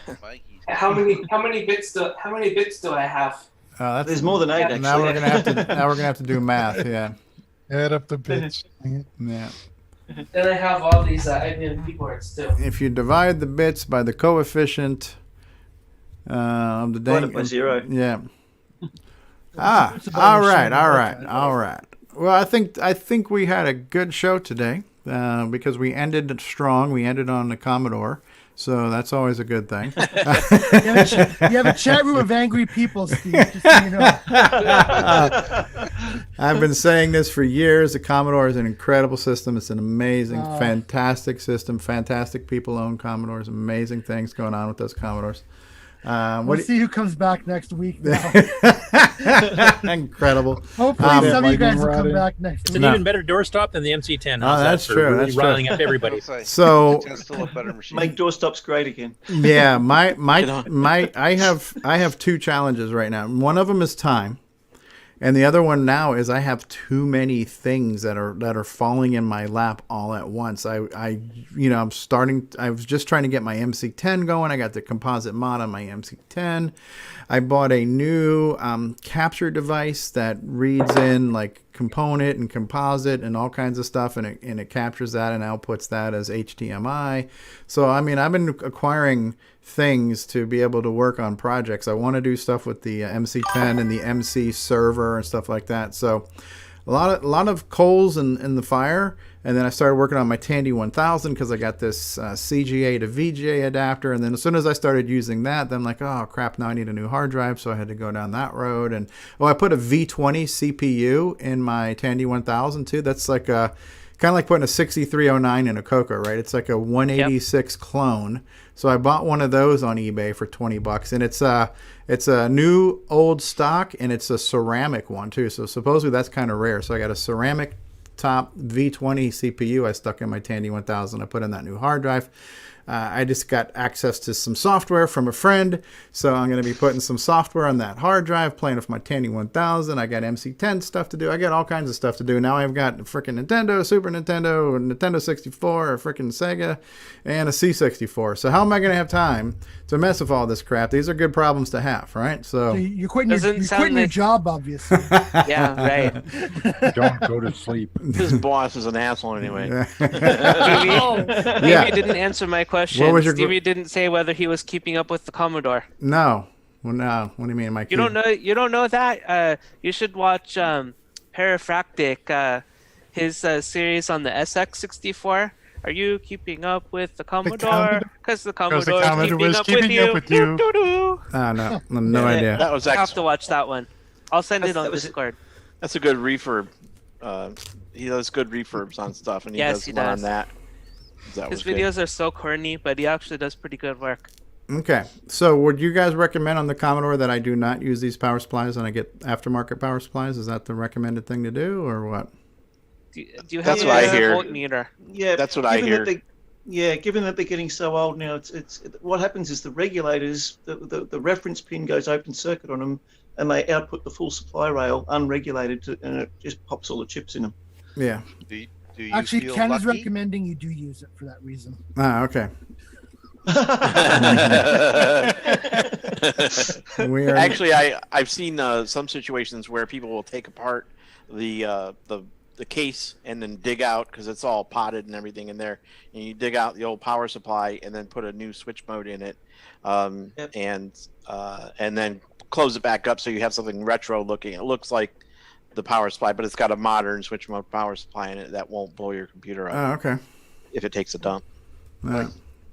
How many bits do I have?
There's more than 8 actually.
Now we're gonna have to do math. Yeah.
Add up the bits.
Yeah.
Then I have all these IBM keyboards too.
If you divide the bits by the coefficient of the
Divide it by 0.
Yeah. All right. Well, I think we had a good show today because we ended strong. We ended on the Commodore. So that's always a good thing.
You have a chat room of angry people, Steve, just so you know.
I've been saying this for years. The Commodore is an incredible system. It's an amazing, fantastic system. Fantastic people own Commodores. Amazing things going on with those Commodores.
We'll see who comes back next week now.
Incredible.
Hopefully some of you guys will come back next week.
It's an even better doorstop than the MC10.
Oh, that's true.
Really
That's
riling
true.
up everybody.
So
make doorstops great again.
Yeah, I have 2 challenges right now. One of them is time. And the other one now is I have too many things that are falling in my lap all at once. I was just trying to get my MC10 going. I got the composite mod on my MC10. I bought a new capture device that reads in like component and composite and all kinds of stuff, and it captures that and outputs that as HDMI. So I mean, I've been acquiring things to be able to work on projects. I want to do stuff with the MC10 and the MC server and stuff like that. So a lot of coals in the fire. And then I started working on my Tandy 1000 because I got this CGA to VGA adapter. And then as soon as I started using that, then I'm like, oh crap, now I need a new hard drive. So I had to go down that road. And I put a V20 CPU in my Tandy 1000 too. That's like a kind of like putting a 6309 in a CoCo, right? It's like a 186 clone. So I bought one of those on eBay for $20, and it's a new old stock, and it's a ceramic one too. So supposedly that's kind of rare. So I got a ceramic top V20 CPU I stuck in my Tandy 1000. I put in that new hard drive. I just got access to some software from a friend, so I'm going to be putting some software on that hard drive, playing with my Tandy 1000. I got MC10 stuff to do. I got all kinds of stuff to do. Now I've got a freaking Nintendo, Super Nintendo, Nintendo 64, a freaking Sega, and a C64. So how am I going to have time to mess with all this crap? These are good problems to have, right? So
you're quitting your job, obviously.
Yeah, right.
Don't go to sleep.
His boss is an asshole anyway.
Stevie didn't answer my question. Stevie didn't say whether he was keeping up with the Commodore.
No. Well, no. What do you mean, Mike?
You don't know that? You should watch Parafractic, his series on the SX64. Are you keeping up with the Commodore? Because the Commodore is keeping up with you.
No idea.
That was
you have to watch that one. I'll send it on Discord.
That's a good refurb. He does good refurbs on stuff, and he does one on that.
His videos are so corny, but he actually does pretty good work.
Okay, so would you guys recommend on the Commodore that I do not use these power supplies and I get aftermarket power supplies? Is that the recommended thing to do, or what?
Do you have
That's what I hear.
Voltmeter?
Yeah,
that's what I hear.
Given that they're getting so old now, it's what happens is the regulators, the reference pin goes open circuit on them, and they output the full supply rail unregulated, and it just pops all the chips in them.
Yeah.
Do you
Actually,
feel
Ken is
lucky?
recommending you do use it for that reason.
Ah, okay.
Actually, I've seen some situations where people will take apart the case and then dig out, because it's all potted and everything in there, and you dig out the old power supply and then put a new switch mode in it, and then close it back up so you have something retro looking. It looks like the power supply, but it's got a modern switch mode power supply in it that won't blow your computer up.
Oh, okay.
If it takes a dump.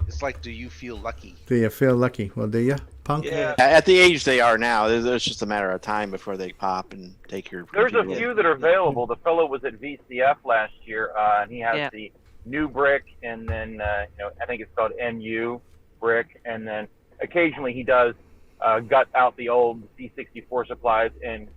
It's like, do you feel lucky?
Do you feel lucky? Well, do you, Punk?
Yeah. At the age they are now, it's just a matter of time before they pop and take your.
There's a few that are available. The fellow was at VCF last year, and he has the new brick, and then I think it's called NU brick, and then occasionally he does gut out the old C64 supplies and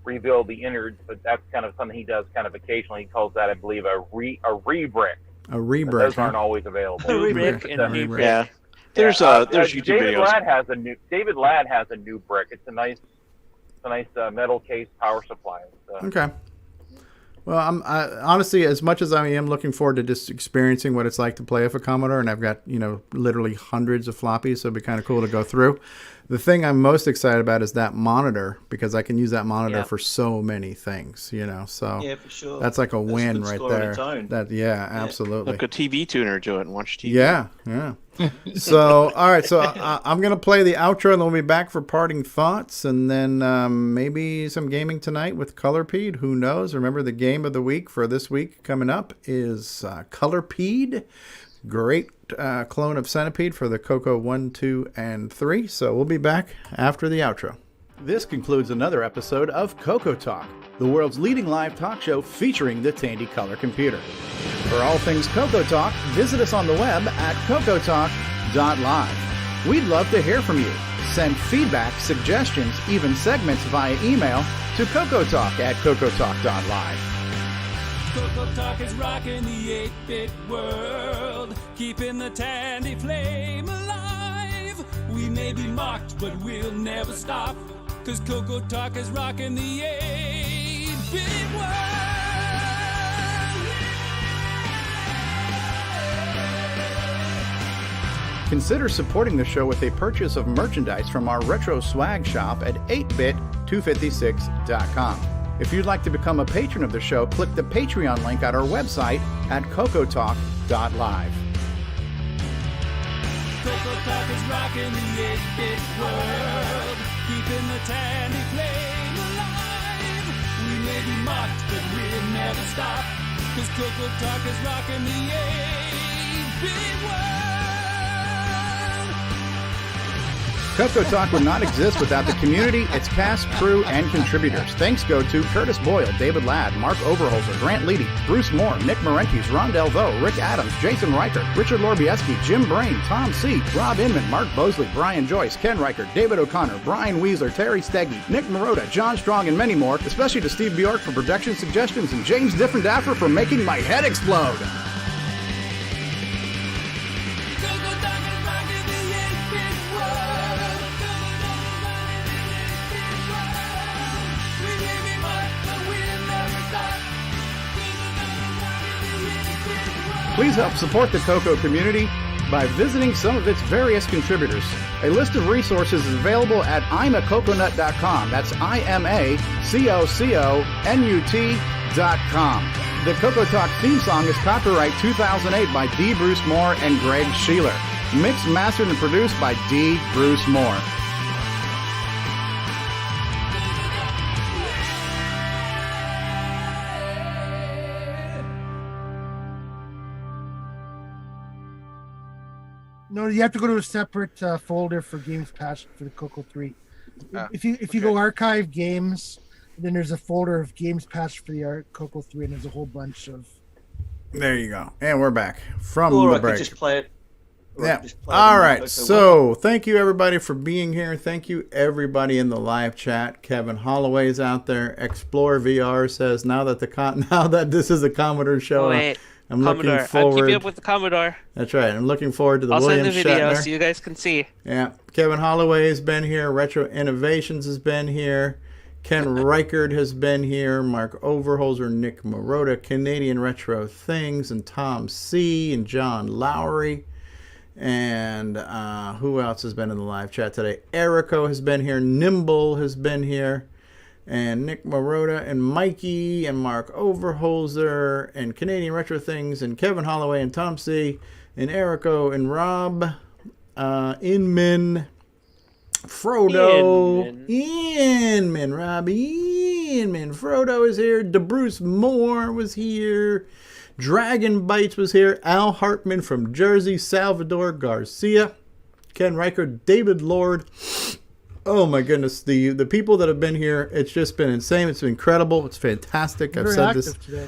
rebuild the innards, but that's kind of something he does kind of occasionally. He calls that, I believe, a re-brick.
A re-brick.
Those aren't always available.
Yeah. There's YouTube
David
videos.
David Ladd has a new brick. It's a nice metal case power supply.
Okay. Well, honestly, as much as I am looking forward to just experiencing what it's like to play with a Commodore, and I've got, literally hundreds of floppies, so it'd be kind of cool to go through. The thing I'm most excited about is that monitor, because I can use that monitor for so many things, so
yeah, for sure.
That's like a win right there.
Yeah,
absolutely.
Look a TV tuner to it and watch TV.
Yeah. So, all right. So I'm going to play the outro, and then we'll be back for parting thoughts, and then maybe some gaming tonight with COLORPEDE. Who knows? Remember, the game of the week for this week coming up is COLORPEDE. Great clone of Centipede for the CoCo 1, 2, and 3. So we'll be back after the outro. This concludes another episode of CoCoTALK, the world's leading live talk show featuring the Tandy Color computer. For all things CoCoTALK, visit us on the web at CoCoTALK.live. We'd love to hear from you. Send feedback, suggestions, even segments via email to CoCoTALK at CoCoTALK.live.
CoCoTALK is rocking the 8-bit world, keeping the Tandy flame alive. We may be mocked, but we'll never stop, 'cause CoCoTALK is rocking the 8-bit world.
Consider supporting the show with a purchase of merchandise from our retro swag shop at 8bit256.com. If you'd like to become a patron of the show, click the Patreon link at our website at CoCoTALK.live.
CoCoTALK is rocking the 8-bit world, keeping the Tandy flame alive. We may be mocked, but we'll never stop, 'cause CoCoTALK is rocking the 8-bit world.
CoCoTALK would not exist without the community, its cast, crew, and contributors. Thanks go to Curtis Boyle, David Ladd, Mark Overholzer, Grant Leedy, Bruce Moore, Nick Marentes, Ron Delvaux, Rick Adams, Jason Reicher, Richard Lorbieski, Jim Brain, Tom C., Rob Inman, Mark Bosley, Brian Joyce, Ken Reichert, David O'Connor, Brian Weasler, Terry Steggy, Nick Marotta, John Strong, and many more, especially to Steve Bjork for production suggestions and James Differendaffer for making my head explode. Please help support the CoCo community by visiting some of its various contributors. A list of resources is available at imacoconut.com. That's IMACOCONUT.com. The CoCoTALK theme song is copyright 2008 by D. Bruce Moore and Greg Sheeler. Mixed, mastered, and produced by D. Bruce Moore.
No, you have to go to a separate folder for games patched for the CoCo 3. If you go archive games, then there's a folder of games patched for the CoCo 3, and there's a whole bunch of.
There you go, and we're back from the break.
Just play it.
Yeah. All right. So thank you everybody for being here. Thank you everybody in the live chat. Kevin Holloway's out there. Explore VR says now that this is a Commodore show.
Wait.
I'm
Commodore.
looking forward.
I'll keep you up with the Commodore.
That's right. I'm looking forward to the
I'll
William
send the video
Shatner.
so you guys can see.
Yeah. Kevin Holloway has been here. Retro Innovations has been here. Ken Reichert has been here. Mark Overholzer, Nick Marotta, Canadian Retro Things, and Tom C. and John Lowry. And who else has been in the live chat today? Erico has been here. Nimble has been here. And Nick Marotta and Mikey and Mark Overholzer and Canadian Retro Things and Kevin Holloway and Tom C. and Erico and Rob Inman, Frodo Inman, Rob Inman, Frodo is here. DeBruce Moore was here. Dragon Bites was here. Al Hartman from Jersey. Salvador Garcia. Ken Riker. David Lord. Oh my goodness, the people that have been here, it's just been insane. It's been incredible. It's fantastic. I've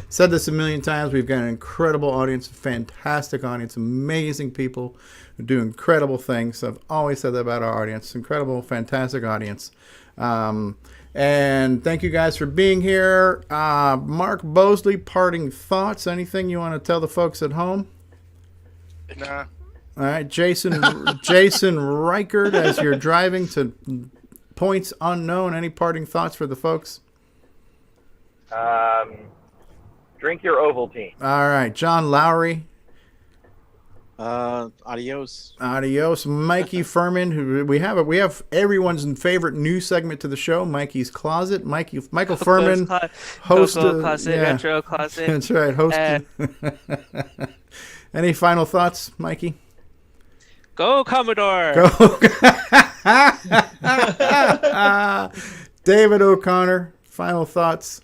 said this a million times. We've got an incredible audience, fantastic audience, amazing people who do incredible things. I've always said that about our audience. Incredible, fantastic audience. And thank you guys for being here. Mark Bosley, parting thoughts. Anything you want to tell the folks at home?
Nah.
All right, Jason Reichert, as you're driving to points unknown, any parting thoughts for the folks?
Drink your Ovaltine.
All right, John Lowry.
Adios.
Adios.
Mikey Furman, who we have everyone's favorite new segment to the show, Mikey's Closet. Michael Furman, host
CoCo Closet, Retro Closet.
That's right, host. Any final thoughts, Mikey?
Go Commodore!
Go. David O'Connor, final thoughts.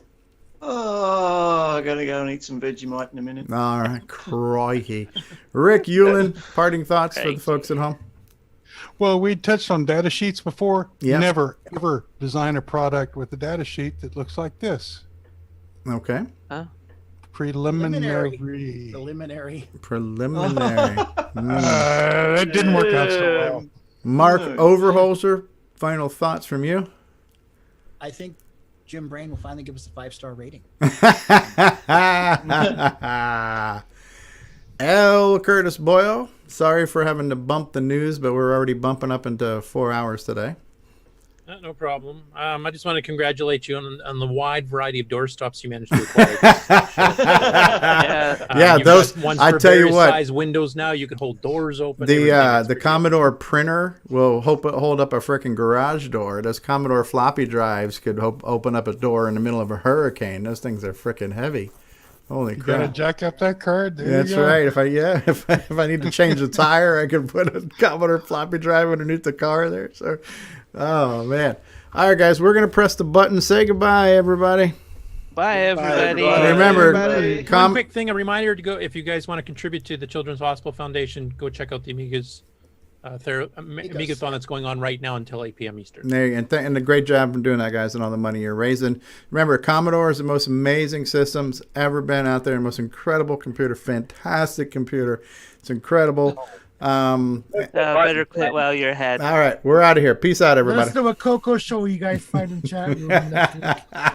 Oh, I gotta go and eat some Vegemite in a minute.
All right, crikey. Rick Hewlin, parting thoughts for the folks at home.
Well, we touched on data sheets before.
Yeah.
Never, ever design a product with a data sheet that looks like this.
Okay.
Preliminary.
Preliminary.
That didn't work out so well.
Mark Overholzer, final thoughts from you.
I think Jim Brain will finally give us a 5-star rating.
L. Curtis Boyle, sorry for having to bump the news, but we're already bumping up into 4 hours today.
No problem. I just want to congratulate you on the wide variety of doorstops you managed to acquire.
Those
ones
I
for
tell you what,
size windows now you can hold doors open.
The Commodore printer will hold up a freaking garage door. Those Commodore floppy drives could open up a door in the middle of a hurricane. Those things are freaking heavy. Holy crap!
Gotta jack up that card.
That's right. If I need to change the tire, I can put a Commodore floppy drive underneath the car there. So. Oh, man. All right, guys, we're going to press the button. Say goodbye, everybody.
Bye, everybody.
Remember,
one quick thing, a reminder to go, if you guys want to contribute to the Children's Hospital Foundation, go check out the Amiga's Amigathon that's going on right now until 8 p.m. Eastern.
And a great job in doing that, guys, and all the money you're raising. Remember, Commodore is the most amazing systems ever been out there, the most incredible computer, fantastic computer. It's incredible.
Better quit while you're ahead.
All right, we're out of here. Peace out, everybody.
Let's do a CoCo show you guys find in chat room next week.